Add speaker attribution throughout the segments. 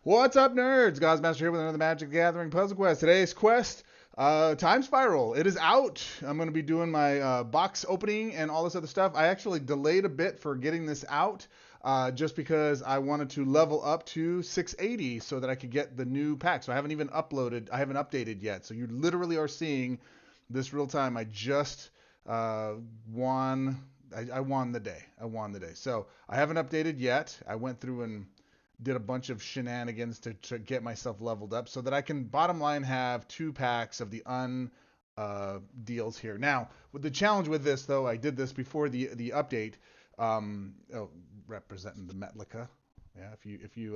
Speaker 1: What's up, nerds? Godmaster here with another Magic the Gathering puzzle quest. Today's quest, Time Spiral. It is out. I'm going to be doing my box opening and all this other stuff. I actually delayed a bit for getting this out just because I wanted to level up to 680 so that I could get the new pack. So I haven't even updated yet. So you literally are seeing this real time. I just won. I won the day. So I haven't updated yet. I went through and did a bunch of shenanigans to get myself leveled up so that I can bottom line have 2 packs of the deals here. Now, with the challenge with this though, I did this before the update. Representing the Metlika. Yeah, if you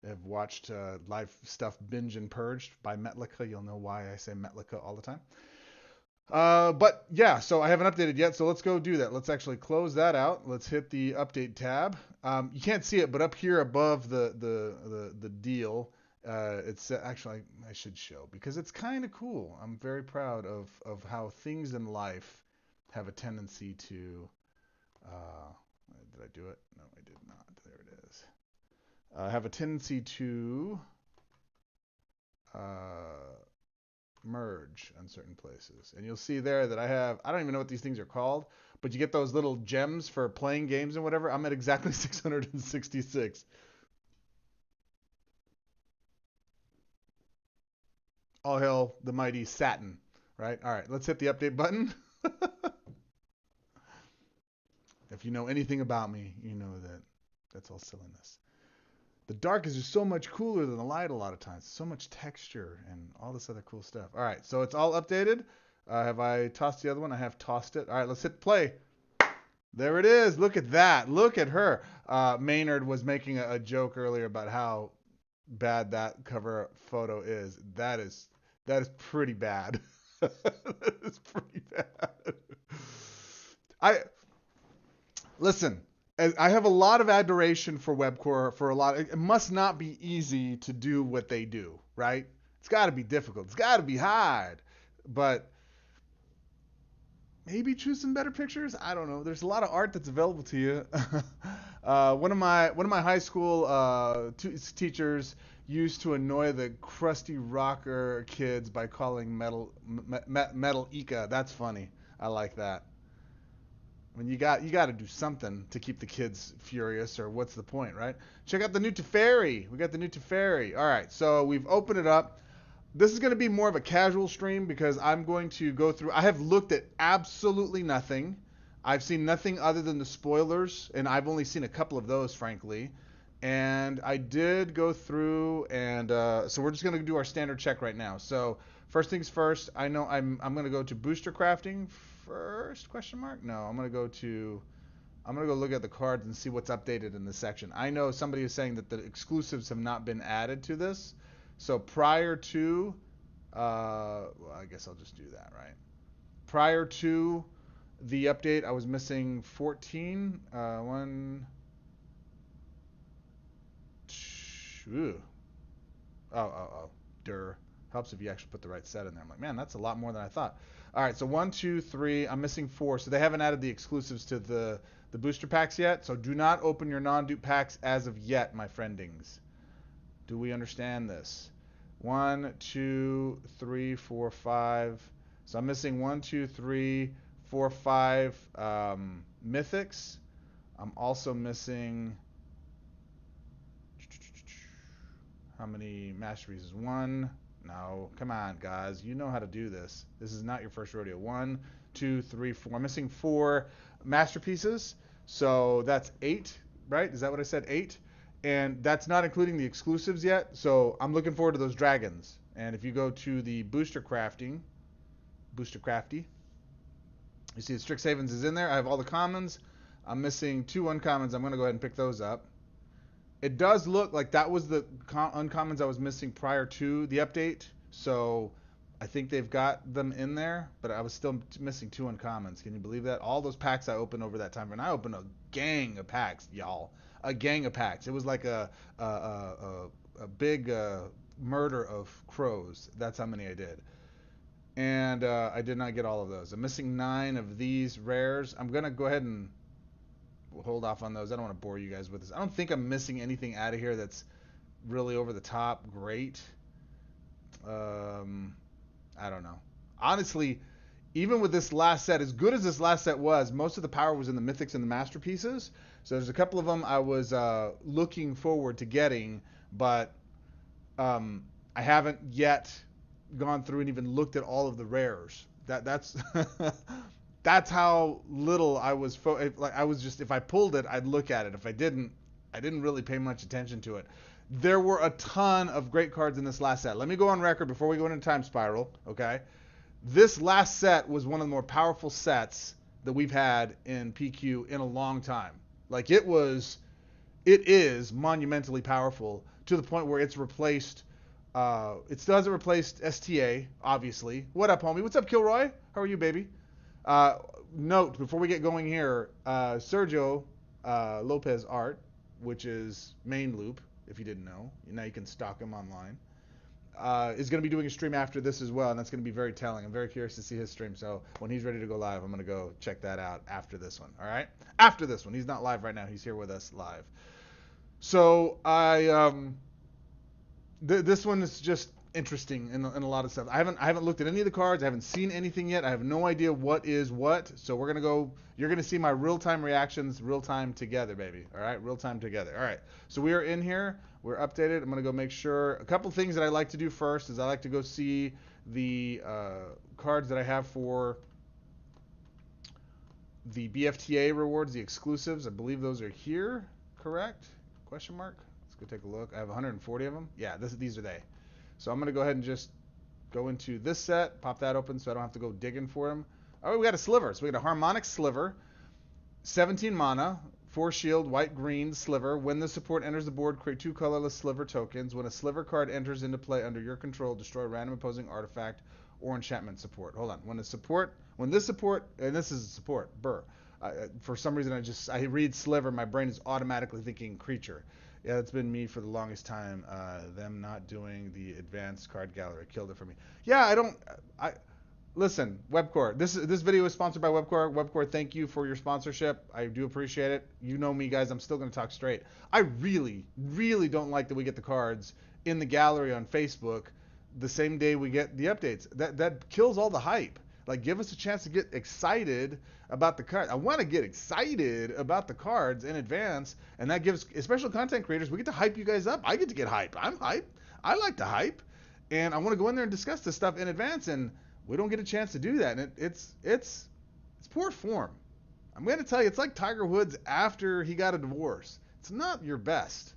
Speaker 1: have watched live stuff Binge and Purged by Metlika, you'll know why I say Metlika all the time. But yeah, so I haven't updated yet, so let's go do that. Let's actually close that out. Let's hit the update tab. You can't see it, but up here above the deal, it's actually I should show because it's kind of cool. I'm very proud of how things in life have a tendency to. Did I do it? No, I did not. There it is. Have a tendency to. Merge on certain places. And you'll see there that I don't even know what these things are called, but you get those little gems for playing games and whatever. I'm at exactly 666. All hail the mighty Saturn, right? All right, let's hit the update button. If you know anything about me, you know that that's all silliness. The dark is just so much cooler than the light a lot of times. So much texture and all this other cool stuff. All right, so it's all updated. Have I tossed the other one? I have tossed it. All right, let's hit play. There it is. Look at that. Look at her. Maynard was making a joke earlier about how bad that cover photo is. That is pretty bad. That is pretty bad. I listen. I have a lot of adoration for Webcore for a lot. It must not be easy to do what they do, right? It's got to be difficult. It's got to be hard. But maybe choose some better pictures. I don't know. There's a lot of art that's available to you. One of my high school teachers used to annoy the crusty rocker kids by calling metal Ika. That's funny. I like that. I mean, you got to do something to keep the kids furious, or what's the point, right? Check out the new Teferi. We got the new Teferi. All right, so we've opened it up. This is going to be more of a casual stream because I'm going to go through. I have looked at absolutely nothing. I've seen nothing other than the spoilers, and I've only seen a couple of those, frankly. And I did go through, and so we're just going to do our standard check right now. So first things first, I know I'm going to go to booster crafting first, question mark? No, I'm going to go look at the cards and see what's updated in this section. I know somebody is saying that the exclusives have not been added to this. So prior to, well, I guess I'll just do that, right? Prior to the update, I was missing 14. One, two. Oh. Helps if you actually put the right set in there. I'm like, man, that's a lot more than I thought. All right, so 1, 2, 3. I'm missing 4. So they haven't added the exclusives to the booster packs yet. So do not open your non-dupe packs as of yet, my friendings. Do we understand this? 1, 2, 3, 4, 5. So I'm missing 1, 2, 3, 4, 5 mythics. I'm also missing how many masterpieces? 1. No, come on, guys. You know how to do this. This is not your first rodeo. 1, 2, 3, 4. I'm missing 4 masterpieces. So that's 8, right? Is that what I said? 8? And that's not including the exclusives yet. So I'm looking forward to those dragons. And if you go to the booster crafty, you see the Strixhavens is in there. I have all the commons. I'm missing 2 uncommons. I'm going to go ahead and pick those up. It does look like that was the uncommons I was missing prior to the update. So I think they've got them in there, but I was still missing 2 uncommons. Can you believe that? All those packs I opened over that time, and I opened a gang of packs, y'all. A gang of packs. It was like a big murder of crows. That's how many I did. And I did not get all of those. I'm missing 9 of these rares. I'm going to go ahead and hold off on those. I don't want to bore you guys with this. I don't think I'm missing anything out of here that's really over the top great. I don't know. Honestly, even with this last set, as good as this last set was, most of the power was in the mythics and the masterpieces. So there's a couple of them I was looking forward to getting, but I haven't yet gone through and even looked at all of the rares. That's that's how little I was. Like I was just, if I pulled it, I'd look at it. If I didn't really pay much attention to it. There were a ton of great cards in this last set. Let me go on record before we go into Time Spiral, okay? This last set was one of the more powerful sets that we've had in PQ in a long time. Like it is monumentally powerful to the point where it's replaced. It still hasn't replaced STA, obviously. What up, homie? What's up, Kilroy? How are you, baby? Note before we get going here, Sergio Lopez art, which is main loop. If you didn't know, now you can stalk him online. Is going to be doing a stream after this as well, and that's going to be very telling. I'm very curious to see his stream. So when he's ready to go live, I'm going to go check that out after this one. All right, after this one. He's not live right now. He's here with us live. So this one is just interesting in a lot of stuff. I haven't looked at any of the cards. I haven't seen anything yet. I have no idea what is what. So we're gonna go. You're gonna see my real-time reactions, real-time together, baby. All right, real-time together. All right. So we are in here. We're updated. I'm gonna go make sure. A couple things that I like to do first is I like to go see the cards that I have for the BFTA rewards, the exclusives. I believe those are here. Correct? Question mark. Let's go take a look. I have 140 of them. Yeah, these are they. So I'm going to go ahead and just go into this set, pop that open so I don't have to go digging for them. Oh, we got a sliver. So we got a harmonic sliver, 17 mana, 4 shield, white, green sliver. When the support enters the board, create 2 colorless sliver tokens. When a sliver card enters into play under your control, destroy a random opposing artifact or enchantment support. Hold on. When this support, and this is a support, for some reason I read sliver, my brain is automatically thinking creature. Yeah, that's been me for the longest time. Them not doing the advanced card gallery killed it for me. Yeah, listen, Webcore. This video is sponsored by Webcore. Webcore, thank you for your sponsorship. I do appreciate it. You know me, guys. I'm still going to talk straight. I really, really don't like that we get the cards in the gallery on Facebook the same day we get the updates. That kills all the hype. Like, give us a chance to get excited about the card. I want to get excited about the cards in advance, and that gives, especially content creators, we get to hype you guys up. I get to get hype. I'm hype. I like to hype, and I want to go in there and discuss this stuff in advance, and we don't get a chance to do that. And it's poor form. I'm going to tell you, it's like Tiger Woods after he got a divorce. It's not your best.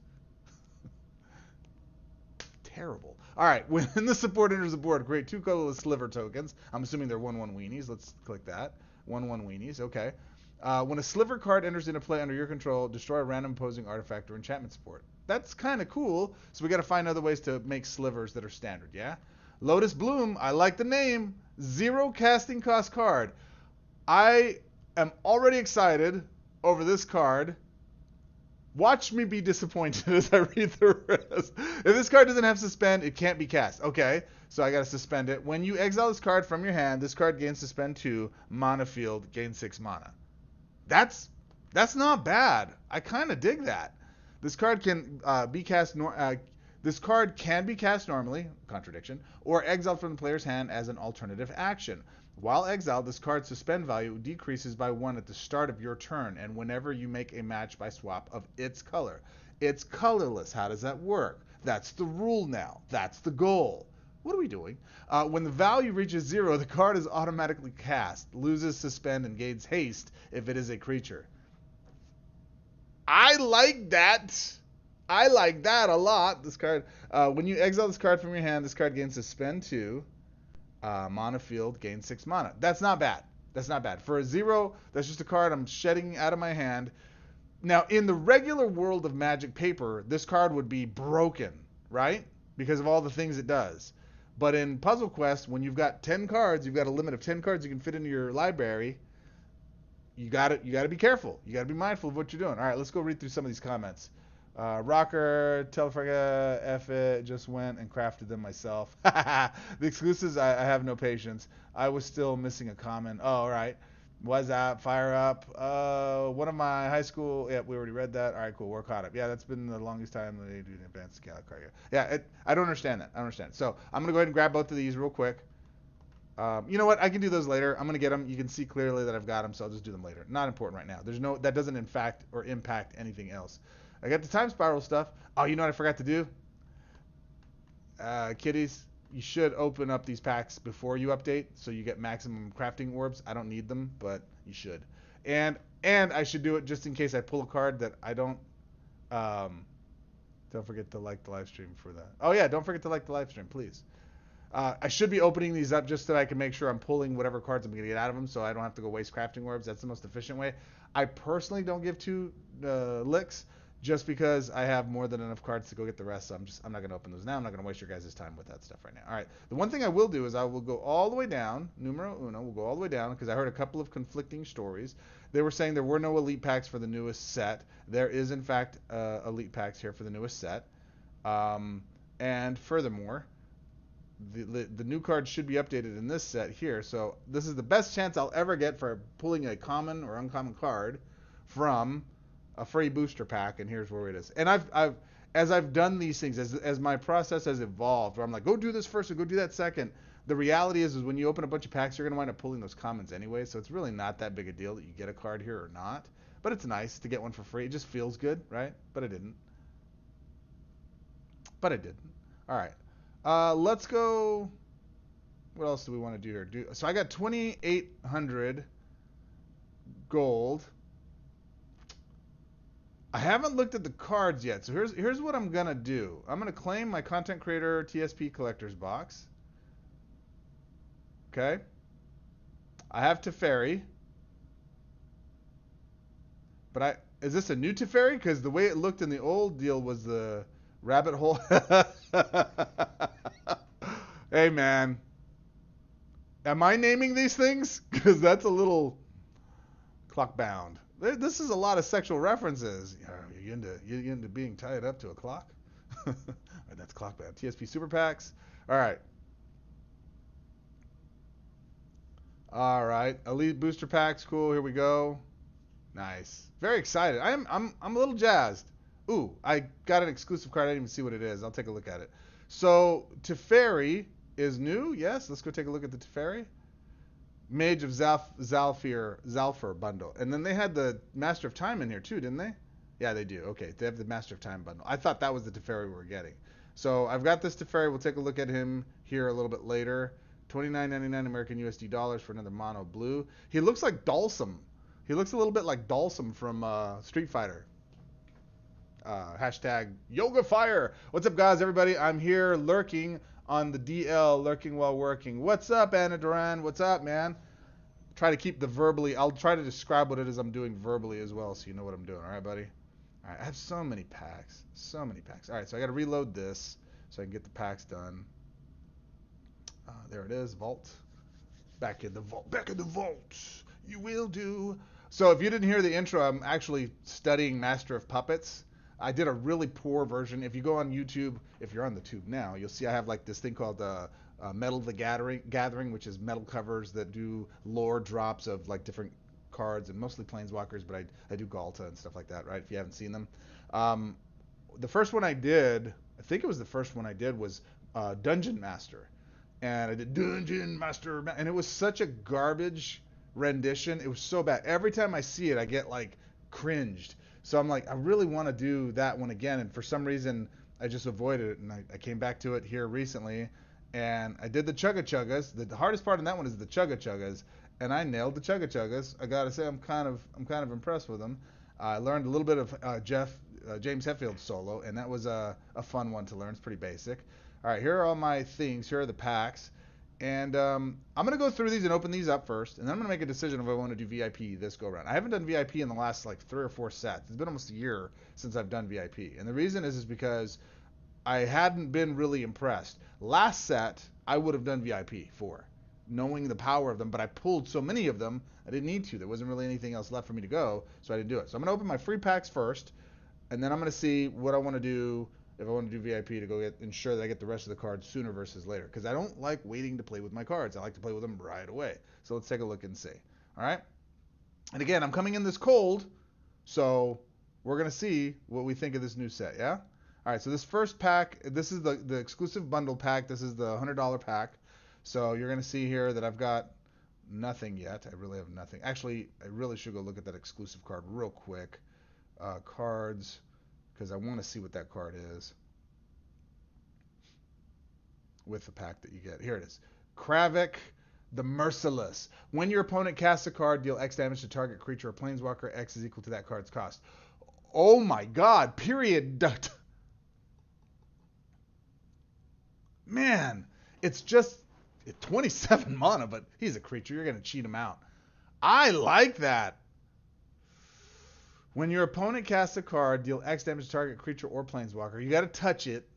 Speaker 1: Terrible. All right, when the support enters the board, create 2 colorless sliver tokens. I'm assuming they're 1/1 weenies. Let's click that. 1/1 weenies. Okay. When a sliver card enters into play under your control, destroy a random opposing artifact or enchantment support. That's kind of cool. So we got to find other ways to make slivers that are standard. Yeah. Lotus Bloom. I like the name. 0 casting cost card. I am already excited over this card. Watch me be disappointed as I read the rest. If this card doesn't have suspend, it can't be cast. Okay, so I gotta suspend it. When you exile this card from your hand, this card gains suspend 2, mana field, gain 6 mana. That's not bad. I kind of dig that. This card can be cast. This card can be cast normally, contradiction, or exiled from the player's hand as an alternative action. While exiled, this card's suspend value decreases by 1 at the start of your turn, and whenever you make a match by swap of its color. It's colorless. How does that work? That's the rule now. That's the goal. What are we doing? When the value reaches 0, the card is automatically cast, loses suspend, and gains haste if it is a creature. I like that. I like that a lot. This card, when you exile this card from your hand, this card gains suspend 2. Mana field, gain 6 mana. That's not bad. That's not bad. For a 0, that's just a card I'm shedding out of my hand. Now, in the regular world of Magic paper, this card would be broken, right? Because of all the things it does. But in Puzzle Quest, when you've got 10 cards, you've got a limit of 10 cards you can fit into your library. You got to be careful. You got to be mindful of what you're doing. All right, let's go read through some of these comments. Rocker, Telefrega, F it, just went and crafted them myself. The exclusives, I have no patience. I was still missing a comment. Oh, all right. Was that fire up? One of my high school. Yeah, we already read that. All right, cool. We're caught up. Yeah, that's been the longest time they do the advanced scout card. Yeah, I don't understand that. I don't understand. So I'm gonna go ahead and grab both of these real quick. You know what? I can do those later. I'm gonna get them. You can see clearly that I've got them, so I'll just do them later. Not important right now. There's no that doesn't in fact or impact anything else. I got the time spiral stuff. Oh, you know what I forgot to do? Kiddies, you should open up these packs before you update, so you get maximum crafting orbs. I don't need them, but you should. And and I should do it just in case I pull a card that I don't. Um, don't forget to like the live stream for that. Oh yeah, don't forget to like the live stream, please. I should be opening these up just so that I can make sure I'm pulling whatever cards I'm going to get out of them, so I don't have to go waste crafting orbs. That's the most efficient way. I personally don't give two licks just because I have more than enough cards to go get the rest. So I'm not going to open those now. I'm not going to waste your guys' time with that stuff right now. All right. The one thing I will do is I will go all the way down. Numero uno. We'll go all the way down because I heard a couple of conflicting stories. They were saying there were no elite packs for the newest set. There is in fact elite packs here for the newest set. And furthermore, the new card should be updated in this set here. So this is the best chance I'll ever get for pulling a common or uncommon card from a free booster pack. And here's where it is. And as I've done these things, as my process has evolved, where I'm like, go do this first or go do that second. The reality is when you open a bunch of packs, you're gonna wind up pulling those commons anyway. So it's really not that big a deal that you get a card here or not. But it's nice to get one for free. It just feels good, right? But I didn't. All right. Let's go. What else do we want to do here? So I got 2,800 gold. I haven't looked at the cards yet. So here's what I'm gonna do. I'm gonna claim my content creator TSP collector's box. Okay. I have Teferi. But is this a new Teferi? Because the way it looked in the old deal was the rabbit hole. Hey man, am I naming these things? Because that's a little clock bound. This is a lot of sexual references. You into being tied up to a clock? That's clock bound. TSP super packs. All right. All right. Elite booster packs. Cool. Here we go. Nice. Very excited. I'm a little jazzed. Ooh, I got an exclusive card. I didn't even see what it is. I'll take a look at it. So Teferi is new. Yes. Let's go take a look at the Teferi. Mage of Zalfir bundle. And then they had the Master of Time in here too, didn't they? Yeah, they do. Okay, they have the Master of Time bundle. I thought that was the Teferi we were getting. So I've got this Teferi. We'll take a look at him here a little bit later. $29.99 American USD dollars for another mono blue. He looks like Dalsum. He looks a little bit like Dalsum from Street Fighter. Hashtag Yoga Fire. What's up, guys? Everybody, I'm here lurking on the DL, lurking while working. What's up, Anna Duran? What's up, man? Try to keep the verbally. I'll try to describe what it is I'm doing verbally as well, so you know what I'm doing. All right, buddy. All right, I have so many packs. So many packs. All right, so I got to reload this so I can get the packs done. There it is, vault. Back in the vault. Back in the vault. You will do. So if you didn't hear the intro, I'm actually studying Master of Puppets. I did a really poor version. If you go on YouTube, if you're on the tube now, you'll see I have like this thing called Metal the Gathering, which is metal covers that do lore drops of like different cards and mostly Planeswalkers, but I do Galta and stuff like that, right? If you haven't seen them. The first one I did, I think it was the first one I did was Dungeon Master. And I did Dungeon Master, and it was such a garbage rendition. It was so bad. Every time I see it, I get like cringed. So I'm like, I really want to do that one again. And for some reason, I just avoided it. And I came back to it here recently. And I did the Chugga Chuggas. The hardest part in that one is the Chugga Chuggas. And I nailed the Chugga Chuggas. I got to say, I'm kind of impressed with them. I learned a little bit of James Hetfield's solo. And that was a fun one to learn. It's pretty basic. All right, here are all my things. Here are the packs. And I'm going to go through these and open these up first. And then I'm going to make a decision if I want to do VIP this go around. I haven't done VIP in the last like 3 or 4 sets. It's been almost a year since I've done VIP. And the reason is because I hadn't been really impressed. Last set, I would have done VIP for, knowing the power of them. But I pulled so many of them, I didn't need to. There wasn't really anything else left for me to go, so I didn't do it. So I'm going to open my free packs first. And then I'm going to see what I want to do. If I want to do VIP to go ensure that I get the rest of the cards sooner versus later. Because I don't like waiting to play with my cards. I like to play with them right away. So let's take a look and see. All right? And again, I'm coming in this cold, so we're going to see what we think of this new set, yeah? All right, so this first pack, this is the exclusive bundle pack. This is the $100 pack. So you're going to see here that I've got nothing yet. I really have nothing. Actually, I really should go look at that exclusive card real quick. Cards, because I want to see what that card is with the pack that you get. Here it is. Kravik the Merciless. When your opponent casts a card, deal X damage to target creature or planeswalker. X is equal to that card's cost. Oh my god, period. Man, it's just 27 mana, but he's a creature. You're going to cheat him out. I like that. When your opponent casts a card, deal X damage to target creature or planeswalker. You got to touch it.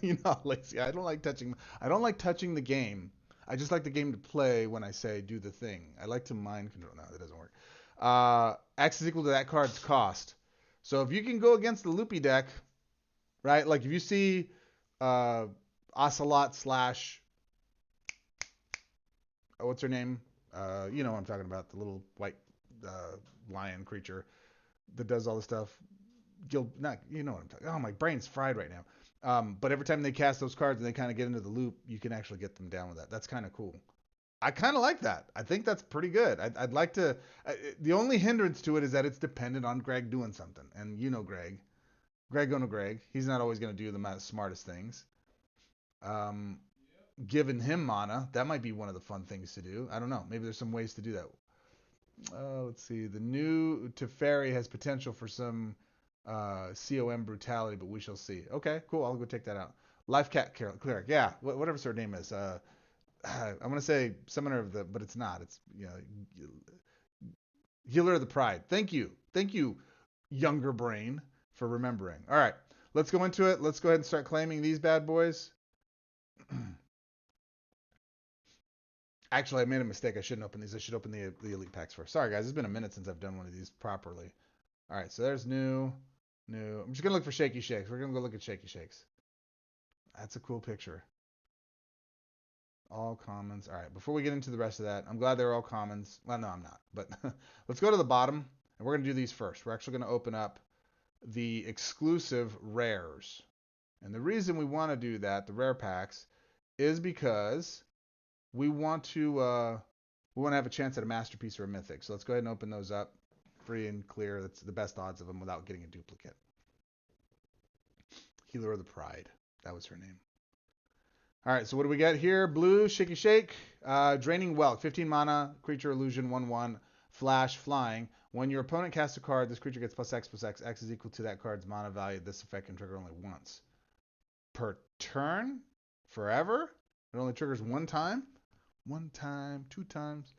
Speaker 1: You know, lazy. I don't like touching. I don't like touching the game. I just like the game to play when I say do the thing. I like to mind control. No, that doesn't work. X is equal to that card's cost. So if you can go against the loopy deck, right? Like if you see Ocelot slash what's her name? You know what I'm talking about, the little white lion creature that does all the stuff. Not, you know what I'm talking. Oh, my brain's fried right now. But every time they cast those cards and they kind of get into the loop, you can actually get them down with that. That's kind of cool. I kind of like that. I think that's pretty good. I'd like to. The only hindrance to it is that it's dependent on Greg doing something, and you know Greg. Greg gonna Greg. He's not always gonna do the smartest things. Um, Giving him mana, that might be one of the fun things to do. I don't know. Maybe there's some ways to do that. Let's see. The new Teferi has potential for some COM brutality, but we shall see. Okay, cool. I'll go take that out. Life Cat Cleric. Yeah, whatever her name is. I'm gonna say Summoner of the, but it's not. It's Healer of the Pride. Thank you, younger brain, for remembering. All right, let's go into it. Let's go ahead and start claiming these bad boys. Actually, I made a mistake. I shouldn't open these. I should open the elite packs first. Sorry, guys. It's been a minute since I've done one of these properly. All right, so there's new. I'm just gonna look for Shaky Shakes. We're gonna go look at Shaky Shakes. That's a cool picture. All commons. All right, before we get into the rest of that, I'm glad they're all commons. Well, no, I'm not. But let's go to the bottom, and we're gonna do these first. We're actually gonna open up the exclusive rares. And the reason we want to do that, the rare packs, is because we want to have a chance at a masterpiece or a mythic. So let's go ahead and open those up, free and clear. That's the best odds of them without getting a duplicate. Healer of the Pride. That was her name. All right, so what do we got here? Blue, Shaky Shake, Draining Whelk, 15 mana, creature illusion, 1/1, flash, flying. When your opponent casts a card, this creature gets +X. X is equal to that card's mana value. This effect can trigger only once per turn, forever. It only triggers one time. One time, two times.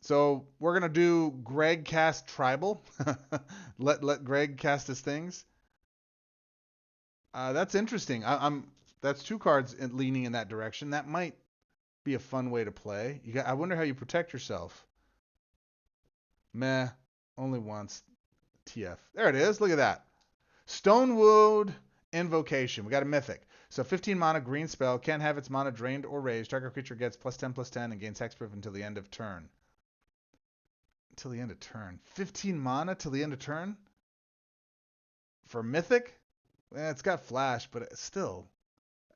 Speaker 1: So we're gonna do Greg cast tribal. let Greg cast his things. That's interesting. That's two cards leaning in that direction. That might be a fun way to play. I wonder how you protect yourself. Meh. Only once. TF. There it is. Look at that. Stonewood Invocation. We got a mythic. So 15 mana, green spell. Can't have its mana drained or raised. Target creature gets +10/+10 and gains hexproof until the end of turn. Until the end of turn. 15 mana till the end of turn? For mythic? It's got flash, but still,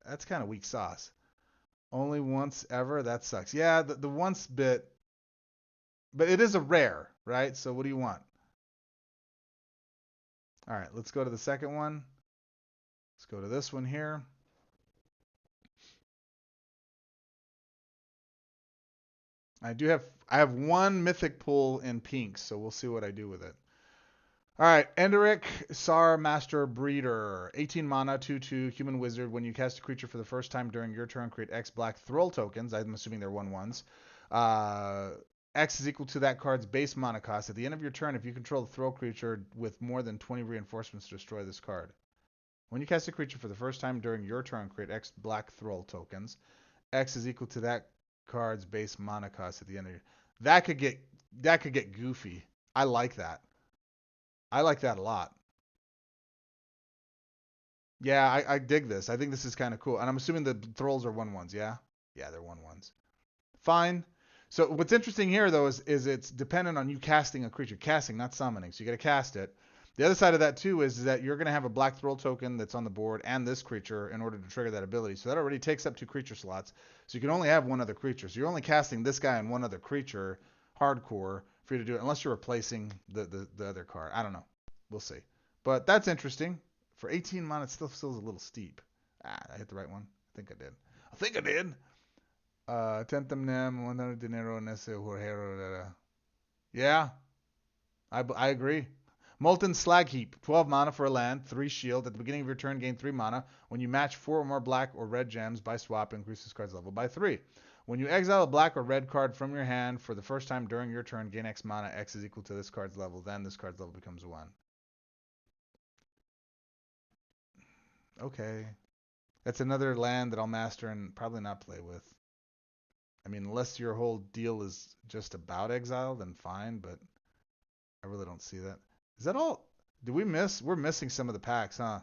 Speaker 1: that's kind of weak sauce. Only once ever? That sucks. Yeah, the once bit, but it is a rare, right? So what do you want? All right, let's go to the second one. Let's go to this one here. I have one mythic pool in pink, so we'll see what I do with it. All right, Enderic Sar Master Breeder, 18 mana, 2/2 human wizard. When you cast a creature for the first time during your turn, create X black Thrall tokens. I'm assuming they're 1/1s. X is equal to that card's base mana cost. At the end of your turn, if you control the Thrall creature with more than 20 reinforcements to destroy this card. When you cast a creature for the first time during your turn, create X black Thrall tokens. X is equal to that card's base mana cost at the end of your. That could get goofy. I like that. I like that a lot. Yeah, I dig this. I think this is kind of cool. And I'm assuming the Thralls are 1/1s, yeah? Yeah, they're 1/1s. Fine. So what's interesting here though is it's dependent on you casting a creature, casting, not summoning. So you got to cast it. The other side of that too is that you're going to have a black thrill token that's on the board and this creature in order to trigger that ability. So that already takes up 2 creature slots. So you can only have one other creature. So you're only casting this guy and one other creature, hardcore, for you to do it, unless you're replacing the other card. I don't know. We'll see. But that's interesting. For 18 mana, it still feels a little steep. I hit the right one. I think I did. I think I did. Tentamnem, 100 dinero en ese jorjero. Yeah, I agree. Molten Slag Heap, 12 mana for a land, 3 shield. At the beginning of your turn, gain 3 mana. When you match 4 or more black or red gems by swap, increase this card's level by 3. When you exile a black or red card from your hand for the first time during your turn, gain X mana. X is equal to this card's level. Then this card's level becomes 1. Okay. That's another land that I'll master and probably not play with. I mean, unless your whole deal is just about exile, then fine, but I really don't see that. Is that all? Did we miss? We're missing some of the packs, huh?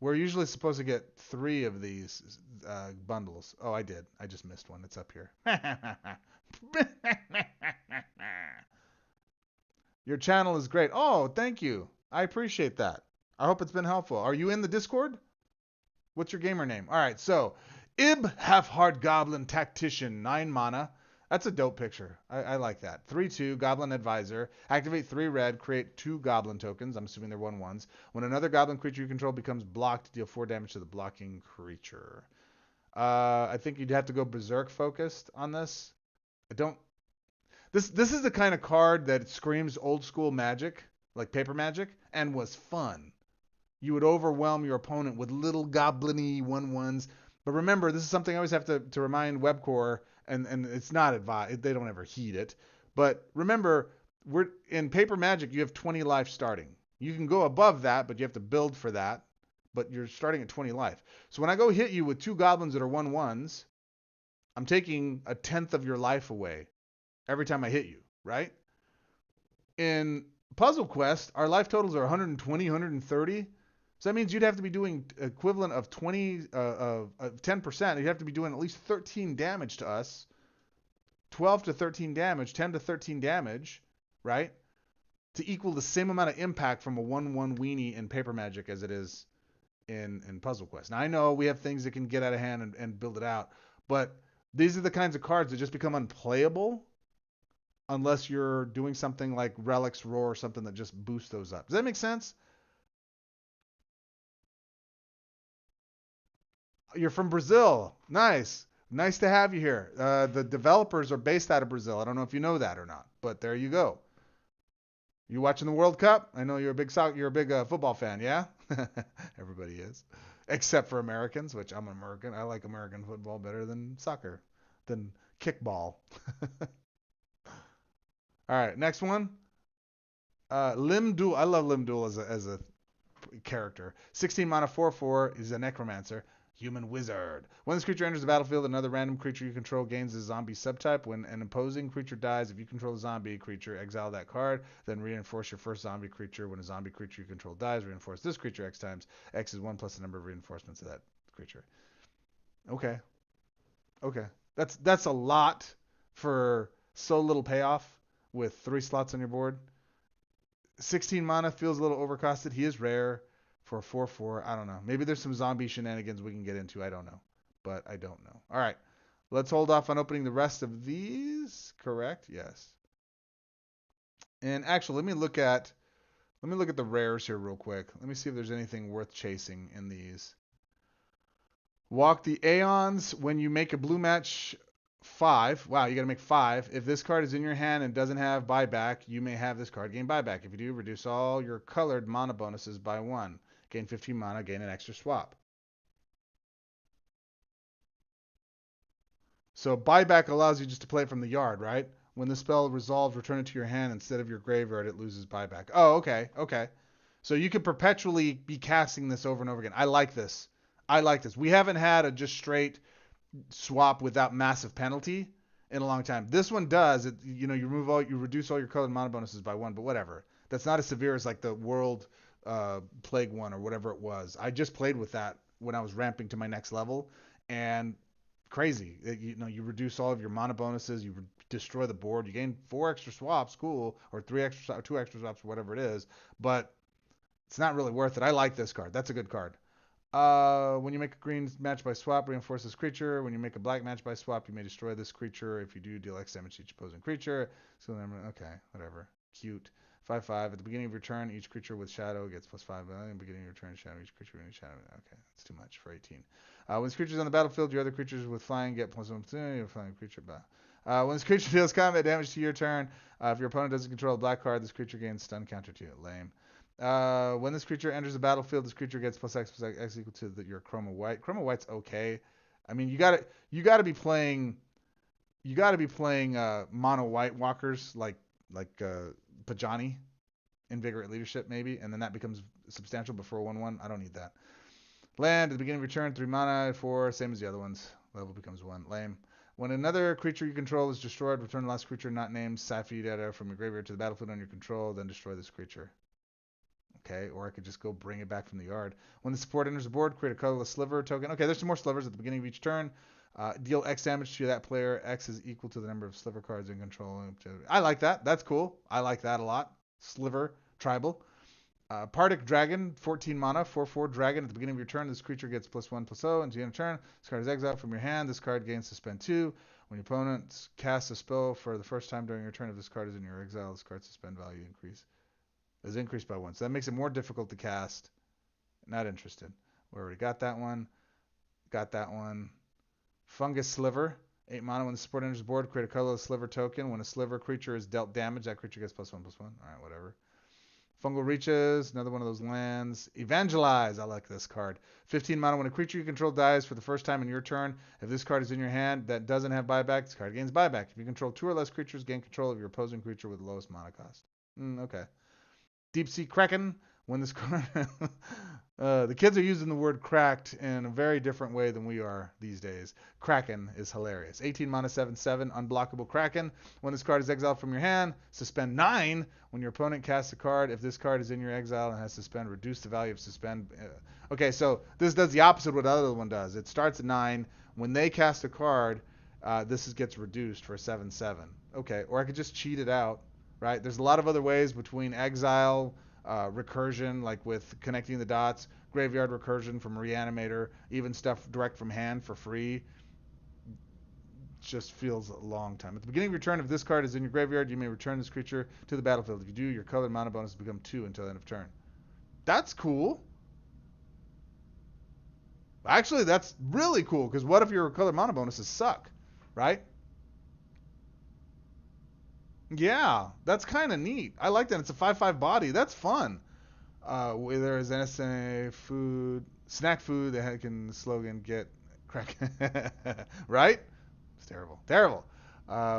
Speaker 1: We're usually supposed to get 3 of these bundles. Oh, I did. I just missed one. It's up here. Your channel is great. Oh, thank you. I appreciate that. I hope it's been helpful. Are you in the Discord? What's your gamer name? All right, so Ib Half-Hard Goblin Tactician, 9 mana. That's a dope picture. I like that. 3/2, Goblin Advisor. Activate 3 red, create 2 Goblin tokens. I'm assuming they're 1/1s. When another Goblin creature you control becomes blocked, deal 4 damage to the blocking creature. I think you'd have to go Berserk focused on this. I don't... This is the kind of card that screams old school Magic, like paper Magic, and was fun. You would overwhelm your opponent with little goblin-y 1/1s. But remember, this is something I always have to remind Webcore, and it's not advised. They don't ever heed it. But remember, we're in paper Magic, you have 20 life starting. You can go above that, but you have to build for that. But you're starting at 20 life. So when I go hit you with 2 goblins that are 1/1s, I'm taking a tenth of your life away every time I hit you, right? In Puzzle Quest, our life totals are 120, 130. So that means you'd have to be doing equivalent of 10%. You'd have to be doing at least 13 damage to us. 12 to 13 damage, 10 to 13 damage, right? To equal the same amount of impact from a 1/1 weenie in paper Magic as it is in Puzzle Quest. Now I know we have things that can get out of hand and build it out, but these are the kinds of cards that just become unplayable unless you're doing something like Relic's Roar or something that just boosts those up. Does that make sense? You're from Brazil. Nice. Nice to have you here. The developers are based out of Brazil. I don't know if you know that or not, but there you go. You watching the World Cup? I know you're a big football fan, yeah? Everybody is, except for Americans, which I'm an American. I like American football better than soccer, than kickball. All right, next one. Limdul. I love Limdul as a character. 16 mana 4/4 is a necromancer. Human wizard. When this creature enters the battlefield, another random creature you control gains a zombie subtype. When an opposing creature dies, if you control a zombie creature, exile that card, then reinforce your first zombie creature. When a zombie creature you control dies, reinforce this creature X times. X is 1 plus the number of reinforcements of that creature. Okay. Okay. That's a lot for so little payoff with 3 slots on your board. 16 mana feels a little overcosted. He is rare for a 4/4. I don't know. Maybe there's some zombie shenanigans we can get into. I don't know. But I don't know. All right. Let's hold off on opening the rest of these. Correct? Yes. And actually, let me look at the rares here real quick. Let me see if there's anything worth chasing in these. Walk the Aeons when you make a blue match 5. Wow, you got to make 5. If this card is in your hand and doesn't have buyback, you may have this card gain buyback. If you do, reduce all your colored mana bonuses by 1. Gain 15 mana, gain an extra swap. So buyback allows you just to play it from the yard, right? When the spell resolves, return it to your hand instead of your graveyard, it loses buyback. Oh, okay, okay. So you could perpetually be casting this over and over again. I like this. I like this. We haven't had a just straight swap without massive penalty in a long time. This one does. You reduce all your colored mana bonuses by 1, but whatever. That's not as severe as like the World Plague one or whatever it was. I just played with that when I was ramping to my next level, and crazy. You reduce all of your mana bonuses. You destroy the board. You gain 4 extra swaps, cool, or 2 extra swaps, whatever it is, but it's not really worth it. I like this card. That's a good card. When you make a green match by swap, reinforce this creature. When you make a black match by swap, you may destroy this creature. If you do, deal X damage to each opposing creature. So okay, whatever. Cute. 5/5. At the beginning of your turn, each creature with shadow gets +5. At the beginning of your turn, shadow. Each creature with any shadow. Okay, that's too much for 18. When this creature's on the battlefield, your other creatures with flying get +1. Your flying creature. Blah. When this creature deals combat damage to your turn, if your opponent doesn't control a black card, this creature gains stun counter to you. Lame. When this creature enters the battlefield, this creature gets +X equal to your chroma white. Chroma white's okay. I mean, you gotta be playing mono white walkers like Pajani, Invigorate Leadership maybe, and then that becomes substantial before 1/1. I don't need that. Land at the beginning of your turn, 3 mana, 4, same as the other ones. Level becomes 1. Lame. When another creature you control is destroyed, return the last creature not named Safi data from your graveyard to the battlefield on your control, then destroy this creature. Okay, or I could just go bring it back from the yard. When the support enters the board, create a colorless sliver token. Okay, there's some more slivers at the beginning of each turn. Deal X damage to that player. X is equal to the number of sliver cards in control. I like that. That's cool. I like that a lot. Sliver, tribal. Pardic Dragon, 14 mana, 4/4 dragon. At the beginning of your turn, this creature gets +1/+0. Until the end of turn, this card is exiled from your hand. This card gains suspend 2. When your opponent casts a spell for the first time during your turn, if this card is in your exile, this card's suspend value is increased by 1. So that makes it more difficult to cast. Not interested. We already got that one. Got that one. Fungus Sliver. 8 mana. When the support enters the board, create a colorless sliver token. When a sliver creature is dealt damage, that creature gets +1/+1. Alright, whatever. Fungal Reaches. Another one of those lands. Evangelize. I like this card. 15 mana. When a creature you control dies for the first time in your turn, if this card is in your hand that doesn't have buyback, this card gains buyback. If you control 2 or less creatures, gain control of your opposing creature with the lowest mana cost. Okay. Deep Sea Kraken. When this card, the kids are using the word cracked in a very different way than we are these days. Kraken is hilarious. 18 mana, 7/7, unblockable Kraken. When this card is exiled from your hand, suspend 9. When your opponent casts a card, if this card is in your exile and has suspend, reduce the value of suspend. Okay, so this does the opposite of what the other one does. It starts at 9. When they cast a card, this gets reduced for 7/7. Okay, or I could just cheat it out. Right? There's a lot of other ways between exile, recursion, like with connecting the dots, graveyard recursion from Reanimator, even stuff direct from hand for free. Just feels a long time. At the beginning of your turn, if this card is in your graveyard, you may return this creature to the battlefield. If you do, your colored mana bonus will become 2 until the end of turn. That's cool. Actually, that's really cool, because what if your colored mana bonuses suck, right? Yeah, that's kind of neat. I like that. It's a 5/5 body. That's fun. There is NSA food, snack food that can slogan get crack. Right? It's terrible. Terrible.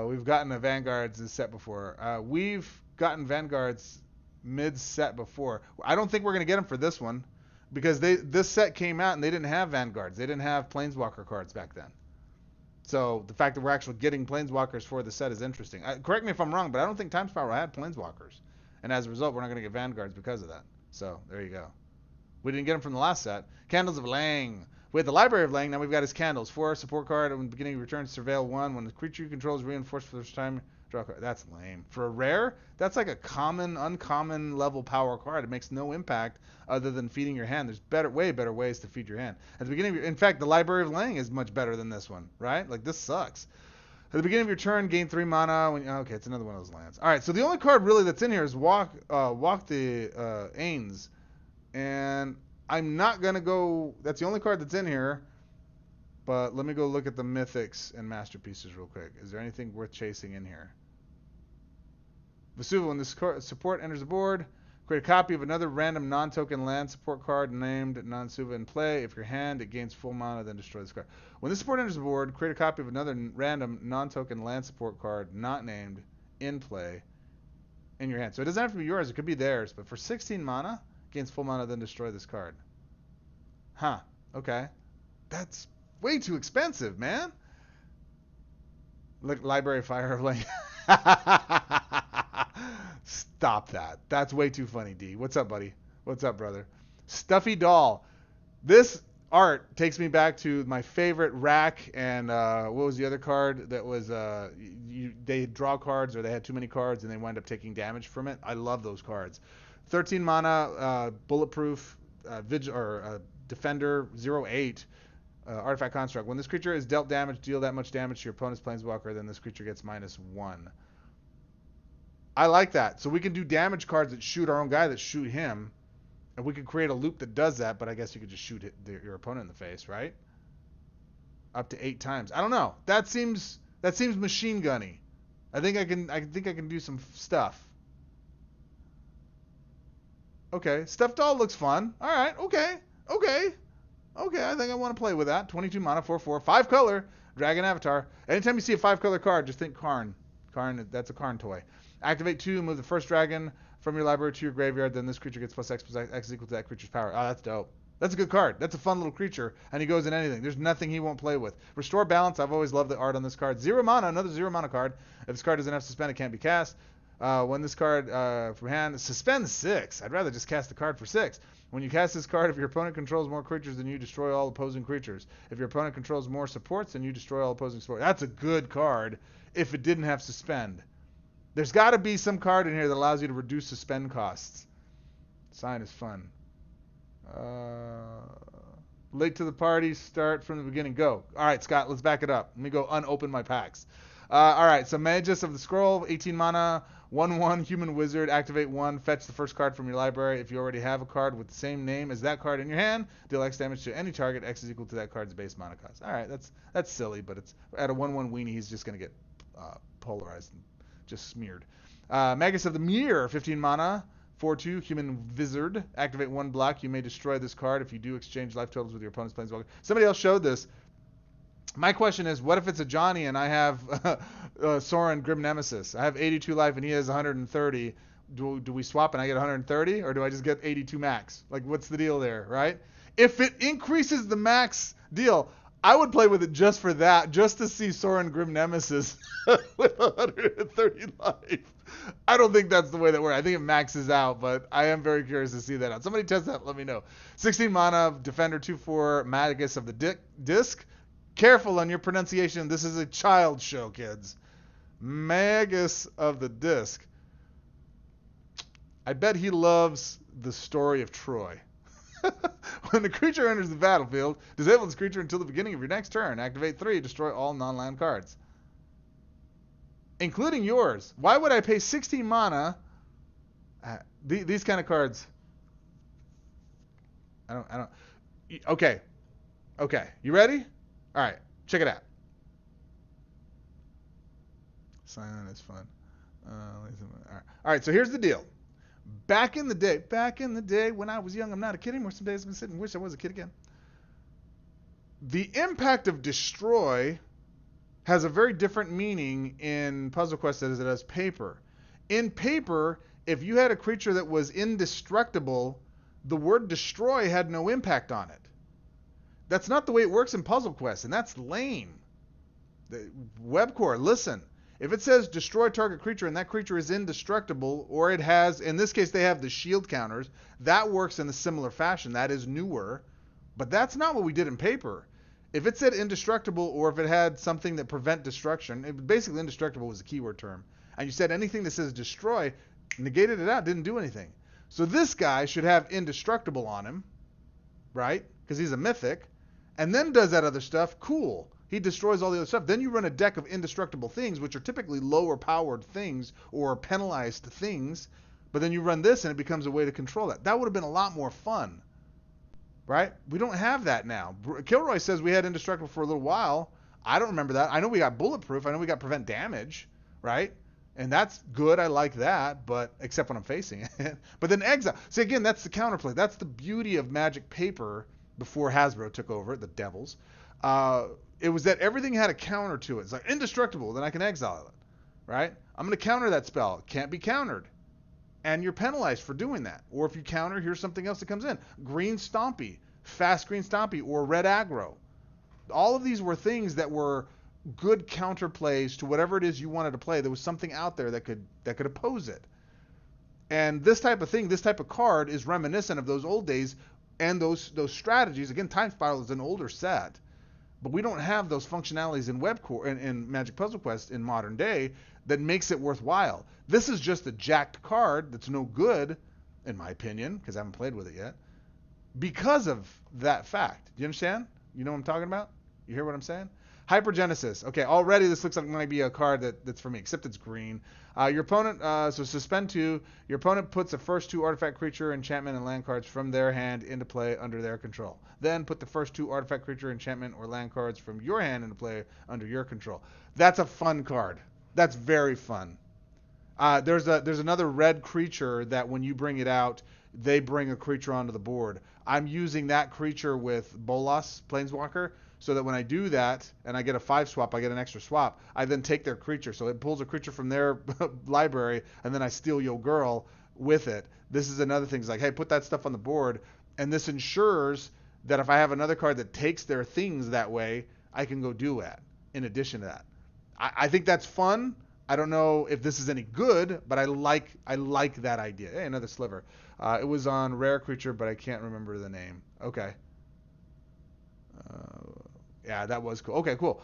Speaker 1: We've gotten a Vanguards set before. We've gotten Vanguards mid-set before. I don't think we're going to get them for this one because this set came out and they didn't have Vanguards. They didn't have Planeswalker cards back then. So the fact that we're actually getting Planeswalkers for the set is interesting. Correct me if I'm wrong, but I don't think Time Spiral had Planeswalkers. And as a result, we're not going to get Vanguards because of that. So there you go. We didn't get them from the last set. Candles of Lang. We had the Library of Lang. Now we've got his Candles. 4 support card. At the beginning of your turn, Surveil 1. When the creature you control is reinforced for the first time, draw a card. That's lame. For a rare, that's like a uncommon level power card. It makes no impact other than feeding your hand. There's way better ways to feed your hand. At the beginning, in fact, the Library of Lang is much better than this one, right? Like this sucks. At the beginning of your turn, gain 3 mana. Okay, it's another one of those lands. All right, so the only card really that's in here is Walk the Ains, and I'm not gonna go. That's the only card that's in here. But let me go look at the mythics and masterpieces real quick. Is there anything worth chasing in here? Vesuva, when this support enters the board, create a copy of another random non-token land support card named Nansuva in play. If your hand, it gains full mana, then destroy this card. When this support enters the board, create a copy of another random non-token land support card not named in play in your hand. So it doesn't have to be yours. It could be theirs. But for 16 mana, gains full mana, then destroy this card. Huh. Okay. That's way too expensive, man. Look, Library Fire of Lane. Stop that. That's way too funny, D. What's up, buddy? What's up, brother? Stuffy Doll. This art takes me back to my favorite rack and what was the other card that was they draw cards or they had too many cards and they wind up taking damage from it. I love those cards. 13 mana, bulletproof, defender, 0/8, artifact construct. When this creature is dealt damage, deal that much damage to your opponent's planeswalker, then this creature gets -1. I like that. So we can do damage cards that shoot our own guy that shoot him. And we could create a loop that does that, but I guess you could just shoot your opponent in the face, right? Up to 8 times. I don't know. That seems machine gunny. I think I can do some stuff. Okay, stuffed doll looks fun. All right, okay. I think I want to play with that. 22 mana, 4/4, 5 color, dragon avatar. Anytime you see a 5 color card, just think Karn. Karn, that's a Karn toy. Activate 2, move the first dragon from your library to your graveyard, then this creature gets +X is equal to that creature's power. Oh, that's dope. That's a good card. That's a fun little creature, and he goes in anything. There's nothing he won't play with. Restore balance. I've always loved the art on this card. 0 mana, another 0 mana card. If this card doesn't have suspend, it can't be cast. When this card from hand, suspend 6. I'd rather just cast the card for 6. When you cast this card, if your opponent controls more creatures than you, destroy all opposing creatures. If your opponent controls more supports, then you destroy all opposing supports. That's a good card if it didn't have suspend. There's got to be some card in here that allows you to reduce suspend costs. Sign is fun. Late to the party, start from the beginning, go. All right, Scott, let's back it up. Let me go unopen my packs. All right, so Magus of the Scroll, 18 mana, 1/1, human wizard, activate 1, fetch the first card from your library. If you already have a card with the same name as that card in your hand, deal X damage to any target. X is equal to that card's base mana cost. All right, that's silly, but it's at a 1/1 weenie, he's just going to get polarized and just smeared. Magus of the Mirror, 15 mana, 4/2, human wizard. Activate 1 block. You may destroy this card if you do exchange life totals with your opponent's planeswalker. Somebody else showed this. My question is, what if it's a Johnny and I have Sorin Grim Nemesis? I have 82 life and he has 130. Do we swap and I get 130, or do I just get 82 max? Like, what's the deal there, right? If it increases the max deal, I would play with it just for that, just to see Sorin Grim Nemesis with 130 life. I don't think that's the way that works. I think it maxes out, but I am very curious to see that out. Somebody test that, let me know. 16 mana, Defender 2/4, Magus of the Disc. Careful on your pronunciation. This is a child show, kids. Magus of the Disc. I bet he loves the story of Troy. When the creature enters the battlefield, disable this creature until the beginning of your next turn. Activate 3, destroy all non-land cards, including yours. Why would I pay 16 mana? These kind of cards. I don't. Okay. You ready? All right. Check it out. Silent is fun. All right. So here's the deal. Back in the day when I was young, I'm not a kid anymore. Some days I've been sitting and wish I was a kid again. The impact of destroy has a very different meaning in Puzzle Quest as it does paper. In paper, if you had a creature that was indestructible, the word destroy had no impact on it. That's not the way it works in Puzzle Quest, and that's lame. Webcore, listen. If it says destroy target creature and that creature is indestructible, or it has, in this case they have the shield counters, that works in a similar fashion. That is newer, but that's not what we did in paper. If it said indestructible, or if it had something that prevent destruction, basically indestructible was a keyword term, and you said anything that says destroy, negated it out, didn't do anything. So this guy should have indestructible on him, right? Because he's a mythic, and then does that other stuff, cool. He destroys all the other stuff. Then you run a deck of indestructible things, which are typically lower powered things or penalized things. But then you run this and it becomes a way to control that. That would have been a lot more fun, right? We don't have that now. Kilroy says we had indestructible for a little while. I don't remember that. I know we got bulletproof. I know we got prevent damage, right? And that's good. I like that, but except when I'm facing it. But then exile. See, again, that's the counterplay. That's the beauty of Magic Paper before Hasbro took over, the devils. It was that everything had a counter to it. It's like indestructible, then I can exile it, right? I'm going to counter that spell. It can't be countered. And you're penalized for doing that. Or if you counter, here's something else that comes in. Green Stompy, fast Green Stompy, or red aggro. All of these were things that were good counterplays to whatever it is you wanted to play. There was something out there that could oppose it. And this type of thing, this type of card is reminiscent of those old days And those strategies, again, Time Spiral is an older set, but we don't have those functionalities in WebCore in Magic Puzzle Quest in modern day that makes it worthwhile. This is just a jacked card that's no good, in my opinion, because I haven't played with it yet, because of that fact. Do you understand? You know what I'm talking about? You hear what I'm saying? Hypergenesis. Okay, already this looks like it might be a card that's for me, except it's green. Your opponent, so suspend 2. Your opponent puts the first 2 artifact, creature, enchantment, and land cards from their hand into play under their control. Then put the first 2 artifact, creature, enchantment, or land cards from your hand into play under your control. That's a fun card. That's very fun. There's another red creature that when you bring it out, they bring a creature onto the board. I'm using that creature with Bolas, Planeswalker, so that when I do that and I get a 5 swap, I get an extra swap. I then take their creature. So it pulls a creature from their library, and then I steal your girl with it. This is another thing. It's like, hey, put that stuff on the board, and this ensures that if I have another card that takes their things that way, I can go do it in addition to that. I think that's fun. I don't know if this is any good, but I like that idea. Hey, another sliver. It was on rare creature, but I can't remember the name. Okay. Yeah, that was cool. Okay, cool.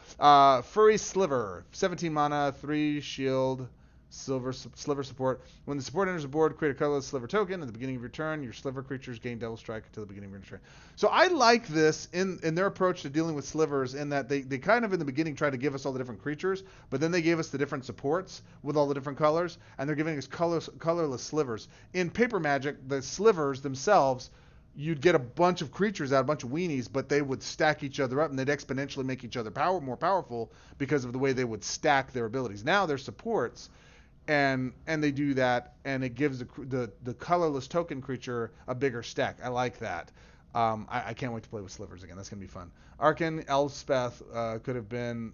Speaker 1: Furry Sliver, 17 mana, 3 shield, sliver support. When the support enters the board, create a colorless sliver token. At the beginning of your turn, your sliver creatures gain double strike until the beginning of your turn. So I like this in their approach to dealing with slivers, in that they kind of in the beginning tried to give us all the different creatures, but then they gave us the different supports with all the different colors, and they're giving us colorless slivers. In Paper Magic, the slivers themselves, you'd get a bunch of creatures out, a bunch of weenies, but they would stack each other up, and they'd exponentially make each other more powerful because of the way they would stack their abilities. Now they're supports, and they do that, and it gives the colorless token creature a bigger stack. I like that. I can't wait to play with slivers again. That's going to be fun. Arcan Elspeth could have been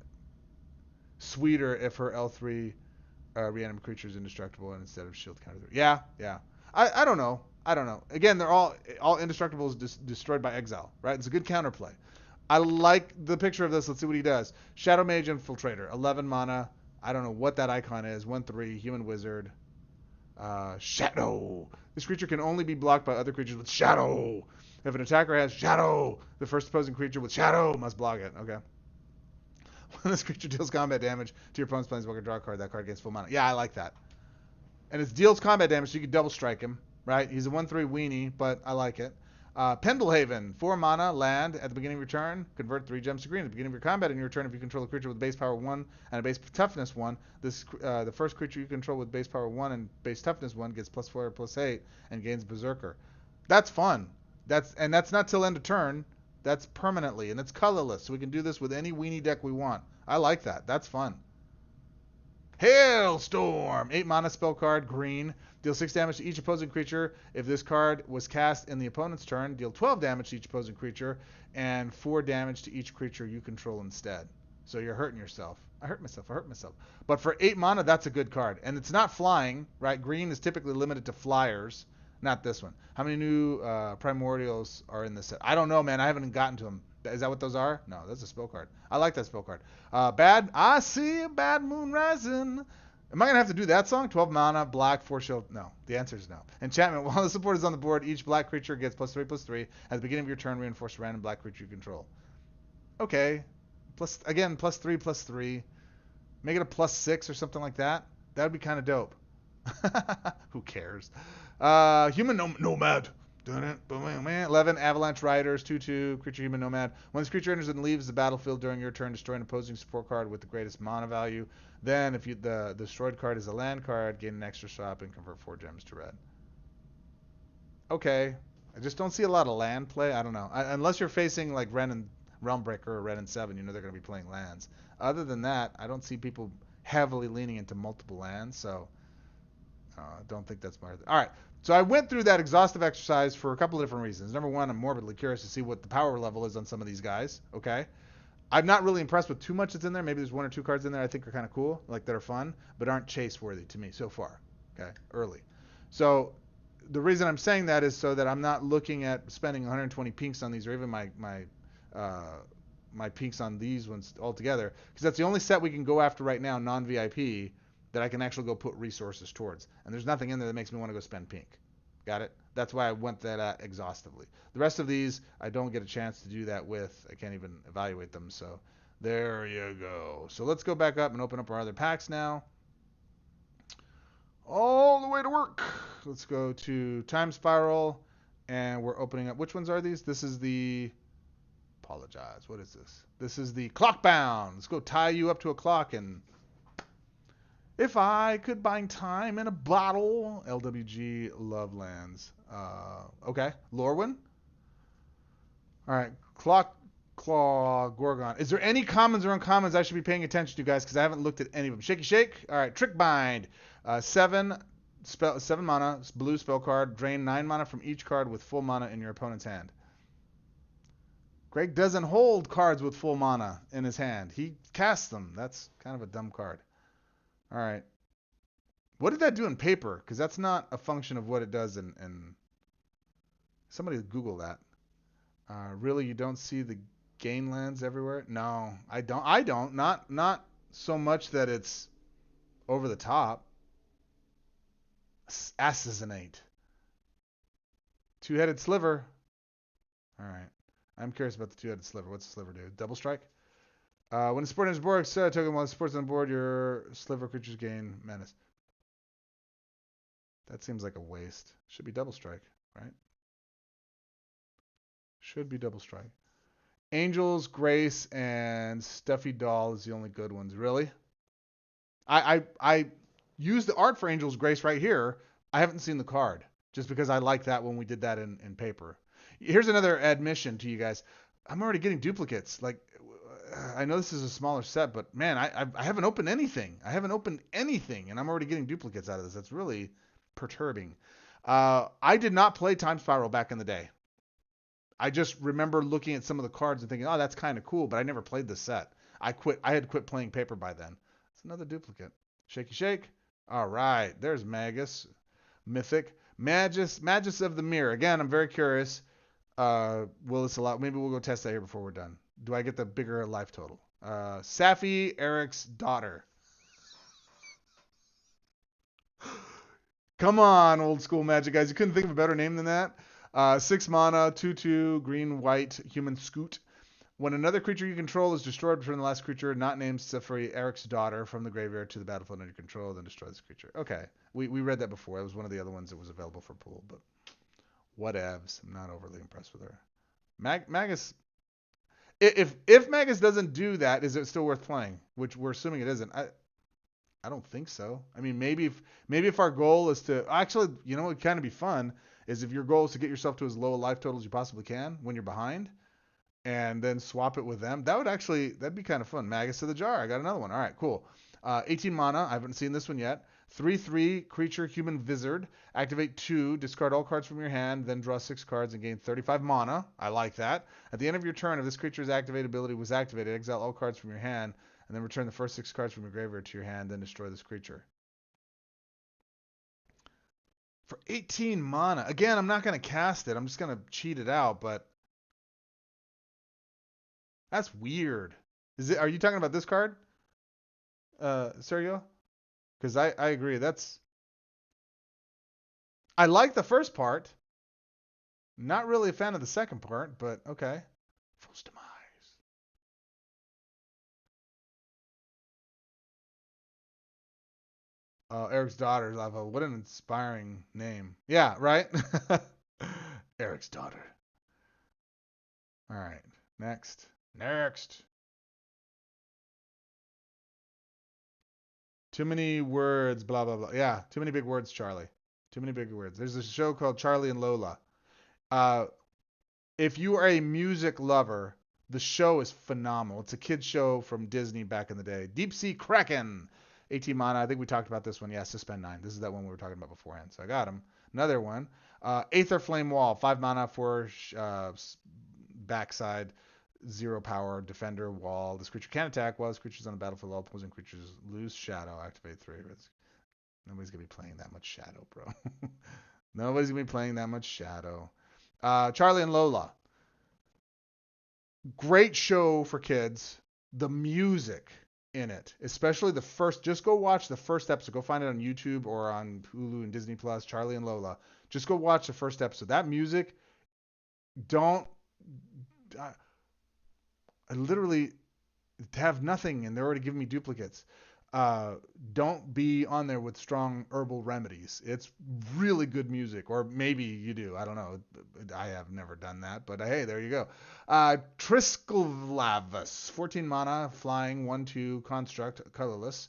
Speaker 1: sweeter if her L3 reanimate creature is indestructible and instead of shield counter 3. Yeah. I don't know. Again, they're all indestructible is destroyed by exile, right? It's a good counterplay. I like the picture of this. Let's see what he does. Shadow Mage Infiltrator, 11 mana. I don't know what that icon is. 1/3, human wizard. Shadow. This creature can only be blocked by other creatures with shadow. If an attacker has shadow, the first opposing creature with shadow must block it. Okay. When this creature deals combat damage to your opponent's planeswalker, draw a card. That card gets full mana. Yeah, I like that. And it deals combat damage, so you can double strike him. Right? He's a 1/3 weenie, but I like it. Pendlehaven, 4 mana, land. At the beginning of your turn, convert 3 gems to green. At the beginning of your combat in your turn, if you control a creature with base power 1 and a base toughness 1, the first creature you control with base power 1 and base toughness 1 gets +4 or +8 and gains Berserker. That's fun. That's not till end of turn. That's permanently, and it's colorless, so we can do this with any weenie deck we want. I like that. That's fun. Hailstorm, 8 mana spell card, green. Deal 6 damage to each opposing creature. If this card was cast in the opponent's turn, deal 12 damage to each opposing creature, and 4 damage to each creature you control instead. So you're hurting yourself. I hurt myself. But for 8 mana, that's a good card. And it's not flying, right? Green is typically limited to flyers, not this one. How many new primordials are in this set? I don't know, man. I haven't gotten to them. Is that what those are? No, that's a spell card. I like that spell card. Bad. I see a bad moon rising. Am I going to have to do that song? 12 mana, black, 4 shield. No. The answer is no. Enchantment. While the support is on the board, each black creature gets +3/+3. At the beginning of your turn, reinforce a random black creature you control. Okay. +3/+3. Make it a +6 or something like that. That would be kind of dope. Who cares? Human Nomad. 11 Avalanche Riders, 2/2, creature human nomad. When this creature enters and leaves the battlefield during your turn, destroy an opposing support card with the greatest mana value. Then, if the destroyed card is a land card, gain an extra swap and convert 4 gems to red. Okay. I just don't see a lot of land play. I don't know. Unless you're facing like Ren and Realmbreaker or Ren and 7, you know they're going to be playing lands. Other than that, I don't see people heavily leaning into multiple lands, so I don't think that's smart. All right. So I went through that exhaustive exercise for a couple of different reasons. Number one, I'm morbidly curious to see what the power level is on some of these guys. Okay. I'm not really impressed with too much that's in there. Maybe there's 1 or 2 cards in there I think are kind of cool, like that are fun, but aren't chase worthy to me so far. Okay. Early. So the reason I'm saying that is so that I'm not looking at spending 120 pinks on these, or even my pinks on these ones altogether, because that's the only set we can go after right now, non-VIP, that I can actually go put resources towards. And there's nothing in there that makes me want to go spend pink. Got it? That's why I went that at exhaustively. The rest of these, I don't get a chance to do that with. I can't even evaluate them. So there you go. So let's go back up and open up our other packs now. All the way to work. Let's go to Time Spiral, and we're opening up. Which ones are these? This is the. Apologize. What is this? This is the Clockbound. Let's go tie you up to a clock and. If I could bind time in a bottle, LWG Lovelands. Okay, Lorwyn. All right, Clock Claw Gorgon. Is there any commons or uncommons I should be paying attention to, guys? Because I haven't looked at any of them. Shaky Shake. All right, Trick Bind. 7 mana, blue spell card. Drain 9 mana from each card with full mana in your opponent's hand. Greg doesn't hold cards with full mana in his hand. He casts them. That's kind of a dumb card. All right. What did that do in paper? Because that's not a function of what it does in... Somebody Google that. Really, you don't see the gain lands everywhere? No, I don't. Not so much that it's over the top. Assassinate. Two-headed sliver. All right. I'm curious about the two-headed sliver. What's the sliver do? Double strike? When the sport enters the board, set a token while the sport's on the board, your sliver creatures gain menace. That seems like a waste. Should be double strike, right? Should be double strike. Angels, Grace, and Stuffy Doll is the only good ones. Really? I used the art for Angels, Grace right here. I haven't seen the card, just because I like that when we did that in paper. Here's another admission to you guys. I'm already getting duplicates. Like, I know this is a smaller set, but man, I haven't opened anything. I haven't opened anything, and I'm already getting duplicates out of this. That's really perturbing. I did not play Time Spiral back in the day. I just remember looking at some of the cards and thinking, oh, that's kind of cool, but I never played the set. I had quit playing paper by then. It's another duplicate. Shaky Shake. All right, there's Magus. Mythic. Magus of the Mirror. Again, I'm very curious. Will this allow? Maybe we'll go test that here before we're done. Do I get the bigger life total? Safi, Eric's daughter. Come on, old school Magic guys. You couldn't think of a better name than that? 6 mana, 2/2, green, white, human scoot. When another creature you control is destroyed, return the last creature not named Safi, Eric's daughter, from the graveyard to the battlefield under control, then destroy this creature. Okay. We read that before. It was one of the other ones that was available for pool, but whatevs. I'm not overly impressed with her. Magus. If Magus doesn't do that, is it still worth playing? Which we're assuming it isn't. I don't think so. I mean, maybe if our goal is to actually, you know, what would kind of be fun is if your goal is to get yourself to as low a life total as you possibly can when you're behind, and then swap it with them. That'd be kind of fun. Magus to the jar. I got another one. All right, cool. 18 mana. I haven't seen this one yet. 3/3 creature human wizard. Activate 2. Discard all cards from your hand. Then draw 6 cards and gain 35 mana. I like that. At the end of your turn, if this creature's activated ability was activated, exile all cards from your hand and then return the first 6 cards from your graveyard to your hand. Then destroy this creature. For 18 mana. Again, I'm not going to cast it. I'm just going to cheat it out, but that's weird. Are you talking about this card? Sergio? Because I agree. I like the first part. Not really a fan of the second part, but okay. Fool's Demise. Eric's daughter, Lava. What an inspiring name. Yeah, right? Eric's daughter. All right. Next. Too many words, blah, blah, blah. Yeah, too many big words, Charlie. Too many big words. There's a show called Charlie and Lola. If you are a music lover, the show is phenomenal. It's a kid's show from Disney back in the day. Deep Sea Kraken. 18 mana. I think we talked about this one. Yeah, Suspend 9. This is that one we were talking about beforehand. So I got him. Another one. Aether Flame Wall. 5 mana for backside. 0 power. Defender Wall. This creature can attack while this creature's on the battlefield. All opposing creatures lose shadow. Activate 3. Nobody's going to be playing that much shadow, bro. Nobody's going to be playing that much shadow. Charlie and Lola. Great show for kids. The music in it, especially the first, just go watch the first episode. Go find it on YouTube or on Hulu and Disney Plus. Charlie and Lola. Just go watch the first episode. That music, don't. I literally have nothing, and they're already giving me duplicates. Don't be on there with strong herbal remedies. It's really good music, or maybe you do. I don't know. I have never done that, but hey, there you go. Triskelvlavus, 14 mana, flying, 1/2 construct, colorless.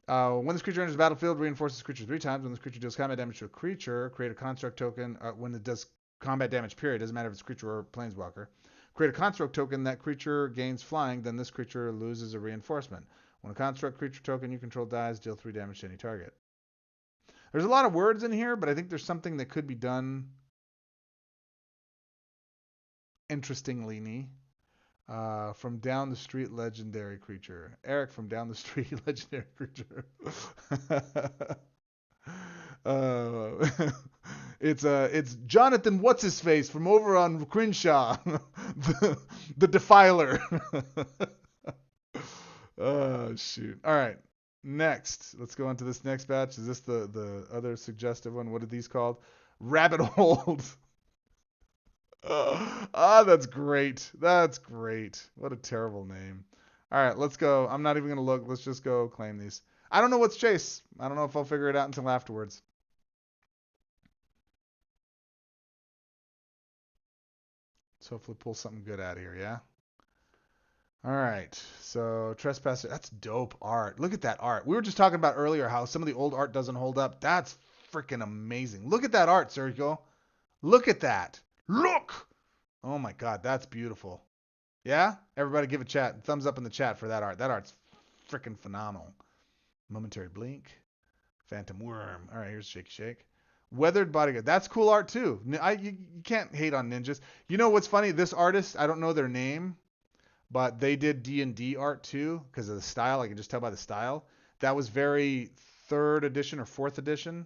Speaker 1: When this creature enters the battlefield, reinforce this creature 3 times. When this creature deals combat damage to a creature, create a construct token. When it does combat damage, period, doesn't matter if it's a creature or planeswalker. Create a construct token. That creature gains flying, then this creature loses a reinforcement. When a construct creature token you control dies, deal 3 damage to any target. There's a lot of words in here, but I think there's something that could be done interestingly. From down the street, legendary creature. Eric from down the street, legendary creature. It's Jonathan what's his face from over on Crenshaw, the Defiler. Oh shoot! All right, next let's go on to this next batch. Is this the other suggestive one? What are these called? Rabbit holes. That's great. That's great. What a terrible name. All right, let's go. I'm not even going to look. Let's just go claim these. I don't know what's Chase. I don't know if I'll figure it out until afterwards. Let's hopefully pull something good out of here, yeah? All right, so Trespasser. That's dope art. Look at that art. We were just talking about earlier how some of the old art doesn't hold up. That's freaking amazing. Look at that art, Sergio. Look at that. Look! Oh my God, that's beautiful. Yeah? Everybody give a chat. Thumbs up in the chat for that art. That art's freaking phenomenal. Momentary blink. Phantom worm. All right, here's Shake Shake. Weathered bodyguard. That's cool art too. You can't hate on ninjas. You know what's funny? This artist, I don't know their name, but they did D&D art too because of the style. I can just tell by the style. That was very 3rd edition or 4th edition.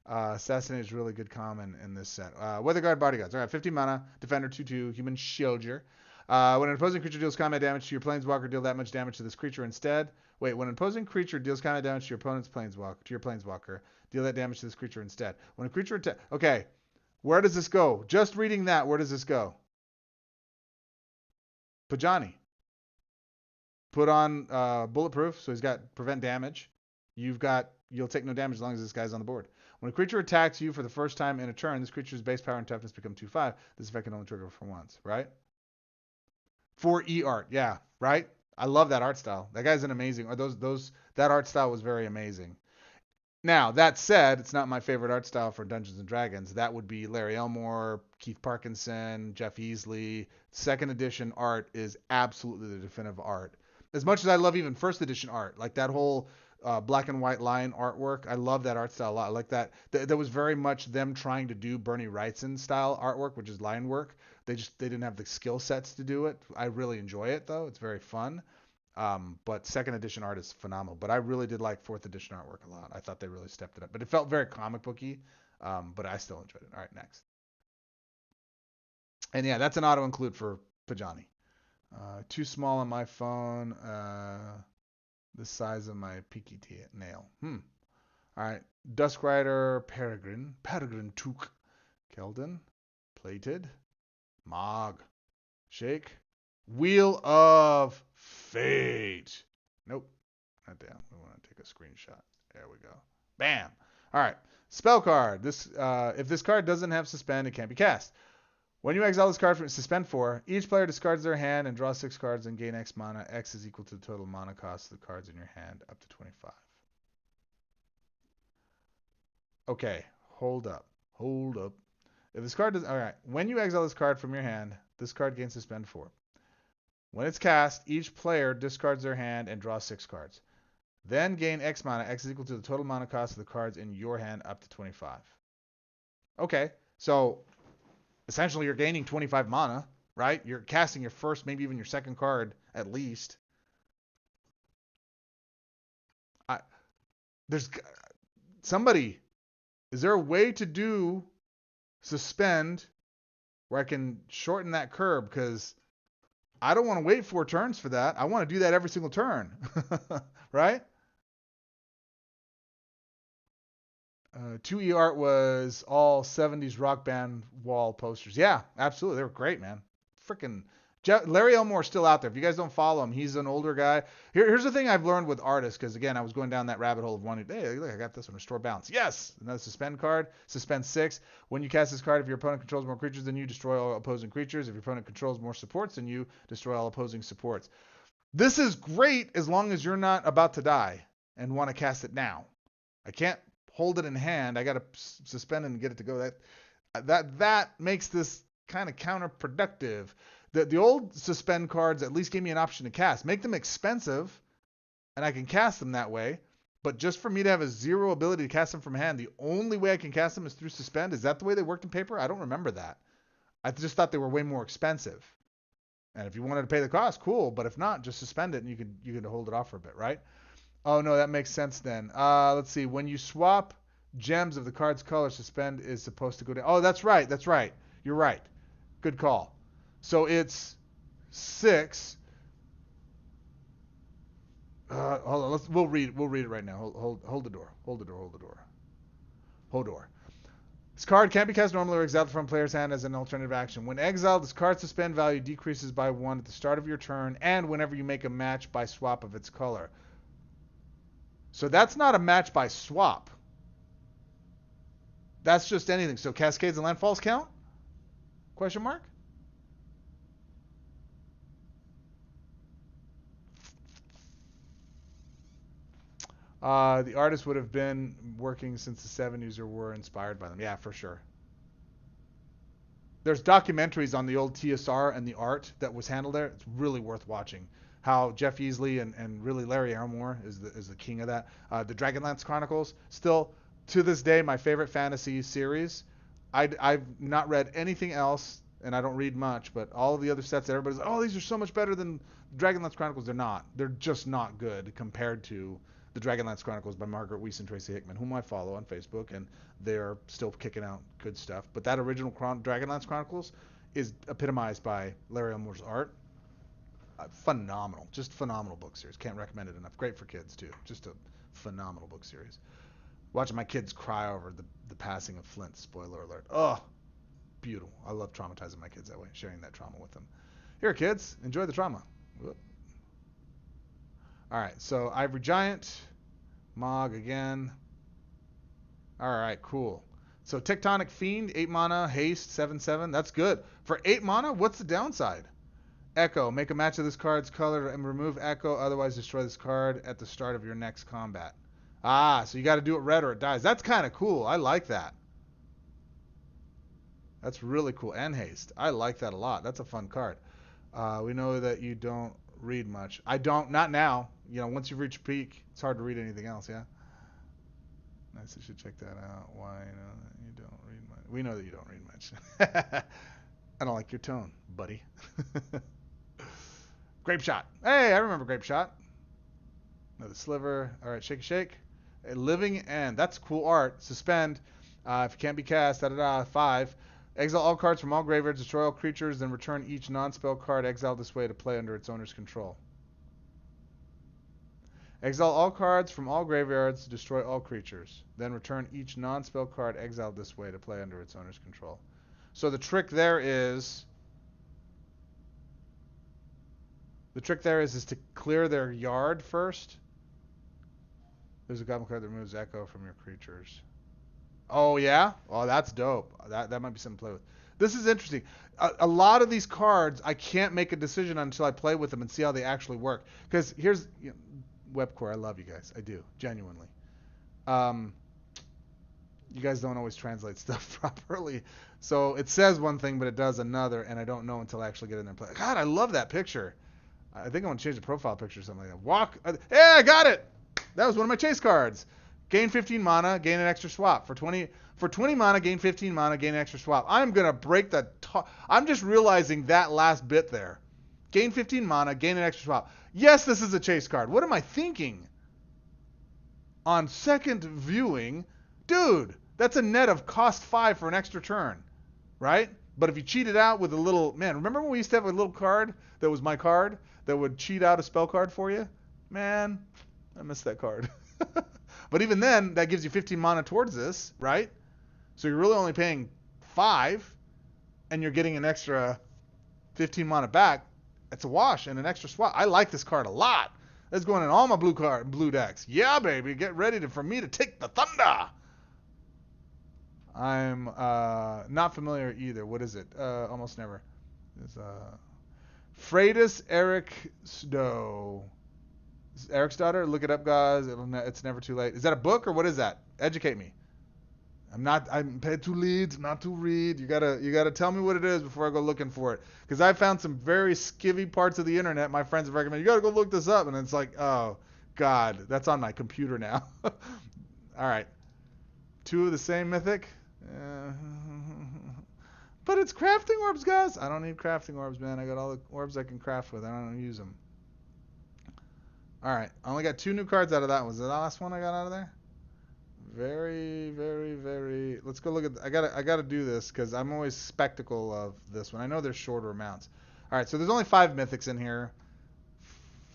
Speaker 1: Assassinate is really good common in this set. Weather Guard Bodyguards. All right, 50 mana, Defender 2/2, Human Soldier. When an opposing creature deals combat damage to your planeswalker, deal that much damage to this creature instead. Wait, when an opposing creature deals combat damage to your opponent's planeswalker, deal that damage to this creature instead. When a creature okay, where does this go? Just reading that, where does this go? Pajani. Put on bulletproof, so he's got prevent damage. You'll take no damage as long as this guy's on the board. When a creature attacks you for the first time in a turn, this creature's base power and toughness become 2/5. This effect can only trigger for once, right? 4E art, yeah, right? I love that art style. That guy's an amazing. Or that art style was very amazing. Now, that said, it's not my favorite art style for Dungeons and Dragons. That would be Larry Elmore, Keith Parkinson, Jeff Easley. 2nd edition art is absolutely the definitive art. As much as I love even 1st edition art, like that whole black and white line artwork, I love that art style a lot. I like that. That was very much them trying to do Bernie Wrightson style artwork, which is line work. They didn't have the skill sets to do it. I really enjoy it though. It's very fun. But 2nd edition art is phenomenal. But I really did like 4th edition artwork a lot. I thought they really stepped it up. But it felt very comic booky. But I still enjoyed it. All right, next. And yeah, that's an auto include for Pajani. Too small on my phone. The size of my pinky nail. All right. Duskrider, Peregrine Took, Keldon, Plated, Mog, Shake, Wheel of Fate. Nope, not down. We want to take a screenshot. There we go. Bam. All right. Spell card. If this card doesn't have suspend, it can't be cast. When you exile this card from suspend 4, each player discards their hand and draws 6 cards and gain X mana. X is equal to the total mana cost of the cards in your hand, up to 25. Okay, hold up. If this card does, all right. When you exile this card from your hand, this card gains suspend 4. When it's cast, each player discards their hand and draws 6 cards. Then gain X mana. X is equal to the total mana cost of the cards in your hand, up to 25. Okay, so essentially you're gaining 25 mana, right? You're casting your first, maybe even your second card at least. Is there a way to do suspend where I can shorten that curb? Because I don't want to wait 4 turns for that. I want to do that every single turn, right? 2E art was all 70s rock band wall posters. Yeah, absolutely. They were great, man. Freaking Larry Elmore's still out there. If you guys don't follow him, he's an older guy. Here's the thing I've learned with artists, because again, I was going down that rabbit hole of wanting, hey, look, I got this one, Restore Balance. Yes! Another suspend card. Suspend 6. When you cast this card, if your opponent controls more creatures than you, destroy all opposing creatures. If your opponent controls more supports than you, destroy all opposing supports. This is great as long as you're not about to die and want to cast it now. I can't hold it in hand. I got to suspend and get it to go. That makes this kind of counterproductive. The old suspend cards at least gave me an option to cast. Make them expensive, and I can cast them that way. But just for me to have a 0 ability to cast them from hand, the only way I can cast them is through suspend. Is that the way they worked in paper? I don't remember that. I just thought they were way more expensive. And if you wanted to pay the cost, cool. But if not, just suspend it and you could hold it off for a bit, right? Oh no, that makes sense then. Let's see. When you swap gems of the card's color, suspend is supposed to go down. Oh, that's right. That's right. You're right. Good call. So it's 6. Hold on. We'll read it right now. Hold the door. Hold the door. Hold the door. Hold door. This card can't be cast normally or exiled from player's hand as an alternative action. When exiled, this card's suspend value decreases by 1 at the start of your turn and whenever you make a match by swap of its color. So that's not a match by swap. That's just anything. So Cascades and Landfalls count? Question mark? The artists would have been working since the 70s or were inspired by them. Yeah, for sure. There's documentaries on the old TSR and the art that was handled there. It's really worth watching. How Jeff Easley and really Larry Elmore is the king of that. The Dragonlance Chronicles, still to this day my favorite fantasy series. I've not read anything else, and I don't read much, but all of the other sets that everybody's, oh, these are so much better than Dragonlance Chronicles. They're not. They're just not good compared to the Dragonlance Chronicles by Margaret Weiss and Tracy Hickman, whom I follow on Facebook, and they're still kicking out good stuff. But that original Dragonlance Chronicles is epitomized by Larry Elmore's art. Phenomenal, just phenomenal book series. Can't recommend it enough. Great for kids too. Just a phenomenal book series. Watching my kids cry over the passing of Flint. Spoiler alert. Oh, beautiful. I love traumatizing my kids that way, sharing that trauma with them. Here, kids, enjoy the trauma. Whoop. All right, so Ivory Giant, Mog again. All right, cool. So Tectonic Fiend, 8 mana, haste, 7/7. That's good. For 8 mana, what's the downside? Echo. Make a match of this card's color and remove Echo, otherwise destroy this card at the start of your next combat. Ah, so you got to do it red or it dies. That's kind of cool. I like that. That's really cool. And haste. I like that a lot. That's a fun card. We know that you don't read much. I don't. Not now. You know, once you've reached peak, it's hard to read anything else, yeah? Nice. You should check that out. Why you don't read much. We know that you don't read much. I don't like your tone, buddy. Grape Shot. Hey, I remember Grape Shot. Another sliver. All right, shake a shake. A living end. That's cool art. Suspend. If it can't be cast, 5. Exile all cards from all graveyards, destroy all creatures, then return each non-spell card exiled this way to play under its owner's control. Exile all cards from all graveyards, destroy all creatures, then return each non-spell card exiled this way to play under its owner's control. So the trick there is to clear their yard first. There's a goblin card that removes Echo from your creatures. Oh, yeah? Oh, that's dope. That might be something to play with. This is interesting. A lot of these cards, I can't make a decision until I play with them and see how they actually work. Because here's... Webcore, I love you guys. I do. Genuinely. You guys don't always translate stuff properly. So it says one thing, but it does another, and I don't know until I actually get in there and play. God, I love that picture. I think I want to change the profile picture or something like that. Hey, I got it! That was one of my chase cards. Gain 15 mana, gain an extra swap. For 20 mana, gain 15 mana, gain an extra swap. I'm going to break the... I'm just realizing that last bit there. Gain 15 mana, gain an extra swap. Yes, this is a chase card. What am I thinking? On second viewing, dude, that's a net of cost 5 for an extra turn, right? But if you cheat it out with a little... Man, remember when we used to have a little card that was my card that would cheat out a spell card for you? Man, I miss that card. But even then, that gives you 15 mana towards this, right? So you're really only paying 5, and you're getting an extra 15 mana back. It's a wash and an extra swap. I like this card a lot. That's going in all my blue decks. Yeah, baby, get ready for me to take the thunder. I'm not familiar either. What is it? Almost never. It's Freitas Eric Stowe. Eric's daughter. Look it up, guys. It's never too late. Is that a book or what is that? Educate me. I'm paid to lead, not to read. You gotta tell me what it is before I go looking for it. Because I found some very skivvy parts of the internet. My friends have recommended, you gotta go look this up. And it's like, oh, God, that's on my computer now. All right. 2 of the same mythic. But it's crafting orbs, guys. I don't need crafting orbs, man. I got all the orbs I can craft with. I don't use them. All right. I only got 2 new cards out of that one. Was it the last one I got out of there? Very, very, very. Let's go look at. I gotta do this because I'm always skeptical of this one. I know there's shorter amounts. All right, so there's only 5 mythics in here.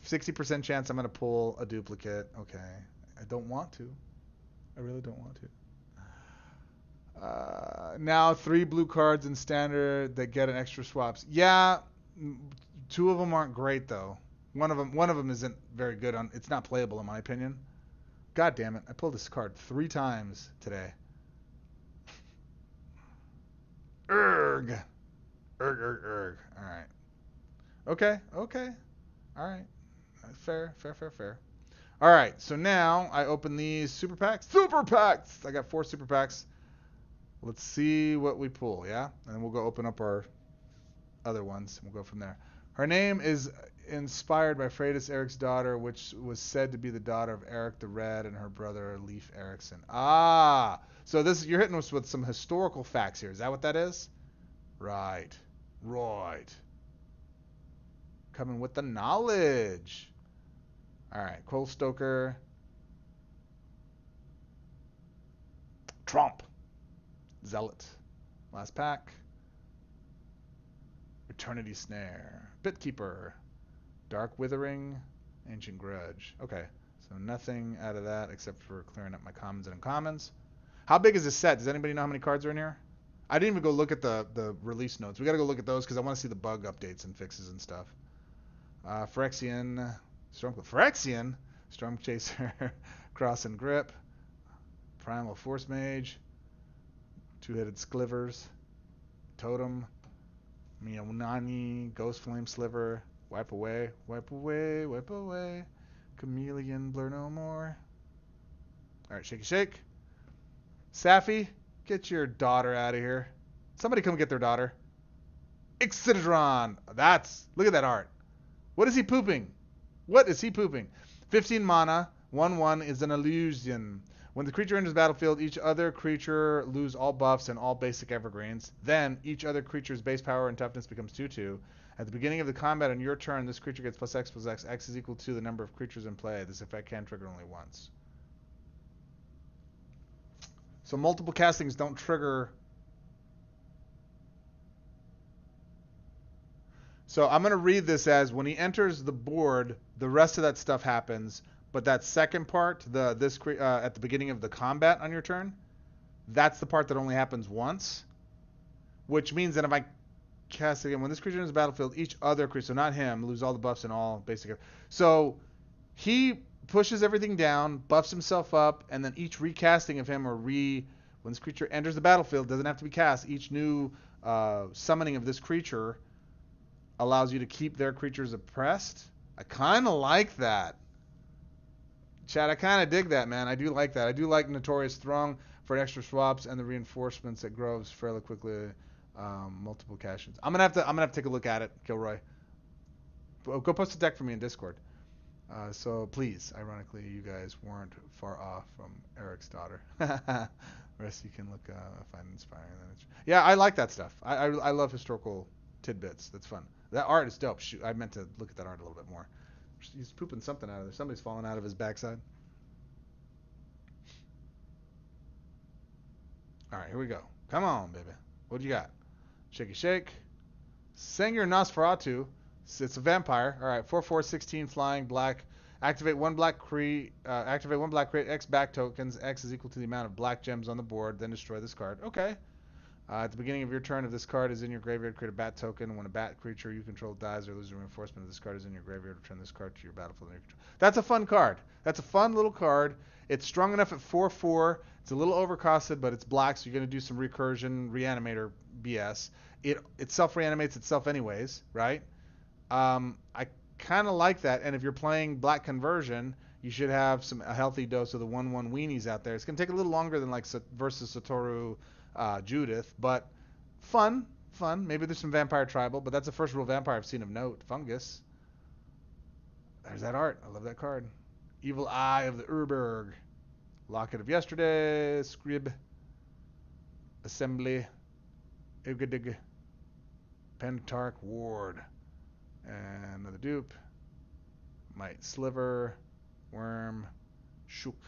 Speaker 1: 60% chance I'm gonna pull a duplicate. Okay, I don't want to. I really don't want to. Now 3 blue cards in standard that get an extra swaps. Yeah, 2 of them aren't great though. One of them isn't very good. It's not playable in my opinion. God damn it. I pulled this card 3 times today. Erg. Erg. Alright. Okay. Alright. Fair. Alright, so now I open these super packs. Super packs! I got 4 super packs. Let's see what we pull, yeah? And then we'll go open up our other ones. We'll go from there. Her name is inspired by Freitas Eric's daughter, which was said to be the daughter of Eric the Red and her brother Leif Erikson. Ah, so you're hitting us with some historical facts here. Is that what that is? Right. Coming with the knowledge. All right, Cole Stoker. Trump. Zealot. Last pack. Eternity Snare. Bitkeeper. Dark Withering. Ancient Grudge. Okay, so nothing out of that except for clearing up my commons and uncommons. How big is this set? Does anybody know how many cards are in here? I didn't even go look at the release notes. We got to go look at those because I want to see the bug updates and fixes and stuff. Phyrexian. Storm Chaser. Cross and Grip. Primal Force Mage. 2-headed Sklivers. Totem. Mionani. Ghost Flame Sliver. Wipe away. Chameleon, blur no more. Alright, shake. Safi, get your daughter out of here. Somebody come get their daughter. Ixidron. Look at that art. What is he pooping? 15 mana. 1/1 is an illusion. When the creature enters the battlefield, each other creature lose all buffs and all basic evergreens. Then, each other creature's base power and toughness becomes 2/2. At the beginning of the combat on your turn, this creature gets +X. X is equal to the number of creatures in play. This effect can trigger only once. So multiple castings don't trigger. So I'm going to read this as when he enters the board, the rest of that stuff happens. But that second part, at the beginning of the combat on your turn, that's the part that only happens once. Which means that if I cast again, when this creature enters the battlefield, each other creature, so not him, lose all the buffs and all basic. So he pushes everything down, buffs himself up, and then each recasting of him when this creature enters the battlefield, doesn't have to be cast. Each new summoning of this creature allows you to keep their creatures oppressed. I kind of like that. Chad, I kind of dig that, man. I do like that. I do like Notorious Throng for extra swaps and the reinforcements that grows fairly quickly. Multiple caches. I'm gonna have to take a look at it, Gilroy. Go post a deck for me in Discord. So please, ironically, you guys weren't far off from Eric's daughter. Rest you can look find inspiring. Yeah, I like that stuff. I love historical tidbits. That's fun. That art is dope. Shoot, I meant to look at that art a little bit more. He's pooping something out of there. Somebody's falling out of his backside. All right, here we go. Come on, baby. What do you got? Shake. Sengir Nosferatu. It's a vampire. All right, 4/4, 16 flying, black. Activate one black create X back tokens. X is equal to the amount of black gems on the board. Then destroy this card. Okay. At the beginning of your turn, if this card is in your graveyard, create a bat token. When a bat creature you control dies or loses reinforcement, if this card is in your graveyard, return this card to your battlefield under your control. That's a fun card. That's a fun little card. It's strong enough at 4/4. It's a little overcosted, but it's black, so you're going to do some recursion, reanimator BS. It self-reanimates itself anyways, right? I kind of like that, and if you're playing black conversion, you should have a healthy dose of the 1/1 weenies out there. It's going to take a little longer than like versus Satoru Judith, but fun. Maybe there's some vampire tribal, but that's the first real vampire I've seen of note. Fungus. There's that art. I love that card. Evil Eye of the Urberg. Locket of Yesterday. Scrib. Assembly. Igdig. Pentarch Ward. And another dupe. Might Sliver. Worm. Shook.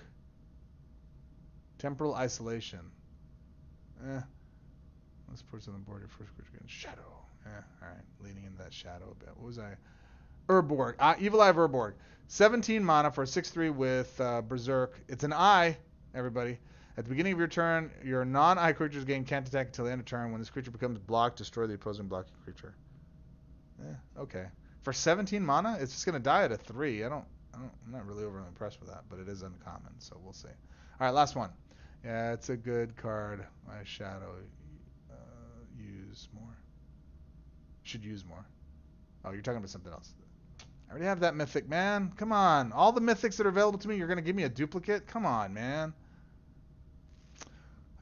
Speaker 1: Temporal Isolation. Let's put this on the board. Your first creature again. Shadow. Alright. Leaning into that shadow a bit. What was I? Urborg. Evil Eye of Urborg. 17 mana for a 6/3 with Berserk. It's an eye, everybody. At the beginning of your turn, your non-eye creatures can't attack until the end of turn. When this creature becomes blocked, destroy the opposing blocking creature. Okay. For 17 mana, it's just gonna die at a 3. I'm not really overly impressed with that, but it is uncommon, so we'll see. All right, last one. Yeah, it's a good card. My shadow. Use more. Should use more. Oh, you're talking about something else. I already have that mythic, man. Come on. All the mythics that are available to me, you're going to give me a duplicate? Come on, man.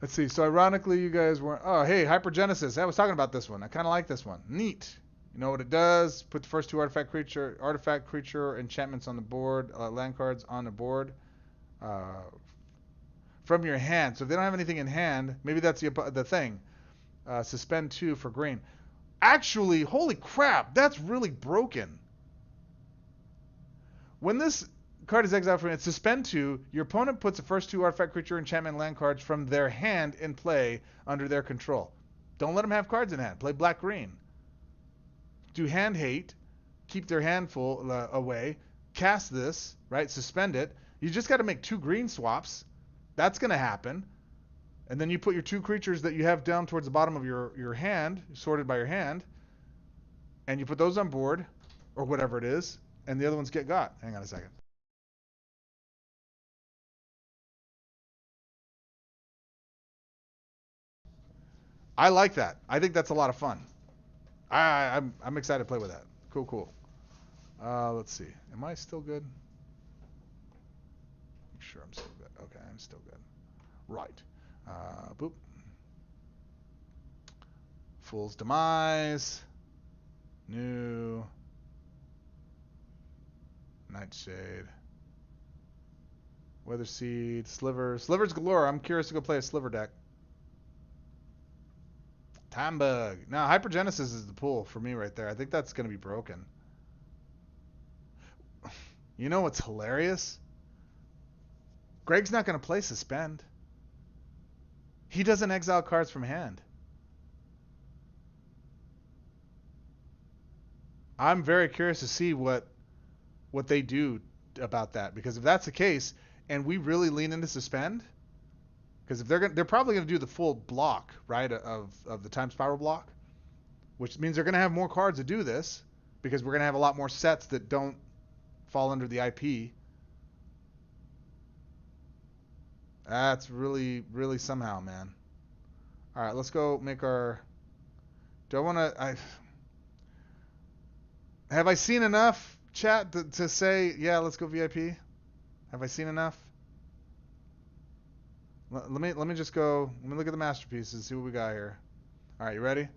Speaker 1: Let's see. So, ironically, you guys weren't... Oh, hey, Hypergenesis. I was talking about this one. I kind of like this one. Neat. You know what it does? Put the first 2 artifact creature enchantments on the board, land cards on the board from your hand. So, if they don't have anything in hand, maybe that's the thing. Suspend 2 for green. Actually, holy crap, that's really broken. When this card is exiled from it, suspend 2, your opponent puts the first 2 artifact creature enchantment land cards from their hand in play under their control. Don't let them have cards in hand. Play black-green. Do hand hate. Keep their hand full away. Cast this, right? Suspend it. You just got to make 2 green swaps. That's going to happen. And then you put your 2 creatures that you have down towards the bottom of your hand, sorted by your hand, and you put those on board, or whatever it is, and the other ones get got. Hang on a second. I like that. I think that's a lot of fun. I'm excited to play with that. Cool. Let's see. Am I still good? Make sure I'm still good. Okay, I'm still good. Right. Boop. Fool's Demise. New. Nightshade. Weatherseed. Sliver. Slivers galore. I'm curious to go play a Sliver deck. Time Bug. Now, Hypergenesis is the pull for me right there. I think that's going to be broken. You know what's hilarious? Greg's not going to play Suspend. He doesn't exile cards from hand. I'm very curious to see what they do about that, because if that's the case and we really lean into Suspend, because if they're probably going to do the full block, right, of the Time Spiral block, which means they're going to have more cards to do this, because we're going to have a lot more sets that don't fall under the IP. That's really, really somehow, man. All right, let's go make our... Do I want to... Have I seen enough, chat, to say, yeah, let's go VIP? Have I seen enough? Let me just go... Let me look at the masterpieces, see what we got here. All right, you ready?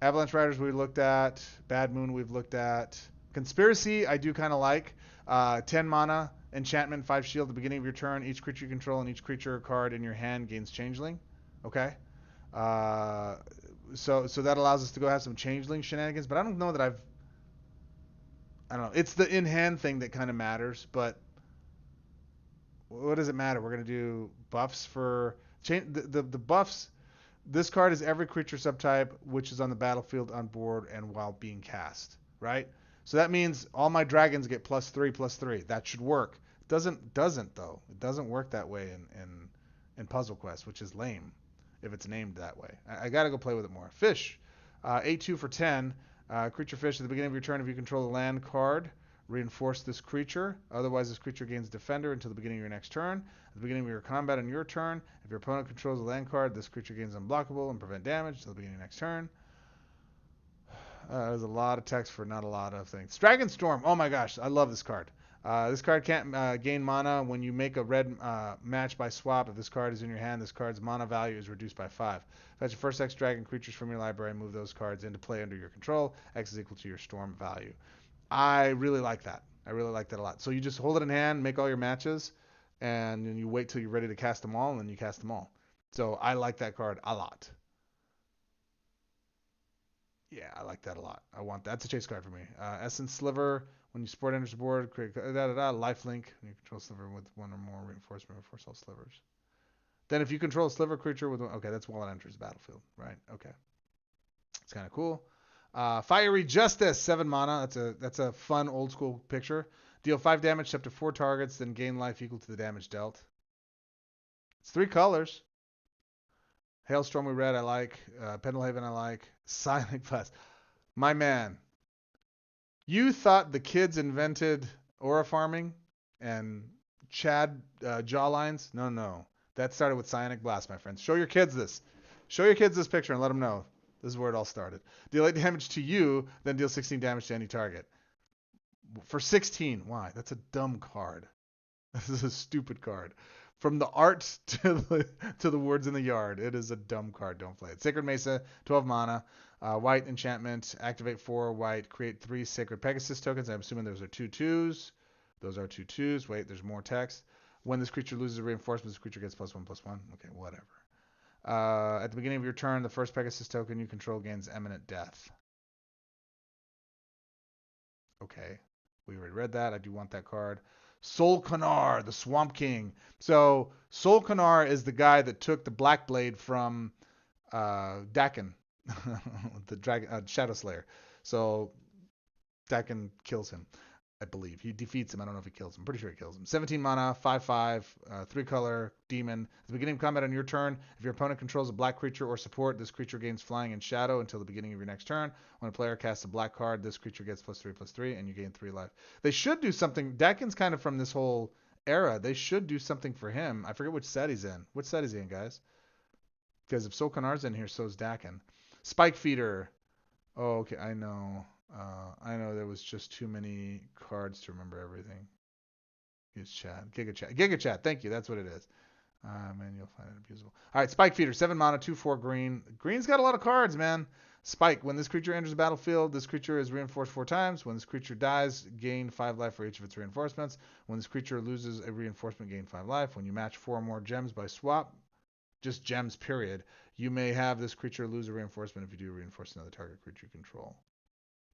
Speaker 1: Avalanche Riders we looked at. Bad Moon we've looked at. Conspiracy I do kind of like. 10 mana, enchantment, 5 shield at the beginning of your turn. Each creature you control and each creature card in your hand gains Changeling. Okay? So that allows us to go have some Changeling shenanigans, but I don't know that I don't know. It's the in-hand thing that kind of matters, but what does it matter? We're going to do buffs for... The buffs... This card is every creature subtype which is on the battlefield, on board, and while being cast, right? So that means all my dragons get +3/+3. That should work. Doesn't though. It doesn't work that way in Puzzle Quest, which is lame if it's named that way. I gotta go play with it more. Fish, 8/2 for 10. Creature fish at the beginning of your turn. If you control a land card, reinforce this creature. Otherwise, this creature gains defender until the beginning of your next turn. At the beginning of your combat on your turn, if your opponent controls a land card, this creature gains unblockable and prevent damage until the beginning of your next turn. There's a lot of text for not a lot of things. Dragon Storm. Oh my gosh, I love this card. This card can't gain mana when you make a red match by swap. If this card is in your hand, this card's mana value is reduced by 5. Fetch your first X dragon creatures from your library and move those cards into play under your control. X is equal to your storm value. I really like that. I really like that a lot. So you just hold it in hand, make all your matches, and then you wait till you're ready to cast them all, and then you cast them all. So I like that card a lot. Yeah, I like that a lot. I want that. That's a chase card for me. Essence Sliver. When you support enters the board, create lifelink. When you control Sliver with one or more reinforcement, reinforce all slivers. Then if you control a Sliver creature with one, okay, that's while it enters the battlefield, right? Okay, it's kind of cool. Fiery Justice, 7 mana. That's a fun old school picture. Deal 5 damage to up to 4 targets, then gain life equal to the damage dealt. It's 3 colors. Hailstormy Red I like. Pendelhaven I like. Silent Blast. My man, you thought the kids invented aura farming and Chad jawlines? No, no. That started with Psionic Blast, my friends. Show your kids this. Show your kids this picture and let them know. This is where it all started. Deal 8 damage to you, then deal 16 damage to any target. For 16. Why? That's a dumb card. This is a stupid card. From the art to the words in the yard, it is a dumb card. Don't play it. Sacred Mesa, 12 mana. White enchantment. Activate 4 white. Create 3 Sacred Pegasus tokens. I'm assuming those are 2/2s. Those are 2/2s. Wait, there's more text. When this creature loses a reinforcement, this creature gets +1/+1. Okay, whatever. At the beginning of your turn, the first Pegasus token you control gains Eminent Death. Okay, we already read that. I do want that card. Sol Kanar, the Swamp King. So Sol Kanar is the guy that took the Black Blade from Dakin, the dragon Shadow Slayer. So Dakin kills him, I believe. He defeats him. I don't know if he kills him. I'm pretty sure he kills him. 17 mana, 5/5, 3-color, demon. At the beginning of combat on your turn, if your opponent controls a black creature or support, this creature gains flying and shadow until the beginning of your next turn. When a player casts a black card, this creature gets +3/+3, and you gain 3 life. They should do something. Dakin's kind of from this whole era. They should do something for him. I forget which set he's in. Which set is he in, guys? Because if Solkanar's in here, so is Dakin. Spike Feeder. Oh, okay, I know. I know there was just too many cards to remember everything. Use chat. Giga chat. Giga chat. Thank you. That's what it is. Man, you'll find it abusable. All right, Spike Feeder. 7 mana, 2/4 green. Green's got a lot of cards, man. Spike. When this creature enters the battlefield, this creature is reinforced 4 times. When this creature dies, gain 5 life for each of its reinforcements. When this creature loses a reinforcement, gain 5 life. When you match 4 or more gems by swap, just gems, period, you may have this creature lose a reinforcement if you do reinforce another target creature you control.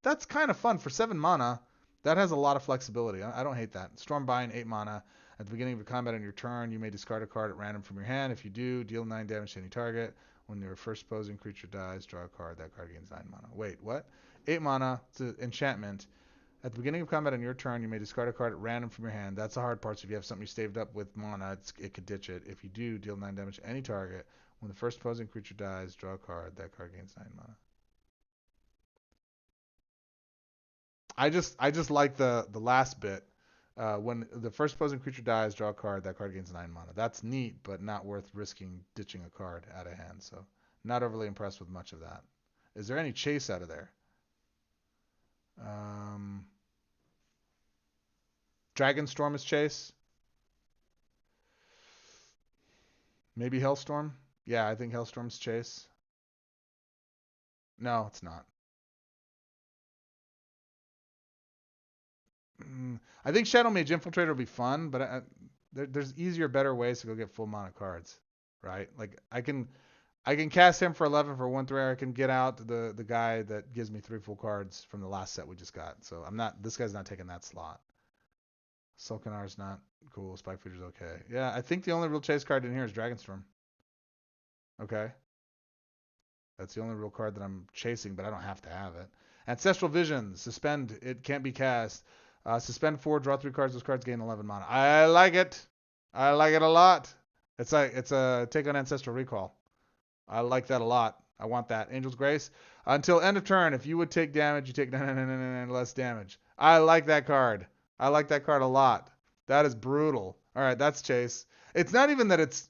Speaker 1: That's kind of fun for 7 mana. That has a lot of flexibility. I don't hate that. Stormbind, 8 mana. At the beginning of your combat on your turn, you may discard a card at random from your hand. If you do, deal 9 damage to any target. When your first opposing creature dies, draw a card. That card gains 9 mana. Wait, what? 8 mana. It's an enchantment. At the beginning of combat on your turn, you may discard a card at random from your hand. That's the hard part. So if you have something you saved up with mana, it could ditch it. If you do, deal 9 damage to any target. When the first opposing creature dies, draw a card. That card gains 9 mana. I just like the last bit. When the first opposing creature dies, draw a card. That card gains 9 mana. That's neat, but not worth risking ditching a card out of hand. So not overly impressed with much of that. Is there any chase out of there? Dragonstorm is chase. Maybe Hellstorm. Yeah, I think Hellstorm's chase. No, it's not. I think Shadow Mage Infiltrator will be fun, but there's easier, better ways to go get full mana cards, right? Like I can cast him for 11 for 1/3. I can get out the guy that gives me 3 full cards from the last set we just got. So this guy's not taking that slot. Sulkanar's not cool. Spike Feeder's okay. Yeah, I think the only real chase card in here is Dragonstorm. Okay. That's the only real card that I'm chasing, but I don't have to have it. Ancestral Vision, suspend, it can't be cast. Suspend 4, draw 3 cards, those cards gain 11 mana. I like it. I like it a lot. It's a take on Ancestral Recall. I like that a lot. I want that. Angel's Grace. Until end of turn, if you would take damage, you take 9 less damage. I like that card. I like that card a lot. That is brutal. All right, that's Chase. It's not even that it's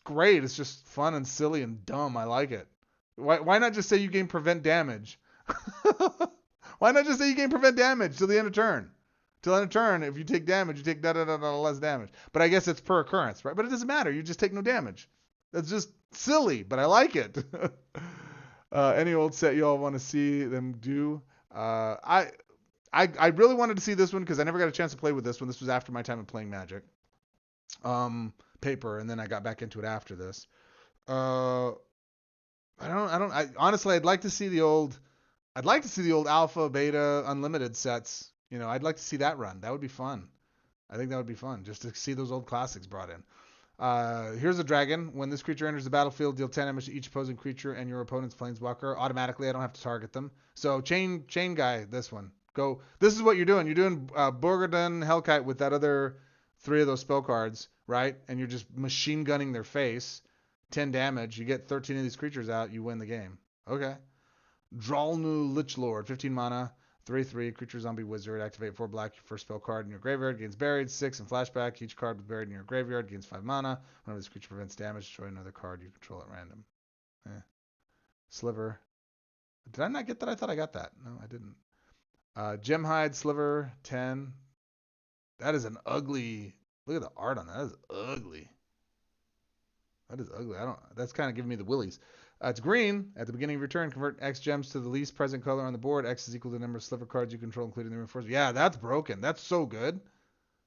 Speaker 1: great. It's just fun and silly and dumb. I like it. Why not just say you gain prevent damage? Why not just say you gain prevent damage till the end of turn? Till end of turn, if you take damage, you take less damage. But I guess it's per occurrence, right? But it doesn't matter. You just take no damage. That's just silly, but I like it. Any old set you all want to see them do? I really wanted to see this one because I never got a chance to play with this one. This was after my time of playing Magic. Paper, and then I got back into it after this. Honestly, I'd like to see the old alpha, beta, unlimited sets. You know, I'd like to see that run. That would be fun. I think that would be fun just to see those old classics brought in. Here's a dragon. When this creature enters the battlefield, deal 10 damage to each opposing creature and your opponent's planeswalker. Automatically, I don't have to target them. So chain guy, this one. Go. This is what you're doing. You're doing Borgadon Hellkite with that other 3 of those spell cards, right? And you're just machine gunning their face. 10 damage. You get 13 of these creatures out. You win the game. Okay. Dralnu Lichlord, 15 mana. 3/3, creature zombie wizard, activate 4 black, your first spell card in your graveyard gains buried, 6 in flashback, each card with buried in your graveyard gains 5 mana, whenever this creature prevents damage, destroy another card you control at random. Sliver. Did I not get that? I thought I got that. No, I didn't. Gemhide, Sliver, 10. That is an ugly, look at the art on that. That is ugly. That is ugly. That's kind of giving me the willies. It's green. At the beginning of your turn, convert X gems to the least present color on the board. X is equal to the number of sliver cards you control, including the reinforcement. Yeah, that's broken. That's so good.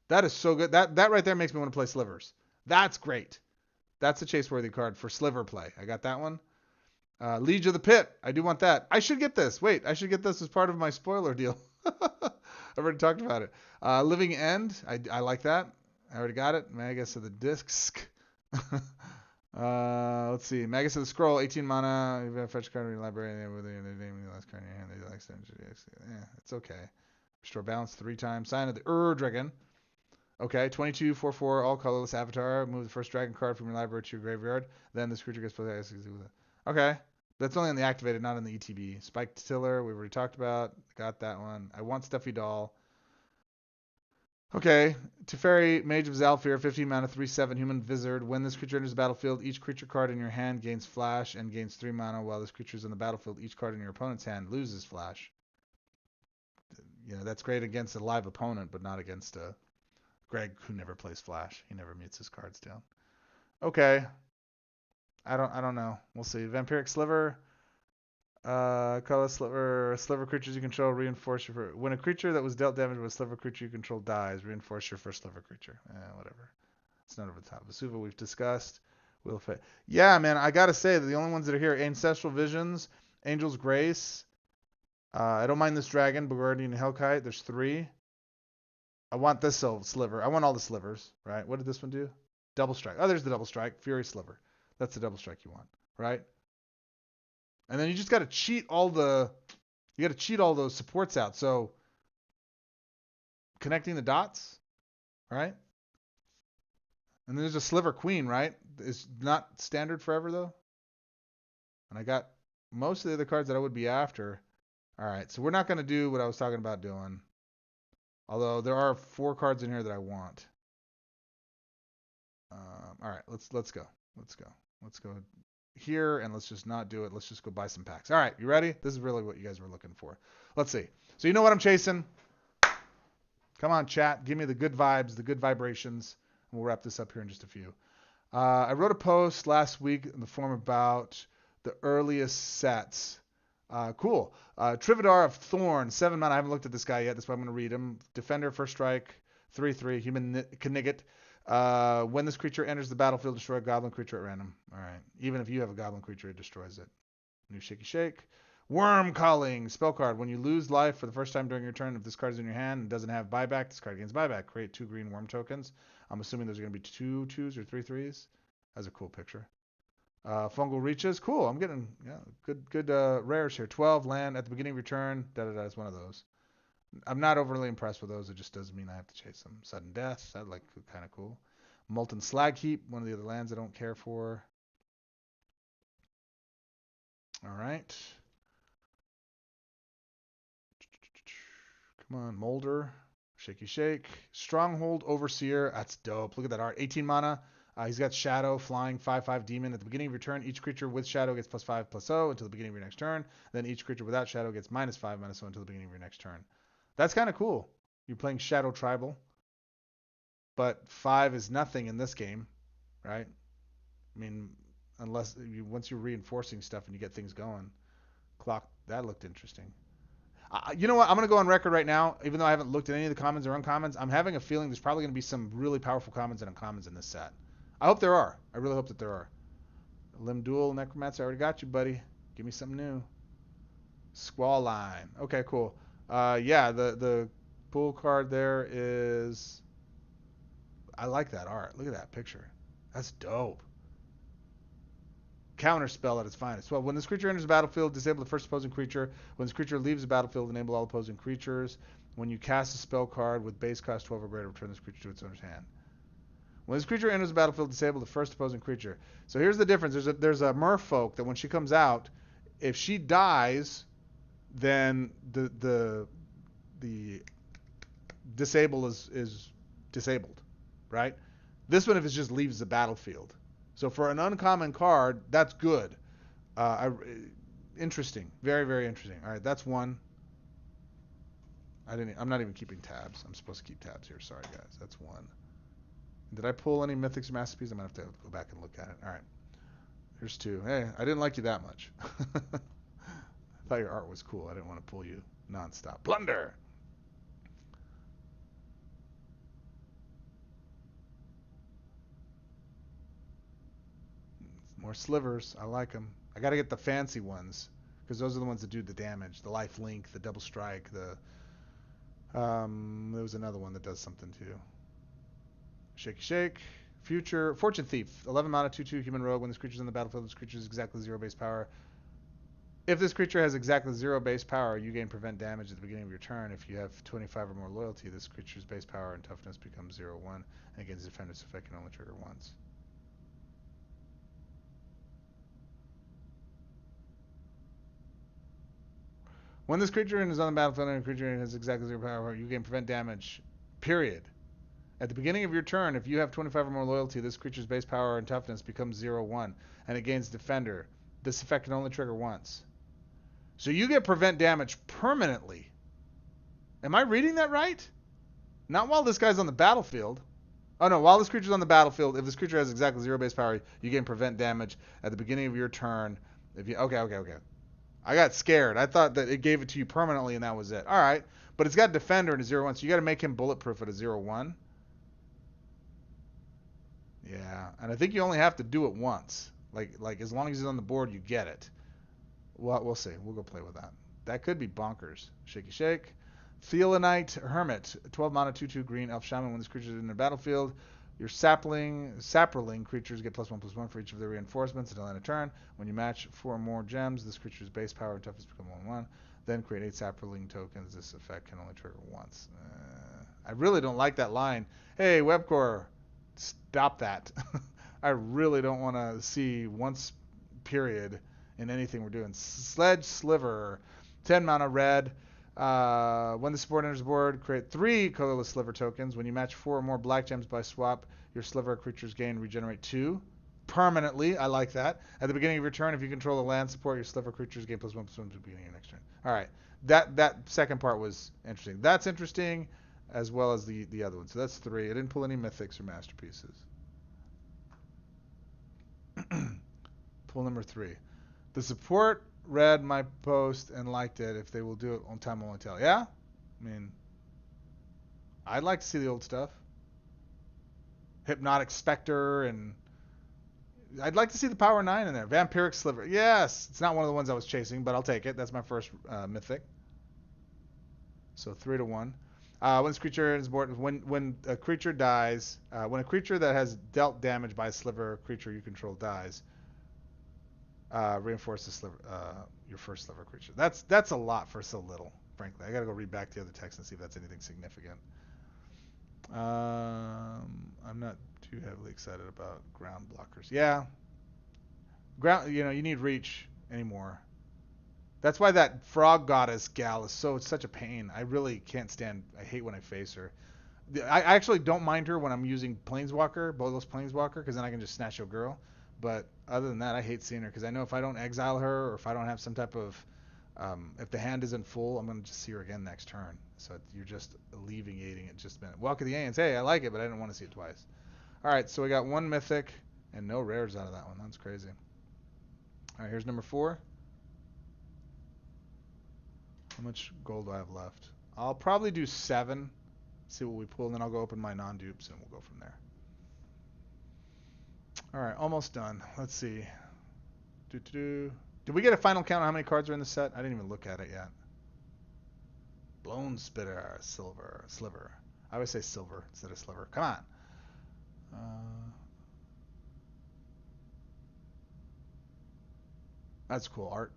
Speaker 1: That is so good. That right there makes me want to play slivers. That's great. That's a chase-worthy card for sliver play. I got that one. Liege of the Pit. I do want that. I should get this. Wait, I should get this as part of my spoiler deal. I've already talked about it. Living End. I like that. I already got it. Magus of the Disc. Let's see. Magus of the Scroll, 18 mana. You have a fetch card in your library. With the name of the last card in your hand. Yeah, it's okay. Restore balance 3 times. Sign of the Dragon. Okay, 22, 4/4, all colorless avatar. Move the first dragon card from your library to your graveyard. Then this creature gets played. Okay. That's only on the activated, not on the ETB. Spiked Tiller, we've already talked about. Got that one. I want Stuffy Doll. Okay, Teferi, Mage of Zalfir, 15 mana, 3/7, human wizard. When this creature enters the battlefield, each creature card in your hand gains flash and gains 3 mana. While this creature is in the battlefield, each card in your opponent's hand loses flash. You know, that's great against a live opponent, but not against Greg, who never plays flash. He never mutes his cards down. Okay. I don't know. We'll see. Vampiric Sliver. Color sliver creatures you control, reinforce your when a creature that was dealt damage with a sliver creature you control dies, reinforce your first sliver creature. Whatever. It's not over the top. Vesuva we've discussed. Will fit. Yeah, man, I gotta say that the only ones that are here, Ancestral Visions, Angel's Grace. I don't mind this dragon, Guardian Hellkite. There's 3. I want this sliver. I want all the slivers, right? What did this one do? Double strike. Oh, there's the double strike. Fury Sliver. That's the double strike you want, right? And then you just got to cheat all those supports out. So connecting the dots, right? And then there's a Sliver Queen, right? It's not standard forever though. And I got most of the other cards that I would be after. All right, so we're not going to do what I was talking about doing. Although there are 4 cards in here that I want. All right, let's go. Let's go here, and let's just not do it. Let's just go buy some packs. All right, you ready? This is really what you guys were looking for. Let's see. So you know what I'm chasing. Come on, chat. Give me the good vibes, the good vibrations. And we'll wrap this up here in just a few. I wrote a post last week in the forum about the earliest sets. Cool. Trividar of Thorn, 7 mana. I haven't looked at this guy yet. That's why I'm going to read him. Defender, first strike, 3/3, human Knigget. When this creature enters the battlefield, destroy a goblin creature at random. All right. Even if you have a goblin creature, it destroys it. New Shaky Shake. Worm Calling. Spell card. When you lose life for the first time during your turn, if this card is in your hand and doesn't have buyback, this card gains buyback. Create 2 green worm tokens. I'm assuming those are going to be 2 2s or 3 3s. That's a cool picture. Fungal Reaches. Cool. I'm getting good rares here. 12 land at the beginning of your turn. Da-da-da is one of those. I'm not overly impressed with those. It just doesn't mean I have to chase them. Sudden Death. That like kind of cool. Molten Slag Heap. One of the other lands I don't care for. All right. Come on. Molder. Shaky Shake. Stronghold Overseer. That's dope. Look at that art. 18 mana. He's got Shadow, Flying, 5/5 Demon. At the beginning of your turn, each creature with Shadow gets +5/+0 until the beginning of your next turn. Then each creature without Shadow gets -5/-0 until the beginning of your next turn. That's kind of cool. You're playing Shadow Tribal, but 5 is nothing in this game, right? I mean, once you're reinforcing stuff and you get things going. Clock, that looked interesting. You know what? I'm going to go on record right now, even though I haven't looked at any of the commons or uncommons. I'm having a feeling there's probably going to be some really powerful commons and uncommons in this set. I hope there are. I really hope that there are. Limb Duel, Necromancer, I already got you, buddy. Give me something new. Squall Line. Okay, cool. Yeah, the pool card there is... I like that art. Look at that picture. That's dope. Counterspell at its finest. Well, when this creature enters the battlefield, disable the first opposing creature. When this creature leaves the battlefield, enable all opposing creatures. When you cast a spell card with base cost 12 or greater, return this creature to its owner's hand. When this creature enters the battlefield, disable the first opposing creature. So here's the difference. There's a merfolk that when she comes out, if she dies, then the disable is disabled, right? This one, if it just leaves the battlefield. So for an uncommon card, that's good. Interesting, very very interesting. All right, that's one. I'm not even keeping tabs. I'm supposed to keep tabs here. Sorry guys, that's one. Did I pull any Mythics or Masterpieces? I'm going to have to go back and look at it. All right. Here's two. Hey, I didn't like you that much. I thought your art was cool. I didn't want to pull you nonstop. Blunder! More slivers. I like them. I got to get the fancy ones because those are the ones that do the damage. The life link, the double strike, there was another one that does something too. Shake, shake. Future Fortune Thief. 11 mana, 2/2 human rogue. When this creature's in the battlefield, this creature has exactly 0 base power. If this creature has exactly 0 base power, you gain prevent damage at the beginning of your turn. If you have 25 or more loyalty, this creature's base power and toughness becomes 0/1, and against defender's effect can only trigger once. When this creature is on the battlefield and a creature has exactly 0 power, you gain prevent damage. Period. At the beginning of your turn, if you have 25 or more loyalty, this creature's base power and toughness becomes 0/1, and it gains defender. This effect can only trigger once. So you get prevent damage permanently. Am I reading that right? Not while this guy's on the battlefield. Oh no, while this creature's on the battlefield, if this creature has exactly 0 base power, you gain prevent damage at the beginning of your turn. Okay. I got scared. I thought that it gave it to you permanently and that was it. All right, but it's got defender and a 0/1, so you got to make him bulletproof at a 0/1. Yeah, and I think you only have to do it once. Like as long as he's on the board, you get it. Well, we'll see. We'll go play with that. That could be bonkers. Shaky shake. Theolanite Hermit. 12 mana, 2/2 green elf shaman. When this creature is in the battlefield, your saproling creatures get +1/+1 for each of their reinforcements until end of turn. When you match 4 or more gems, this creature's base power and toughness become 1/1. Then create 8 saproling tokens. This effect can only trigger once. I really don't like that line. Hey, Webcore, stop that. I really don't want to see once period in anything we're doing. Sledge Sliver, 10 mana red. When the support enters the board, create 3 colorless sliver tokens. When you match 4 or more black gems by swap, your sliver creatures gain regenerate 2 permanently. I like that. At the beginning of your turn, if you control a land support, your sliver creatures gain +1/+1 to the beginning of your next turn. All right, that second part was interesting. That's interesting, as well as the other one. So that's 3. I didn't pull any mythics or masterpieces. Pull number 3. The support read my post and liked it. If they will do it on time, only tell. Yeah? I mean, I'd like to see the old stuff. Hypnotic Spectre, and I'd like to see the Power 9 in there. Vampiric Sliver. Yes! It's not one of the ones I was chasing, but I'll take it. That's my first mythic. So 3-1. When this creature is board, when a creature dies, when a creature that has dealt damage by a sliver creature you control dies, Reinforce the sliver, your first sliver creature. That's a lot for so little, frankly. I gotta go read back the other text and see if that's anything significant. I'm not too heavily excited about ground blockers. Yeah, ground. You need reach anymore. That's why that frog goddess gal is such a pain. I really can't stand. I hate when I face her. I actually don't mind her when I'm using Planeswalker, Bolos Planeswalker, because then I can just snatch a girl. But other than that, I hate seeing her because I know if I don't exile her or if I don't have some type of, if the hand isn't full, I'm gonna just see her again next turn. So you're just alleviating it just a minute. Walk of the Aeons. Hey, I like it, but I didn't want to see it twice. All right, so we got one mythic and no rares out of that one. That's crazy. All right, here's number 4. How much gold do I have left? I'll probably do 7. See what we pull, and then I'll go open my non-dupes, and we'll go from there. All right, almost done. Let's see. Did we get a final count on how many cards are in the set? I didn't even look at it yet. Blown Spitter, Sliver. I always say silver instead of sliver. Come on. That's cool art.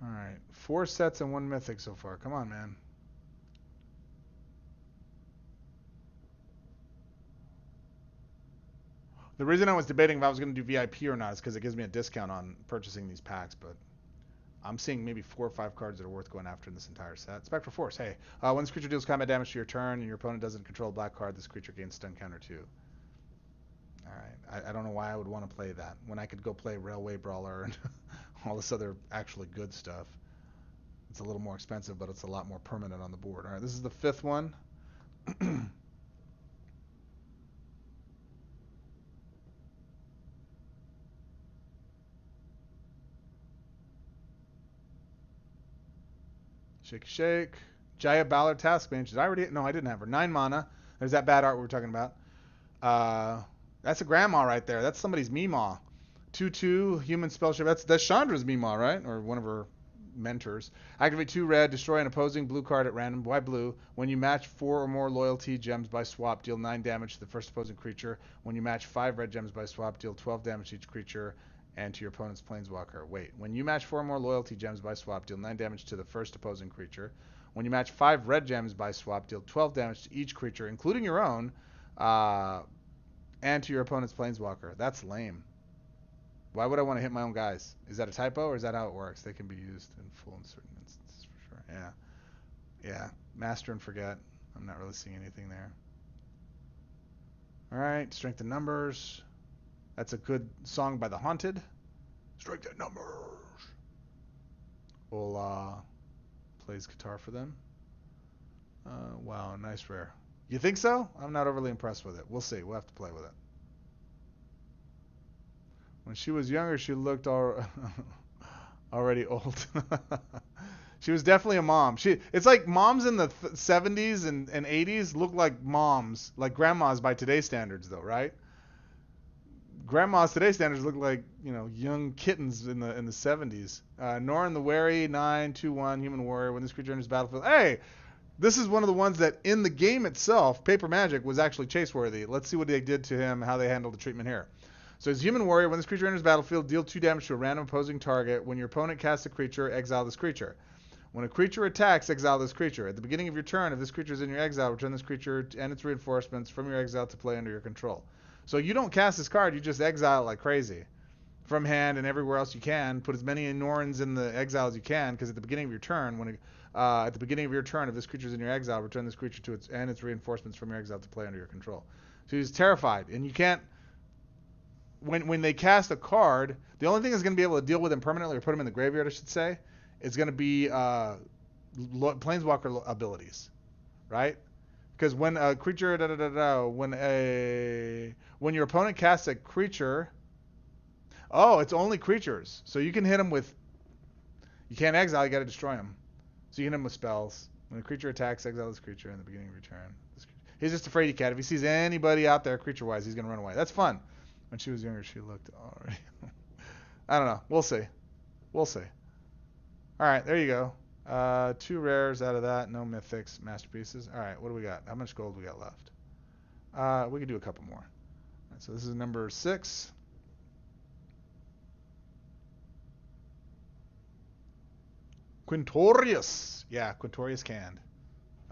Speaker 1: All right, 4 sets and 1 mythic so far. Come on, man. The reason I was debating if I was going to do VIP or not is because it gives me a discount on purchasing these packs, but I'm seeing maybe 4 or 5 cards that are worth going after in this entire set. Spectral Force. Hey, when this creature deals combat damage to your turn and your opponent doesn't control a black card, this creature gains stun counter 2. All right. I don't know why I would want to play that when I could go play Railway Brawler and all this other actually good stuff. It's a little more expensive, but it's a lot more permanent on the board. All right, this is the 5th one. Shake, shake. Jaya Ballard Taskmage. Did I already? No, I didn't have her. 9 mana. There's that bad art we were talking about. That's a grandma right there. That's somebody's Meemaw. 2/2 human spell shift. That's Chandra's Meemaw, right? Or one of her mentors. Activate 2 red. Destroy an opposing blue card at random. Why blue? When you match 4 or more loyalty gems by swap, deal 9 damage to the first opposing creature. When you match 5 red gems by swap, deal 12 damage to each creature and to your opponent's planeswalker. Wait. When you match 4 or more loyalty gems by swap, deal 9 damage to the first opposing creature. When you match 5 red gems by swap, deal 12 damage to each creature, including your own, and to your opponent's planeswalker. That's lame. Why would I want to hit my own guys? Is that a typo or is that how it works? They can be used in full in certain instances for sure. Yeah. Yeah. Master and forget. I'm not really seeing anything there. All right. Strength in numbers. That's a good song by The Haunted. Strength in numbers. We'll plays guitar for them. Wow, nice rare. You think so? I'm not overly impressed with it. We'll see. We'll have to play with it. When she was younger, she looked already old. She was definitely a mom. It's like moms in the 70s and 80s look like moms, like grandmas by today's standards, though, right? Grandmas today's standards look like young kittens in the 70s. Norin the Wary, 9/2/1 human warrior. When this creature enters battlefield, hey, this is one of the ones that in the game itself, Paper Magic was actually chase worthy. Let's see what they did to him, how they handled the treatment here. So as human warrior, when this creature enters battlefield, deal 2 damage to a random opposing target. When your opponent casts a creature, exile this creature. When a creature attacks, exile this creature. At the beginning of your turn, if this creature is in your exile, return this creature and its reinforcements from your exile to play under your control. So you don't cast this card, you just exile it like crazy. From hand and everywhere else you can. Put as many Norns in the exile as you can, because at the beginning of your turn, if this creature is in your exile, return this creature to its reinforcements from your exile to play under your control. So he's terrified, and you can't. When they cast a card, the only thing that's going to be able to deal with him permanently or put him in the graveyard, I should say, is going to be planeswalker abilities, right? Because when a creature, when your opponent casts a creature, it's only creatures. So you can hit him with, you can't exile, you got to destroy him. So you can hit him with spells. When a creature attacks, exile this creature in the beginning of your turn. He's just afraid he can. If he sees anybody out there creature-wise, he's going to run away. That's fun. When she was younger, she looked already. I don't know. We'll see. All right, there you go. Two rares out of that. No mythics, masterpieces. All right, what do we got? How much gold we got left? We could do a couple more. All right, so this is number 6. Quintorius. Yeah, Quintorius canned.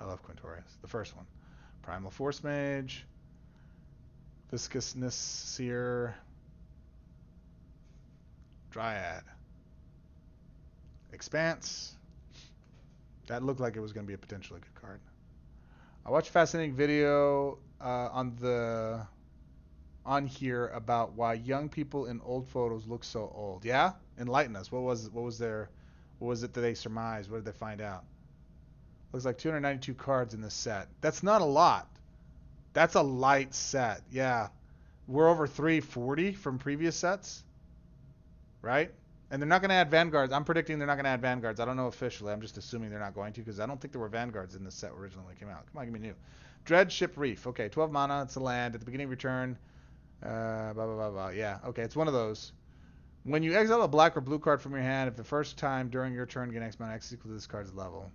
Speaker 1: I love Quintorius. The first one. Primal Force Mage. Viscousness Seer. Dryad. Expanse. That looked like it was going to be a potentially good card. I watched a fascinating video on here about why young people in old photos look so old. Yeah? Enlighten us. What was it that they surmised? What did they find out? Looks like 292 cards in this set. That's not a lot. That's a light set. Yeah. We're over 340 from previous sets. Right? And they're not going to add Vanguards. I'm predicting they're not going to add Vanguards. I don't know officially. I'm just assuming they're not going to because I don't think there were Vanguards in this set originally when it came out. Come on, give me new. Dread Ship Reef. Okay, 12 mana. It's a land. At the beginning of your turn. Blah, blah, blah, blah. Yeah, okay, it's one of those. When you exile a black or blue card from your hand, if the first time during your turn gain X mana, X equal to this card's level.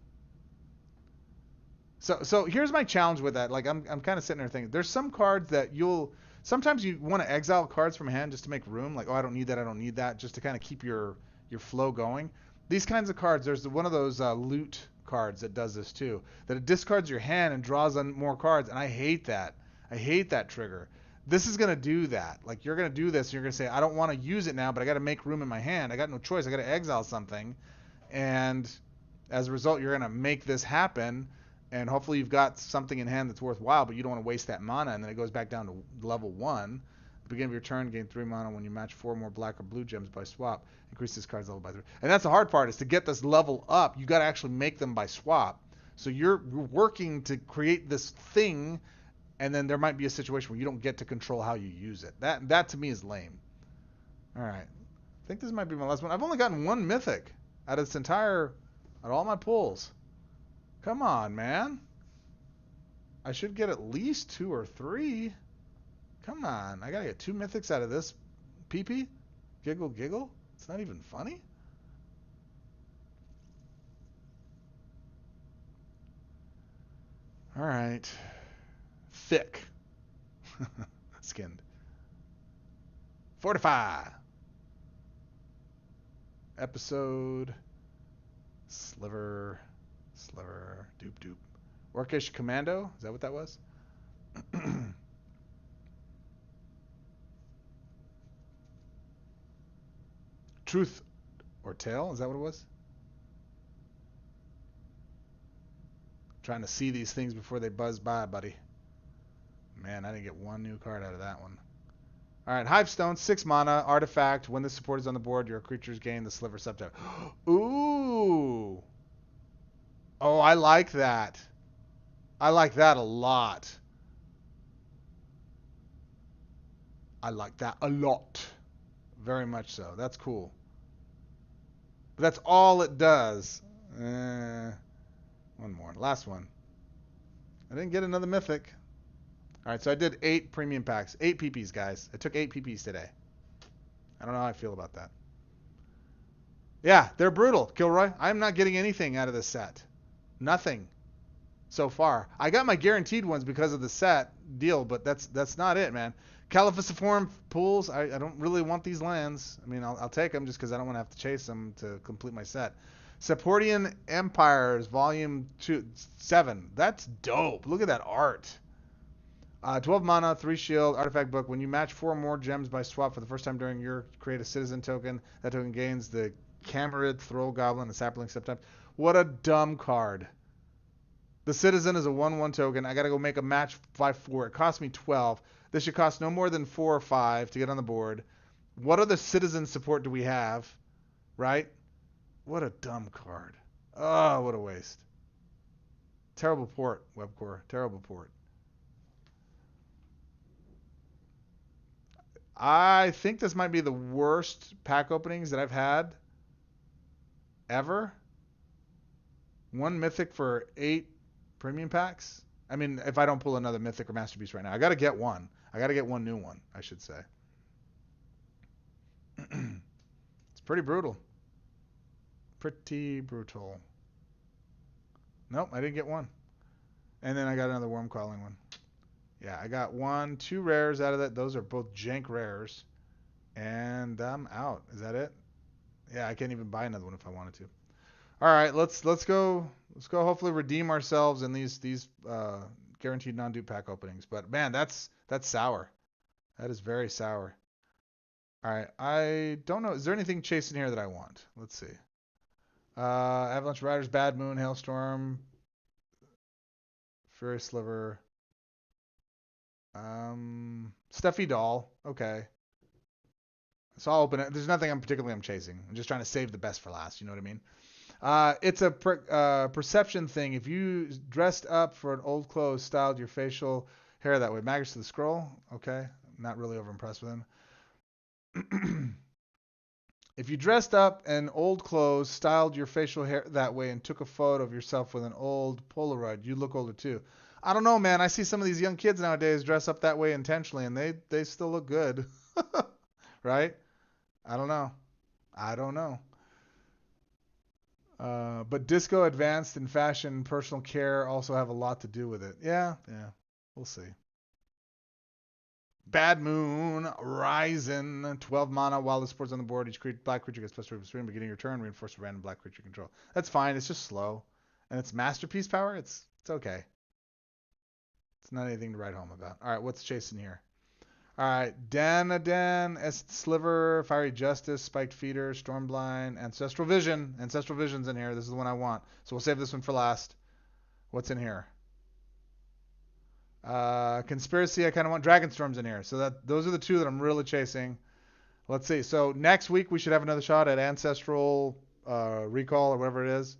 Speaker 1: So here's my challenge with that. Like I'm kind of sitting there thinking, there's some cards that sometimes you want to exile cards from hand just to make room. Like, oh, I don't need that, just to kind of keep your flow going. These kinds of cards, there's one of those loot cards that does this too. That it discards your hand and draws on more cards, and I hate that. I hate that trigger. This is gonna do that. Like you're gonna do this, and you're gonna say, I don't want to use it now, but I got to make room in my hand. I got no choice. I got to exile something, and as a result, you're gonna make this happen. And hopefully you've got something in hand that's worthwhile, but you don't want to waste that mana, and then it goes back down to level 1. At the beginning of your turn, gain 3 mana when you match 4 more black or blue gems by swap. Increase this card's level by 3. And that's the hard part, is to get this level up, you got to actually make them by swap. So you're working to create this thing, and then there might be a situation where you don't get to control how you use it. That to me is lame. All right. I think this might be my last one. I've only gotten 1 mythic out of all my pulls. Come on, man. I should get at least 2 or 3. Come on. I gotta get 2 mythics out of this. PP? Giggle. It's not even funny. All right. Thick. Skinned. Fortify. Episode. Sliver. Doop. Orcish Commando? Is that what that was? Truth or Tale? Is that what it was? Trying to see these things before they buzz by, buddy. Man, I didn't get 1 new card out of that one. All right, Hivestone, 6 mana, artifact. When this support is on the board, your creatures gain the Sliver subtype. Ooh. Oh, I like that. I like that a lot. I like that a lot. Very much so. That's cool. But that's all it does. One more. Last one. I didn't get another mythic. All right, so I did 8 premium packs. 8 PPs, guys. I took 8 PPs today. I don't know how I feel about that. Yeah, they're brutal, Kilroy. I'm not getting anything out of this set. Nothing so far. I got my guaranteed ones because of the set deal, but that's not it, man. Caliphiciform pools, I don't really want these lands. I mean, I'll take them just because I don't want to have to chase them to complete my set. Sepportian Empires, Volume 7. That's dope. Look at that art. 12 mana, 3 shield, artifact book. When you match 4 more gems by swap for the first time during your create a citizen token. That token gains the Camerid, Thrall Goblin, and Sapling Subtype. What a dumb card. The Citizen is a 1/1 token. I got to go make a match 5/4. It costs me 12. This should cost no more than 4 or 5 to get on the board. What other Citizen support do we have? Right? What a dumb card. Oh, what a waste. Terrible port, Webcore. Terrible port. I think this might be the worst pack openings that I've had ever. 1 mythic for 8 premium packs. I mean, if I don't pull another mythic or masterpiece right now, I got to get one. I got to get 1 new one, I should say. It's pretty brutal. Pretty brutal. Nope, I didn't get one. And then I got another worm calling one. Yeah, I got two rares out of that. Those are both jank rares. And I'm out. Is that it? Yeah, I can't even buy another one if I wanted to. All right, let's go. Hopefully redeem ourselves in these guaranteed non-dupe pack openings. But man, that's sour. That is very sour. All right, I don't know. Is there anything chasing here that I want? Let's see. Avalanche Riders, Bad Moon, Hailstorm, Fury Sliver, Stuffy Doll. Okay, so I'll open it. There's nothing I'm chasing. I'm just trying to save the best for last. You know what I mean? It's a perception thing. If you dressed up for an old clothes, styled your facial hair that way. Magus to the Scroll. Okay, not really over impressed with him. If you dressed up in old clothes, styled your facial hair that way, and took a photo of yourself with an old Polaroid, you look older too. I don't know, man. I see some of these young kids nowadays dress up that way intentionally, and they still look good, right? I don't know. I don't know. But disco, advanced, and fashion, and personal care also have a lot to do with it. Yeah, yeah. We'll see. Bad Moon, Ryzen, 12 mana while the support's on the board. Each black creature gets plus 3 plus 3 beginning of your turn. Reinforce random black creature control. That's fine. It's just slow. And it's masterpiece power. It's okay. It's not anything to write home about. All right, what's chasing here? All right, Danadan, Sliver, Fiery Justice, Spiked Feeder, Stormblind, Ancestral Vision. Ancestral Vision's in here. This is the one I want. So we'll save this one for last. What's in here? Conspiracy, I kind of want Dragonstorms in here. So those are the two that I'm really chasing. Let's see. So next week we should have another shot at Ancestral Recall or whatever it is.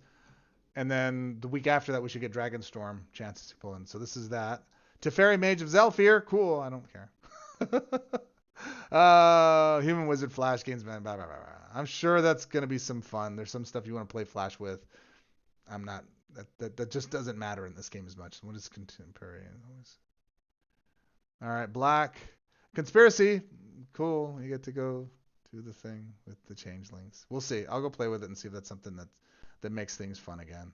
Speaker 1: And then the week after that we should get Dragonstorm chances to pull in. So this is that. Teferi Mage of Zelfir. Cool. I don't care. Human Wizard Flash Gainsman. Blah, blah, blah, blah. I'm sure that's going to be some fun. There's some stuff you want to play Flash with. I'm not. That just doesn't matter in this game as much. What is contemporary? All right, black conspiracy. Cool. You get to go do the thing with the changelings. We'll see. I'll go play with it and see if that's something that makes things fun again.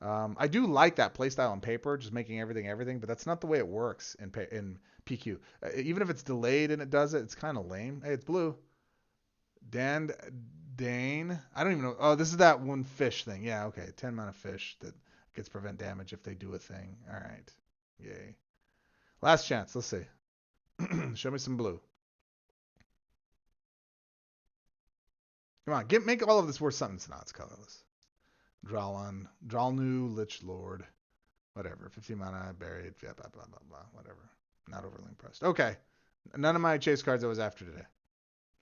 Speaker 1: I do like that playstyle on paper, just making everything, but that's not the way it works in PQ. Even if it's delayed and it does it, it's kind of lame. Hey, it's blue. Dane. I don't even know. Oh, this is that one fish thing. Yeah, okay. 10 mana fish that gets prevent damage if they do a thing. All right. Yay. Last chance. Let's see. Show me some blue. Come on. Make all of this worth something. It's not. It's colorless. Dralnu, Lich Lord. Whatever. 50 mana, buried. Blah, blah, blah, blah, blah. Whatever. Not overly impressed. Okay. None of my chase cards I was after today.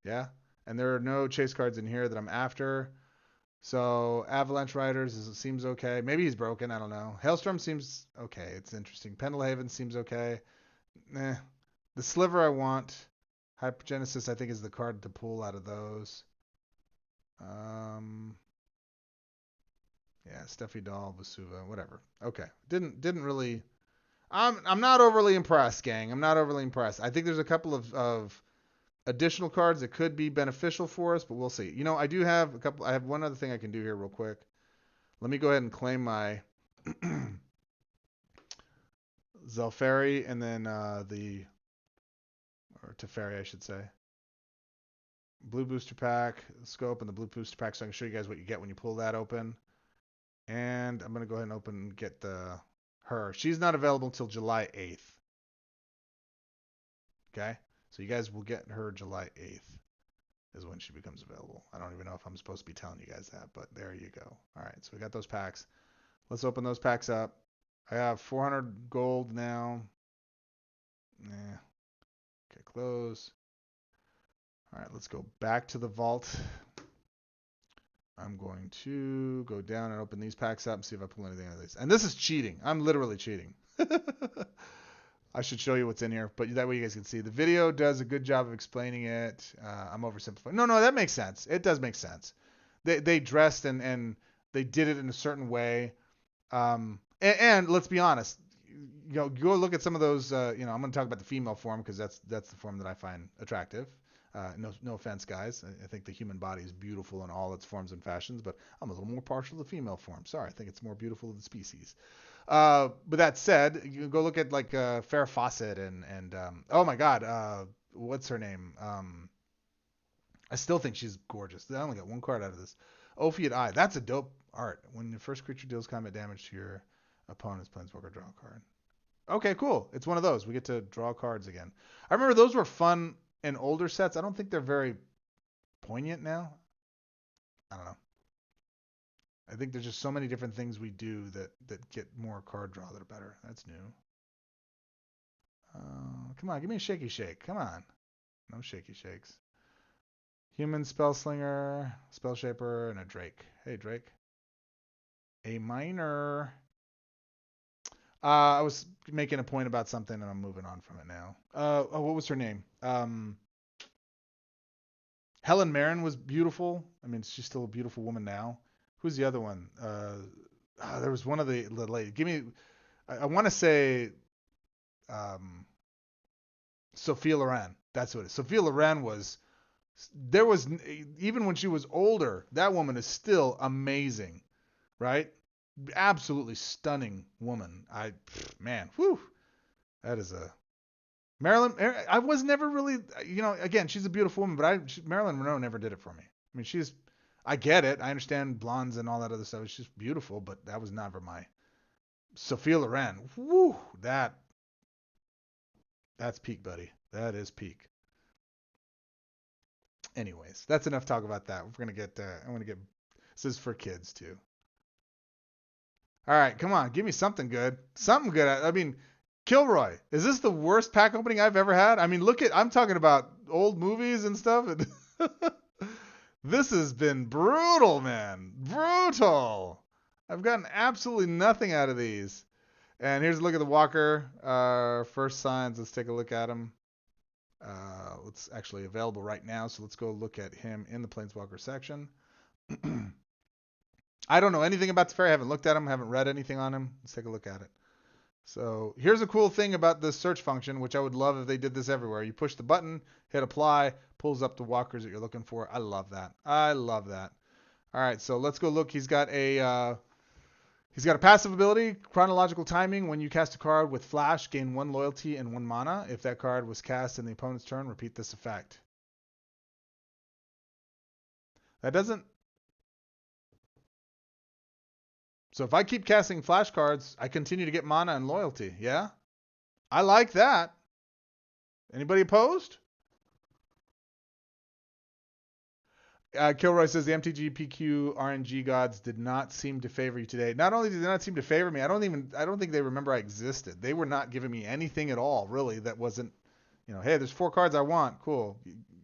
Speaker 1: Yeah? And there are no chase cards in here that I'm after. So Avalanche Riders seems okay. Maybe he's broken. I don't know. Hailstorm seems okay. It's interesting. Pendlehaven seems okay. The Sliver I want. Hypergenesis I think is the card to pull out of those. Yeah, Stuffy Doll, Vesuva, whatever. Okay. Didn't really. I'm not overly impressed, gang. I'm not overly impressed. I think there's a couple of additional cards that could be beneficial for us, but we'll see. You know, I do have a couple. I have one other thing I can do here real quick. Let me go ahead and claim my Zelferi and then or Teferi, I should say. Blue booster pack, scope, and the blue booster pack, so I can show you guys what you get when you pull that open. And I'm gonna go ahead and open and get her. She's not available until July 8th. Okay, so you guys will get her July 8th is when she becomes available. I don't even know if I'm supposed to be telling you guys that, but there you go. All right, so we got those packs. Let's open those packs up. I have 400 gold now. Okay, close. All right, let's go back to the vault. I'm going to go down and open these packs up and see if I pull anything out of these. And this is cheating. I'm literally cheating. I should show you what's in here, but that way you guys can see. The video does a good job of explaining it. I'm oversimplifying. No, that makes sense. It does make sense. They dressed and they did it in a certain way. And let's be honest, go look at some of those. I'm going to talk about the female form because that's the form that I find attractive. No offense, guys. I think the human body is beautiful in all its forms and fashions, but I'm a little more partial to the female form. Sorry, I think it's more beautiful than the species. But that said, you can go look at like Farrah Fawcett and oh my God, what's her name? I still think she's gorgeous. I only got one card out of this. Ophiate Eye. That's a dope art. When the first creature deals combat damage to your opponent's planeswalker, draw a card. Okay, cool. It's one of those. We get to draw cards again. I remember those were fun in older sets. I don't think they're very poignant now. I don't know. I think there's just so many different things we do that get more card draw that are better. That's new. Come on, give me a shaky shake. Come on. No shaky shakes. Human Spellslinger, Spellshaper, and a Drake. Hey, Drake. A minor. I was making a point about something, and I'm moving on from it now. What was her name? Helen Mirren was beautiful. I mean, she's still a beautiful woman now. Who's the other one? There was one of the ladies. Give me. I want to say Sophia Loren. That's what it is. Sophia Loren was. There was even when she was older, that woman is still amazing, right? Absolutely stunning woman. Man, whew, that is a Marilyn. I was never really, again, she's a beautiful woman, but Marilyn Monroe never did it for me. I mean, I get it. I understand blondes and all that other stuff. She's beautiful, but that was never my Sophia Loren. Whew, that's peak, buddy. That is peak. Anyways, that's enough talk about that. We're gonna get. I'm gonna get. This is for kids too. All right, come on, give me something good. Something good. I mean, Kilroy. Is this the worst pack opening I've ever had? I mean, I'm talking about old movies and stuff. This has been brutal, man. Brutal. I've gotten absolutely nothing out of these. And here's a look at the Walker. First signs. Let's take a look at him. It's actually available right now, so let's go look at him in the Planeswalker section. I don't know anything about Teferi. I haven't looked at him. Haven't read anything on him. Let's take a look at it. So here's a cool thing about the search function, which I would love if they did this everywhere. You push the button, hit apply, pulls up the walkers that you're looking for. I love that. I love that. All right, so let's go look. He's got a passive ability, chronological timing. When you cast a card with flash, gain 1 loyalty and 1 mana. If that card was cast in the opponent's turn, repeat this effect. That doesn't. So if I keep casting flash cards, I continue to get mana and loyalty. Yeah? I like that. Anybody opposed? Kilroy says the MTGPQ RNG gods did not seem to favor you today. Not only did they not seem to favor me, I don't think they remember I existed. They were not giving me anything at all, really, that wasn't, hey, there's 4 cards I want. Cool.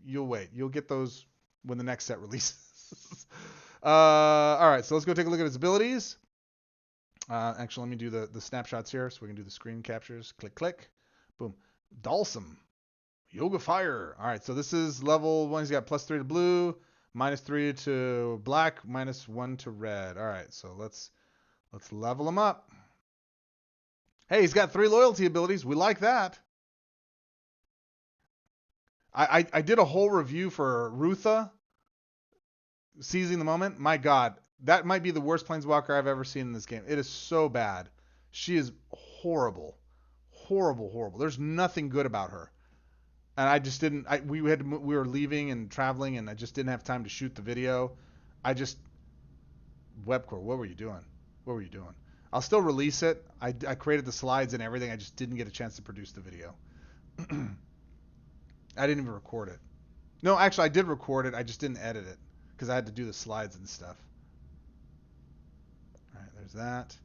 Speaker 1: You'll wait. You'll get those when the next set releases. All right, so let's go take a look at his abilities. Actually, let me do the snapshots here so we can do the screen captures. Click, click. Boom. Dalsum. Yoga Fire. All right, so this is level 1. He's got +3 to blue, -3 to black, -1 to red. All right, so let's level him up. Hey, he's got 3 loyalty abilities. We like that. I did a whole review for Rutha, Seizing the Moment. My God, that might be the worst Planeswalker I've ever seen in this game. It is so bad. She is horrible. Horrible, horrible. There's nothing good about her. And I just didn't. We were leaving and traveling, and I just didn't have time to shoot the video. Webcore, what were you doing? What were you doing? I'll still release it. I created the slides and everything. I just didn't get a chance to produce the video. I didn't even record it. No, actually, I did record it. I just didn't edit it because I had to do the slides and stuff. All right, there's that.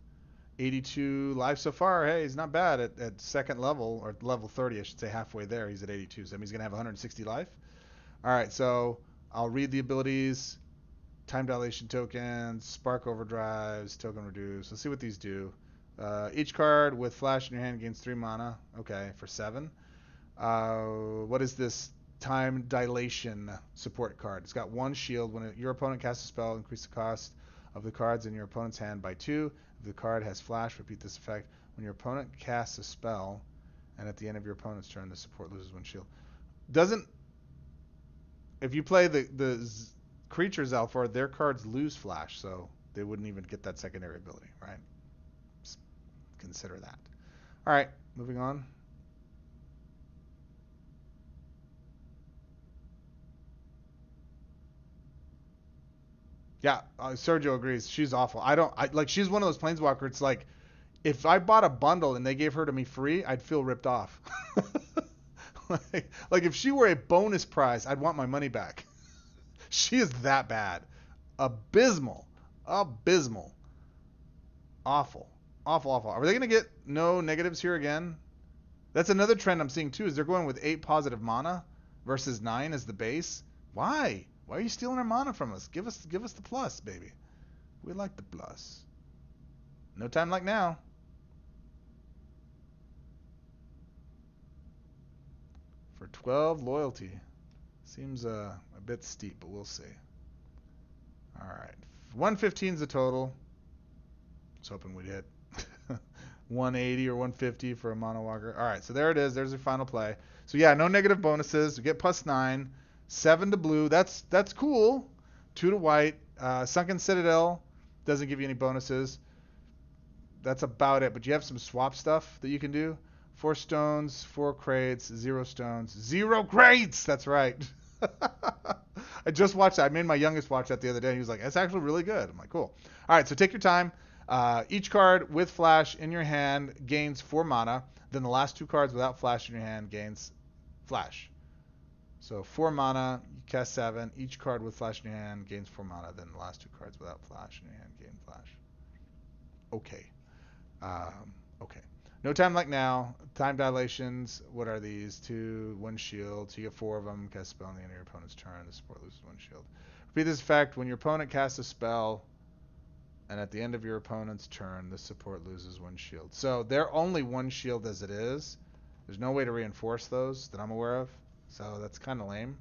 Speaker 1: 82 live so far. Hey, he's not bad at second level, or level 30, I should say, halfway there. He's at 82, so that means he's going to have 160 life. All right, so I'll read the abilities. Time dilation tokens, spark overdrives, token reduce. Let's see what these do. Each card with flash in your hand gains 3 mana. Okay, for 7. What is this time dilation support card? It's got 1 shield. When your opponent casts a spell, increase the cost of the cards in your opponent's hand by 2. If the card has flash, repeat this effect. When your opponent casts a spell, and at the end of your opponent's turn, the support loses 1 shield. if you play the creatures alpha, their cards lose flash, so they wouldn't even get that secondary ability, right? Just consider that. All right, moving on. Yeah, Sergio agrees. She's awful. She's one of those planeswalkers. It's like if I bought a bundle and they gave her to me free, I'd feel ripped off. like if she were a bonus prize, I'd want my money back. She is that bad. Abysmal. Abysmal. Awful. Awful, awful. Are they going to get no negatives here again? That's another trend I'm seeing too, is they're going with 8 positive mana versus 9 as the base. Why? Why are you stealing our mana from us? Give us the plus, baby. We like the plus. No time like now. For 12 loyalty. Seems a bit steep, but we'll see. All right. 115 is the total. I was hoping we'd hit 180 or 150 for a mono walker. All right, so there it is. There's your final play. So yeah, no negative bonuses. We get +9, 7 to blue. That's cool. 2 to white. Sunken Citadel doesn't give you any bonuses. That's about it. But you have some swap stuff that you can do. 4 stones, 4 crates, 0 stones, 0 crates. That's right. I just watched that. I made my youngest watch that the other day. And he was like, "That's actually really good." I'm like, "Cool." All right, so take your time. Each card with flash in your hand gains 4 mana. Then the last 2 cards without flash in your hand gains flash. So 4 mana, you cast 7. Each card with flash in your hand gains 4 mana. Then the last 2 cards without flash in your hand gain flash. Okay. Okay. No time like now. Time dilations. What are these? 2, 1 shield. So you get 4 of them. Cast a spell on the end of your opponent's turn. The support loses 1 shield. Repeat this effect when your opponent casts a spell, and at the end of your opponent's turn, the support loses 1 shield. So they're only 1 shield as it is. There's no way to reinforce those that I'm aware of. So that's kind of lame.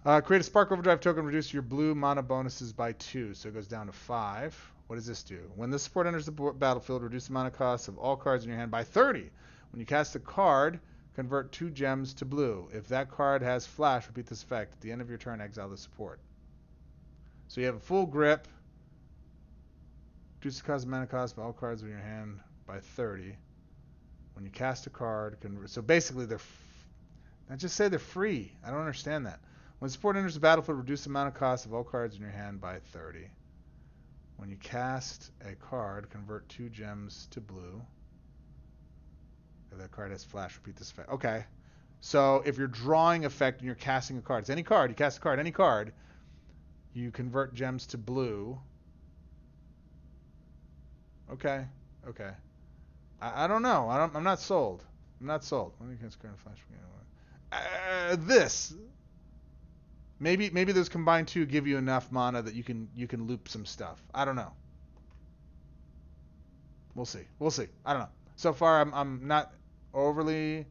Speaker 1: Create a Spark Overdrive token, reduce your blue mana bonuses by 2, so it goes down to 5. What does this do? When this support enters the battlefield, reduce the mana cost of all cards in your hand by 30. When you cast a card, convert 2 gems to blue. If that card has flash, repeat this effect. At the end of your turn, exile the support. So you have a full grip. Reduce the mana cost of all cards in your hand by 30. When you cast a card, so basically I just say they're free. I don't understand that. When support enters the battlefield, reduce the mana cost of all cards in your hand by 30. When you cast a card, convert 2 gems to blue. If that card has flash, repeat this effect. Okay. So if you're drawing effect and you're casting a card, it's any card, you cast a card, any card, you convert gems to blue. Okay. Okay. I don't know. I'm not sold. I'm not sold. Let me cast card flash. This. Maybe those combined 2 give you enough mana that you can loop some stuff. I don't know. We'll see. We'll see. I don't know. So far, I'm not overly.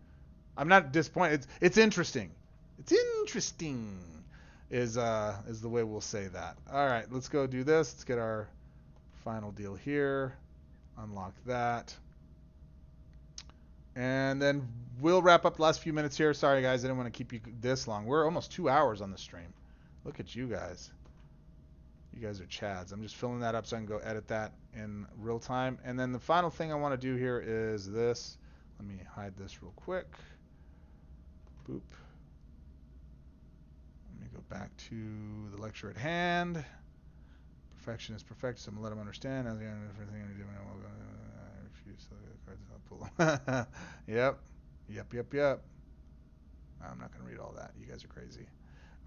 Speaker 1: I'm not disappointed. It's interesting. It's interesting. Is the way we'll say that. All right. Let's go do this. Let's get our final deal here. Unlock that. And then we'll wrap up the last few minutes here. Sorry, guys. I didn't want to keep you this long. We're almost 2 hours on the stream. Look at you guys. You guys are chads. I'm just filling that up so I can go edit that in real time. And then the final thing I want to do here is this. Let me hide this real quick. Boop. Let me go back to the lecture at hand. Perfection is perfect, so I'm going to let them understand. Everything I do, I refuse to look at the cards. I'll pull them. Yep. I'm not going to read all that. You guys are crazy.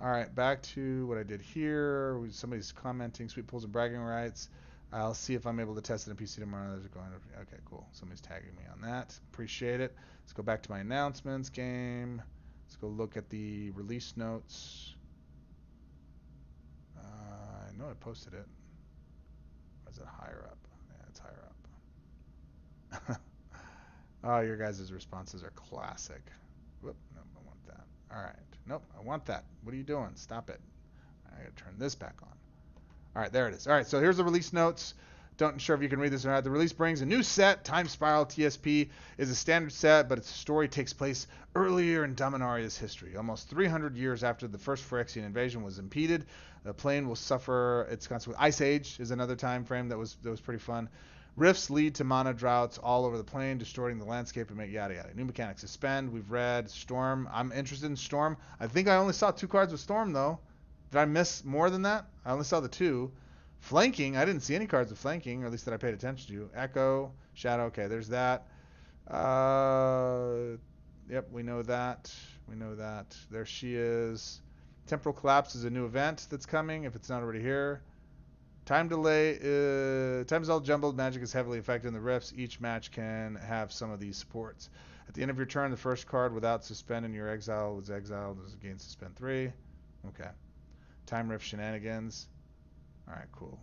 Speaker 1: All right, back to what I did here. Somebody's commenting, sweet pulls and bragging rights. I'll see if I'm able to test it in PC tomorrow. Okay, cool. Somebody's tagging me on that. Appreciate it. Let's go back to my announcements game. Let's go look at the release notes. I know I posted it. Or is it higher up? Yeah, it's higher up. Oh, your guys' responses are classic. Whoop, nope, I want that. All right. Nope, I want that. What are you doing? Stop it. I gotta turn this back on. All right, there it is. All right, so here's the release notes. Don't sure if you can read this or not. The release brings a new set. Time Spiral TSP is a standard set, but its story takes place earlier in Dominaria's history. Almost 300 years after the first Phyrexian invasion was impeded, the plane will suffer its consequences. Ice Age is another time frame that was pretty fun. Rifts lead to mana droughts all over the plane, distorting the landscape and make yada yada. New mechanics. Suspend, we've read. Storm, I'm interested in Storm. I think I only saw 2 cards with Storm, though. Did I miss more than that? I only saw the 2. Flanking, I didn't see any cards with flanking, or at least that I paid attention to. Echo, Shadow, okay, there's that. Yep, we know that. We know that. There she is. Temporal Collapse is a new event that's coming, if it's not already here. Time delay, time is all jumbled. Magic is heavily affected in the rifts. Each match can have some of these supports. At the end of your turn, the first card without suspend in your exile was exiled. Does gain suspend 3. Okay. Time rift shenanigans. All right, cool.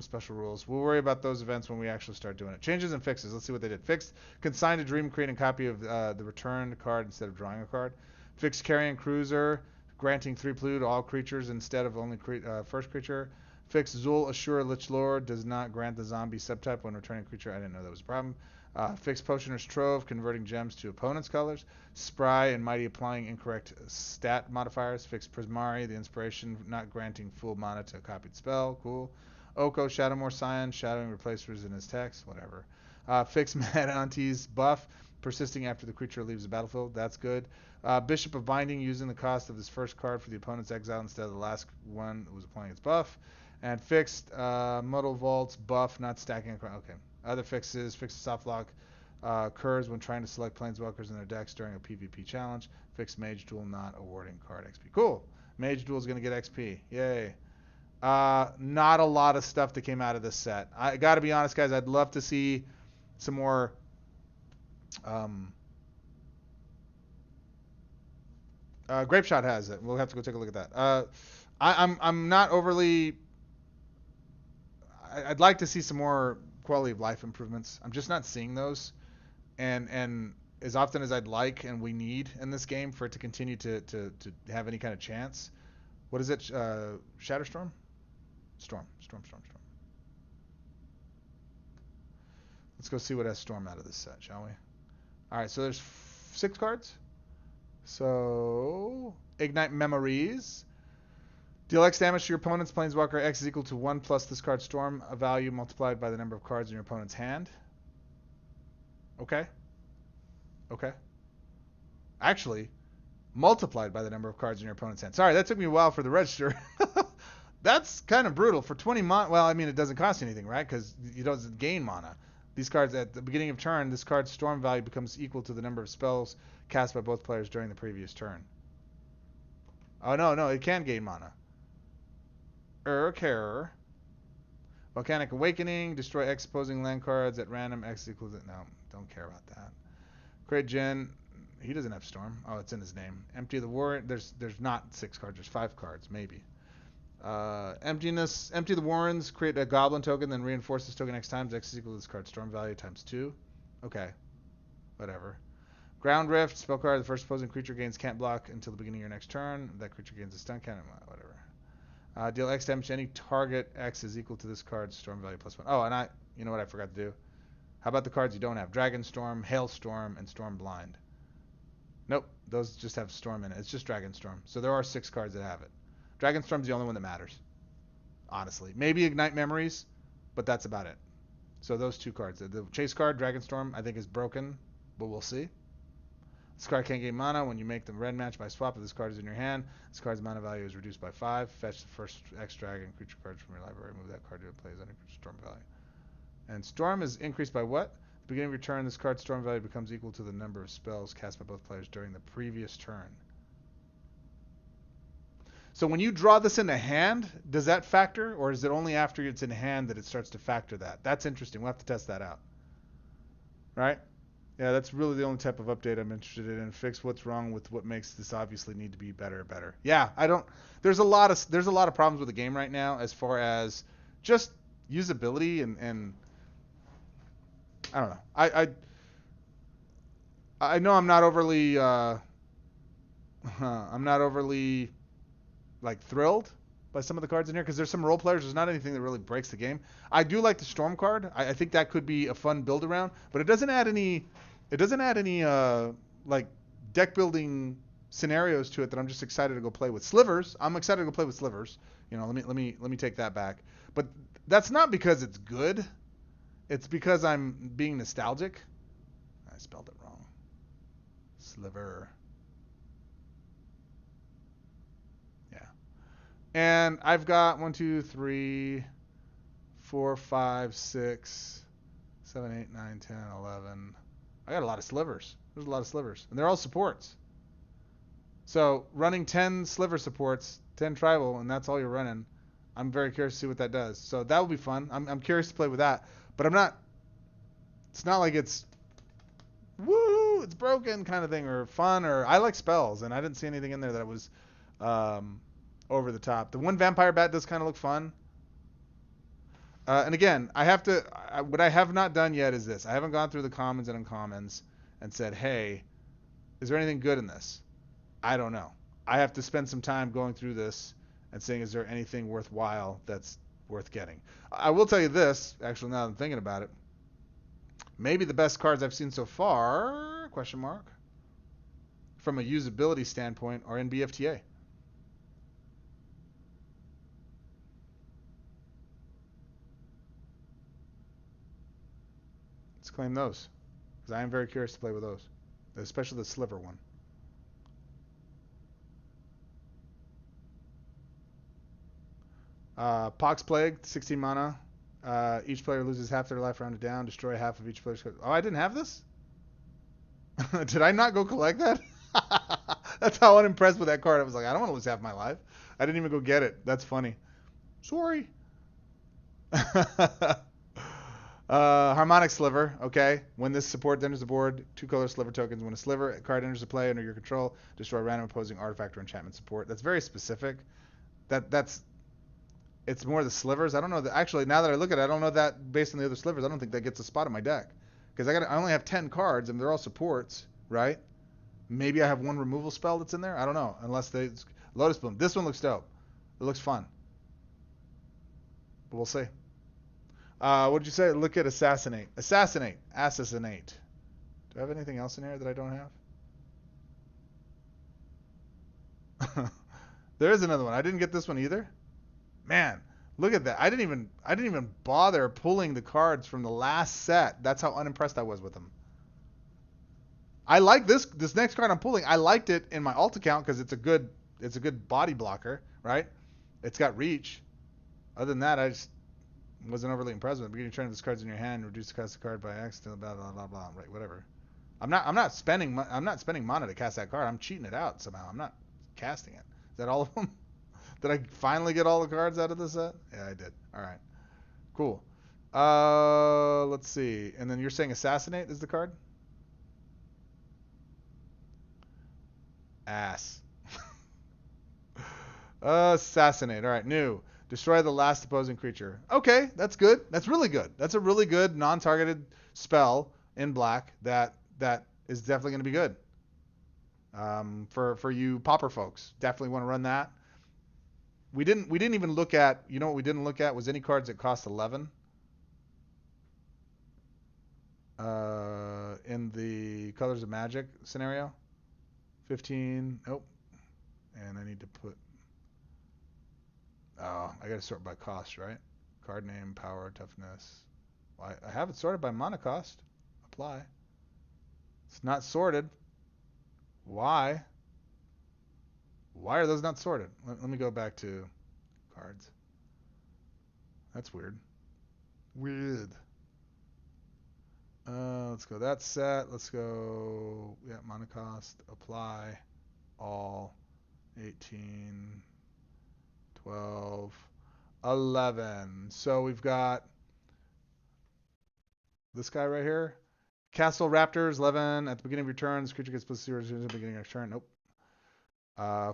Speaker 1: Special rules. We'll worry about those events when we actually start doing it. Changes and fixes. Let's see what they did. Fixed. Consign a dream, creating a copy of the returned card instead of drawing a card. Fixed carrion cruiser, granting 3 blue to all creatures instead of only first creature. Fixed Zul Assura Lich Lord does not grant the zombie subtype when returning a creature. I didn't know that was a problem. Fixed Potioner's Trove, converting gems to opponent's colors. Spry and Mighty applying incorrect stat modifiers. Fixed Prismari, the inspiration, not granting full mana to a copied spell. Cool. Oko, Shadowmoor Scion, shadowing replacers in his text. Whatever. Fixed Mad Auntie's buff, persisting after the creature leaves the battlefield. That's good. Bishop of Binding, using the cost of this first card for the opponent's exile instead of the last one that was applying its buff. And fixed Muddle Vault's buff, not stacking. Okay. Other fixes. Fixed soft lock occurs when trying to select planeswalkers in their decks during a PvP challenge. Fixed Mage Duel, not awarding card XP. Cool. Mage Duel is going to get XP. Yay. Not a lot of stuff that came out of this set. I got to be honest, guys. I'd love to see some more. Grape Shot has it. We'll have to go take a look at that. I'm not overly. I'd like to see some more quality of life improvements. I'm just not seeing those, and as often as I'd like and we need in this game for it to continue to have any kind of chance. What is it? Shatterstorm? Storm. Let's go see what has Storm out of this set, shall we? All right, so there's 6 cards. So Ignite Memories. Deal X damage to your opponent's planeswalker. X is equal to 1 plus this card's Storm value multiplied by the number of cards in your opponent's hand. Okay. Actually, multiplied by the number of cards in your opponent's hand. Sorry, that took me a while for the register. That's kind of brutal. For 20 mana, well, I mean, it doesn't cost anything, right? Because you don't gain mana. These cards, at the beginning of turn, this card's Storm value becomes equal to the number of spells cast by both players during the previous turn. Oh, no, it can gain mana. Error. Volcanic Awakening. Destroy X opposing land cards at random. X equals it. No, don't care about that. Create Jin. He doesn't have Storm. Oh, it's in his name. Empty the Warren. There's not 6 cards. There's 5 cards, maybe. Empty the Warrens. Create a Goblin token, then reinforce this token X times. X is equal to this card's Storm value times 2. Okay. Whatever. Ground Rift. Spell card. The first opposing creature gains can't block until the beginning of your next turn. That creature gains a stun count. Whatever. Deal X damage to any target. X is equal to this card's Storm value plus 1. Oh, and you know what I forgot to do? How about the cards you don't have? Dragonstorm, Hailstorm, and Storm Blind. Nope, those just have Storm in it. It's just Dragonstorm. So there are 6 cards that have it. Dragonstorm's the only one that matters, honestly. Maybe Ignite Memories, but that's about it. So those 2 cards. The chase card, Dragonstorm, I think is broken, but we'll see. This card can't gain mana when you make the red match by swap. If this card is in your hand, this card's mana value is reduced by 5. Fetch the first X dragon creature cards from your library. Move that card to a place under Storm value. And Storm is increased by what? At the beginning of your turn, this card's Storm value becomes equal to the number of spells cast by both players during the previous turn. So when you draw this into hand, does that factor? Or is it only after it's in hand that it starts to factor that? That's interesting. We'll have to test that out. Right? Yeah, that's really the only type of update I'm interested in. Fix what's wrong with what makes this obviously need to be better. Yeah, there's a lot of problems with the game right now as far as just usability and I don't know. I know I'm not overly like thrilled by some of the cards in here because there's some role players. There's not anything that really breaks the game. I do like the Storm card. I think that could be a fun build around, but it doesn't add any. It doesn't add any like deck building scenarios to it that I'm just excited to go play with. Slivers, I'm excited to go play with Slivers. You know, let me take that back. But that's not because it's good. It's because I'm being nostalgic. I spelled it wrong. Sliver. Yeah. And I've got 1, 2, 3, 4, 5, 6, 7, 8, 9, 10, 11. I got a lot of slivers. There's a lot of slivers. And they're all supports. So running 10 sliver supports, 10 tribal, and that's all you're running. I'm very curious to see what that does. So that will be fun. I'm curious to play with that. But I'm not, it's not like it's, woo, it's broken kind of thing, or fun, or I like spells, and I didn't see anything in there that was over the top. The one vampire bat does kind of look fun. And again, what I have not done yet is this. I haven't gone through the commons and uncommons and said, hey, is there anything good in this? I don't know. I have to spend some time going through this and saying, is there anything worthwhile that's worth getting? I will tell you this, actually, now that I'm thinking about it. Maybe the best cards I've seen so far, question mark, from a usability standpoint, are in BFTA. Let's claim those, because I am very curious to play with those, especially the sliver one. Pox Plague, 16 mana. Each player loses half their life rounded down. Destroy half of each player's card. Oh, I didn't have this? Did I not go collect that? That's how unimpressed with that card. I was like, I don't want to lose half my life. I didn't even go get it. That's funny. Sorry. Harmonic Sliver. Okay. When this support enters the board, 2 color sliver tokens. When a sliver card enters the play under your control, destroy random opposing artifact or enchantment support. That's very specific. It's more the slivers. I don't know that actually. Now that I look at it, I don't know that based on the other slivers. I don't think that gets a spot in my deck because I only have 10 cards and they're all supports, right? Maybe I have one removal spell that's in there. I don't know. Unless they Lotus Bloom. This one looks dope. It looks fun. But we'll see. What did you say? Look at Assassinate. Assassinate. Assassinate. Do I have anything else in here that I don't have? There is another one. I didn't get this one either. Man, look at that. I didn't even bother pulling the cards from the last set. That's how unimpressed I was with them. I like this next card I'm pulling. I liked it in my alt account because it's a good body blocker, right? It's got reach. Other than that, I just wasn't overly impressed with it. Beginning turn, this card's in your hand, reduce the cost of the card by accident, blah blah blah blah. Right, whatever. I'm not spending mana to cast that card. I'm cheating it out somehow. I'm not casting it. Is that all of them? Did I finally get all the cards out of this set? Yeah, I did. All right. Cool. Let's see. And then you're saying Assassinate is the card? Ass. Assassinate. All right. New. Destroy the last opposing creature. Okay, that's good. That's really good. That's a really good non-targeted spell in black that is definitely going to be good. For you pauper folks, definitely want to run that. We didn't even look at, you know what we didn't look at was any cards that cost 11 in the Colors of Magic scenario. 15. Nope. And I need to put, I got to sort by cost, right? Card name, power, toughness. Well, I have it sorted by mana cost. Apply. It's not sorted. Why? Why are those not sorted? Let me go back to cards. That's weird. Weird. Let's go that set. Let's go, yeah, mana cost, apply, all, 18, 12, 11. So we've got this guy right here. Castle Raptors, 11. At the beginning of your turn, this creature gets plus 0 at the beginning of your turn. Nope.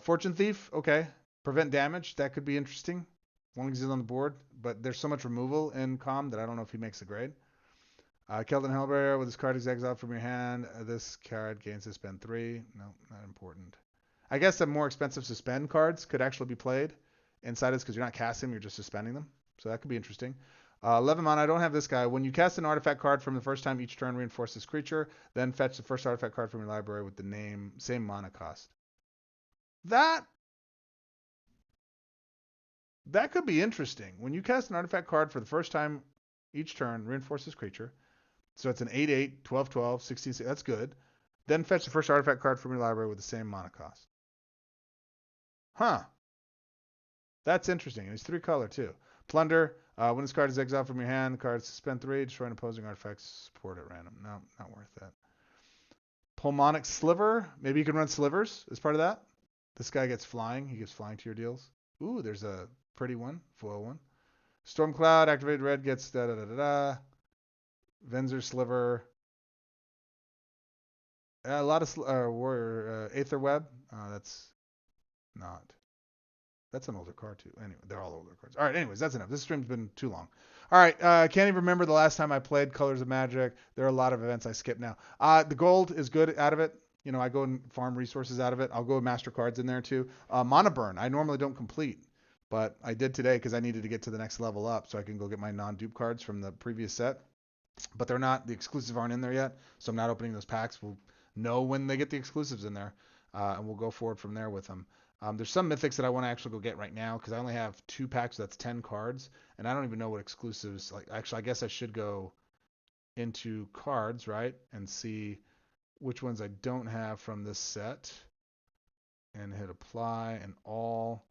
Speaker 1: Fortune Thief, okay. Prevent damage, that could be interesting. As long as he's on the board. But there's so much removal in Com that I don't know if he makes the grade. Keldon Hellbearer, with his card is exiled from your hand. This card gains suspend 3. No, not important. I guess the more expensive suspend cards could actually be played inside is because you're not casting them, you're just suspending them. So that could be interesting. 11 mana, I don't have this guy. When you cast an artifact card from the first time each turn, reinforce this creature, then fetch the first artifact card from your library with the same mana cost. That could be interesting. When you cast an artifact card for the first time each turn, reinforce this creature. So it's an 8/8, 12/12, 16/6. That's good. Then fetch the first artifact card from your library with the same mana cost. Huh. That's interesting. And it's 3-color too. Plunder. When this card is exiled from your hand, the card suspend 3, destroy an opposing artifact, support at random. No, not worth that. Pulmonic Sliver. Maybe you can run slivers as part of that. This guy gets flying. He gives flying to your deals. Ooh, there's a pretty one, foil one. Stormcloud, activated red gets da-da-da-da-da. Venzer Sliver. A lot of Warrior Aether Web. That's not. That's an older card too. Anyway, they're all older cards. All right. Anyways, that's enough. This stream's been too long. All right. I can't even remember the last time I played Colors of Magic. There are a lot of events I skip now. The gold is good out of it. You know, I go and farm resources out of it. I'll go with master cards in there too. Mana Burn. I normally don't complete, but I did today because I needed to get to the next level up so I can go get my non-dupe cards from the previous set. But they're not. The exclusives aren't in there yet, so I'm not opening those packs. We'll know when they get the exclusives in there, and we'll go forward from there with them. There's some mythics that I want to actually go get right now because I only have 2 packs, so that's 10 cards, and I don't even know what exclusives. Like, actually, I guess I should go into cards, right, and see which ones I don't have from this set, and hit apply and all,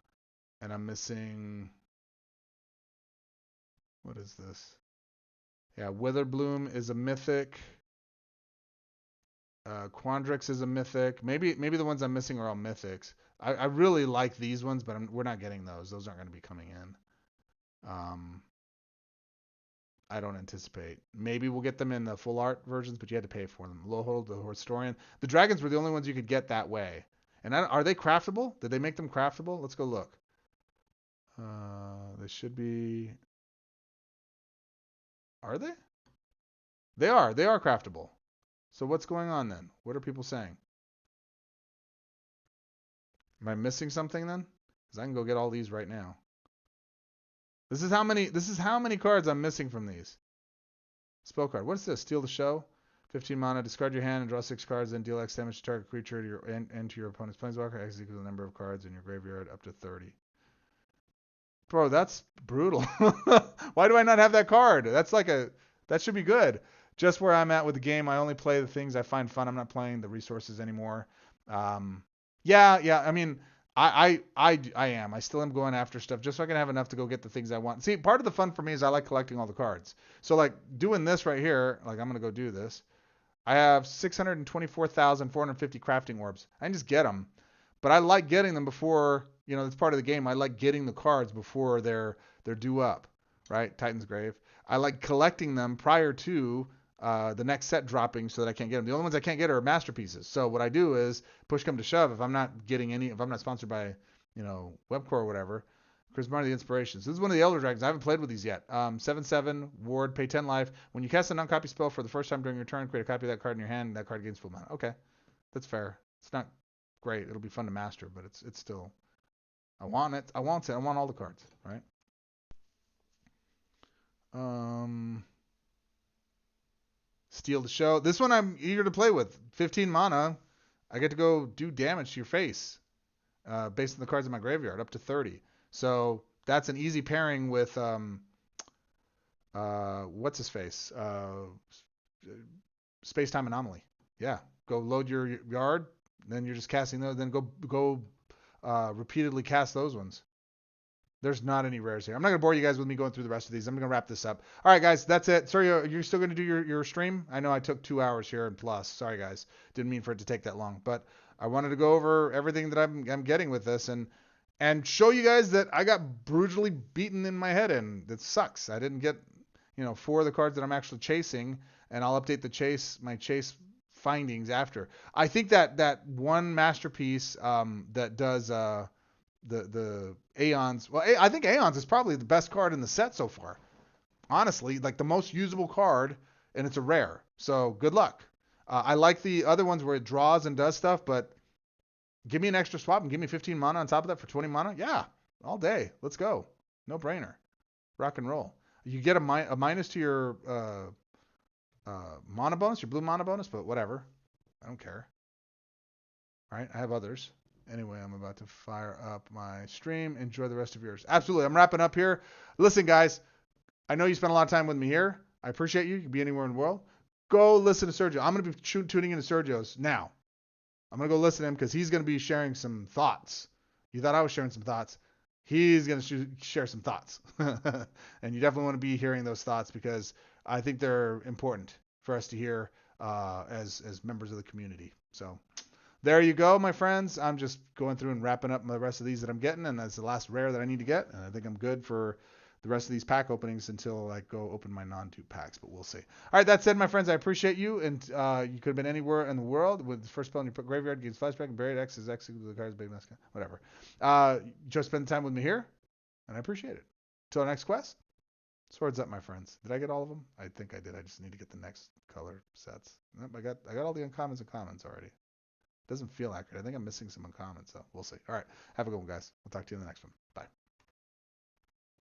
Speaker 1: and I'm missing. What is this? Yeah, Witherbloom is a mythic. Quandrix is a mythic. Maybe the ones I'm missing are all mythics. I really like these ones, but we're not getting those. Those aren't going to be coming in. I don't anticipate. Maybe we'll get them in the full art versions, but you had to pay for them. Lohold, the Historian. The dragons were the only ones you could get that way. And are they craftable? Did they make them craftable? Let's go look. They should be. Are they? They are. They are craftable. So what's going on then? What are people saying? Am I missing something then? Because I can go get all these right now. This is how many cards I'm missing from these. Spell card. What's this? Steal the Show. 15 mana. Discard your hand and draw 6 cards. Then deal X damage to target creature to your opponent's planeswalker. X equals the number of cards in your graveyard up to 30. Bro, that's brutal. Why do I not have that card? That should be good. Just where I'm at with the game, I only play the things I find fun. I'm not playing the resources anymore. Yeah. I mean, I am. I still am going after stuff just so I can have enough to go get the things I want. See, part of the fun for me is I like collecting all the cards. So like doing this right here, like I'm gonna go do this. I have 624,450 crafting orbs. I can just get them, but I like getting them before. You know, it's part of the game. I like getting the cards before they're due up, right? Titan's Grave. I like collecting them prior to the next set dropping so that I can't get them. The only ones I can't get are masterpieces. So what I do is push come to shove. If I'm not sponsored by, Webcore or whatever, Charisma the Inspiration. So this is one of the Elder Dragons. I haven't played with these yet. 7/7 ward, pay 10 life. When you cast a non-copy spell for the first time during your turn, create a copy of that card in your hand. That card gains full mana. Okay, that's fair. It's not great. It'll be fun to master, but it's still. I want it. I want all the cards, right? Steal the Show. This one I'm eager to play with. 15 mana. I get to go do damage to your face based on the cards in my graveyard, up to 30. So that's an easy pairing with what's his face? Space-Time Anomaly. Yeah. Go load your yard, then you're just casting those, then go repeatedly cast those ones. There's not any rares here. I'm not going to bore you guys with me going through the rest of these. I'm going to wrap this up. All right, guys, that's it. Sorry, you're still going to do your stream? I know I took 2 hours here and plus. Sorry, guys. Didn't mean for it to take that long. But I wanted to go over everything that I'm getting with this and show you guys that I got brutally beaten in my head in. That sucks. I didn't get, 4 of the cards that I'm actually chasing, and I'll update my chase findings after. I think that one masterpiece that does the Aeons. Well, I think Aeons is probably the best card in the set so far. Honestly, like the most usable card, and it's a rare. So good luck. I like the other ones where it draws and does stuff, but give me an extra swap and give me 15 mana on top of that for 20 mana. Yeah, All day. Let's go. No brainer. Rock and roll. You get a minus to your mana bonus, your blue mana bonus, but whatever. I don't care. All right, I have others. Anyway, I'm about to fire up my stream. Enjoy the rest of yours. Absolutely. I'm wrapping up here. Listen, guys, I know you spent a lot of time with me here. I appreciate you. You can be anywhere in the world. Go listen to Sergio. I'm going to be tuning into Sergio's now. I'm going to go listen to him because he's going to be sharing some thoughts. You thought I was sharing some thoughts. He's going to share some thoughts. And you definitely want to be hearing those thoughts because I think they're important for us to hear as members of the community. So there you go, my friends. I'm just going through and wrapping up the rest of these that I'm getting, and that's the last rare that I need to get. And I think I'm good for the rest of these pack openings until I go open my non-dupe packs, but we'll see. All right, that said, my friends, I appreciate you, and you could have been anywhere in the world with the first spell in your graveyard, gains flashback, and buried X is X, the cards, big mask, whatever. Just spend the time with me here, and I appreciate it. Till our next quest, swords up, my friends. Did I get all of them? I think I did. I just need to get the next color sets. Nope, I got all the uncommons and commons already. Doesn't feel accurate. I think I'm missing some uncommons, so we'll see. All right, have a good one, guys. We'll talk to you in the next one. Bye.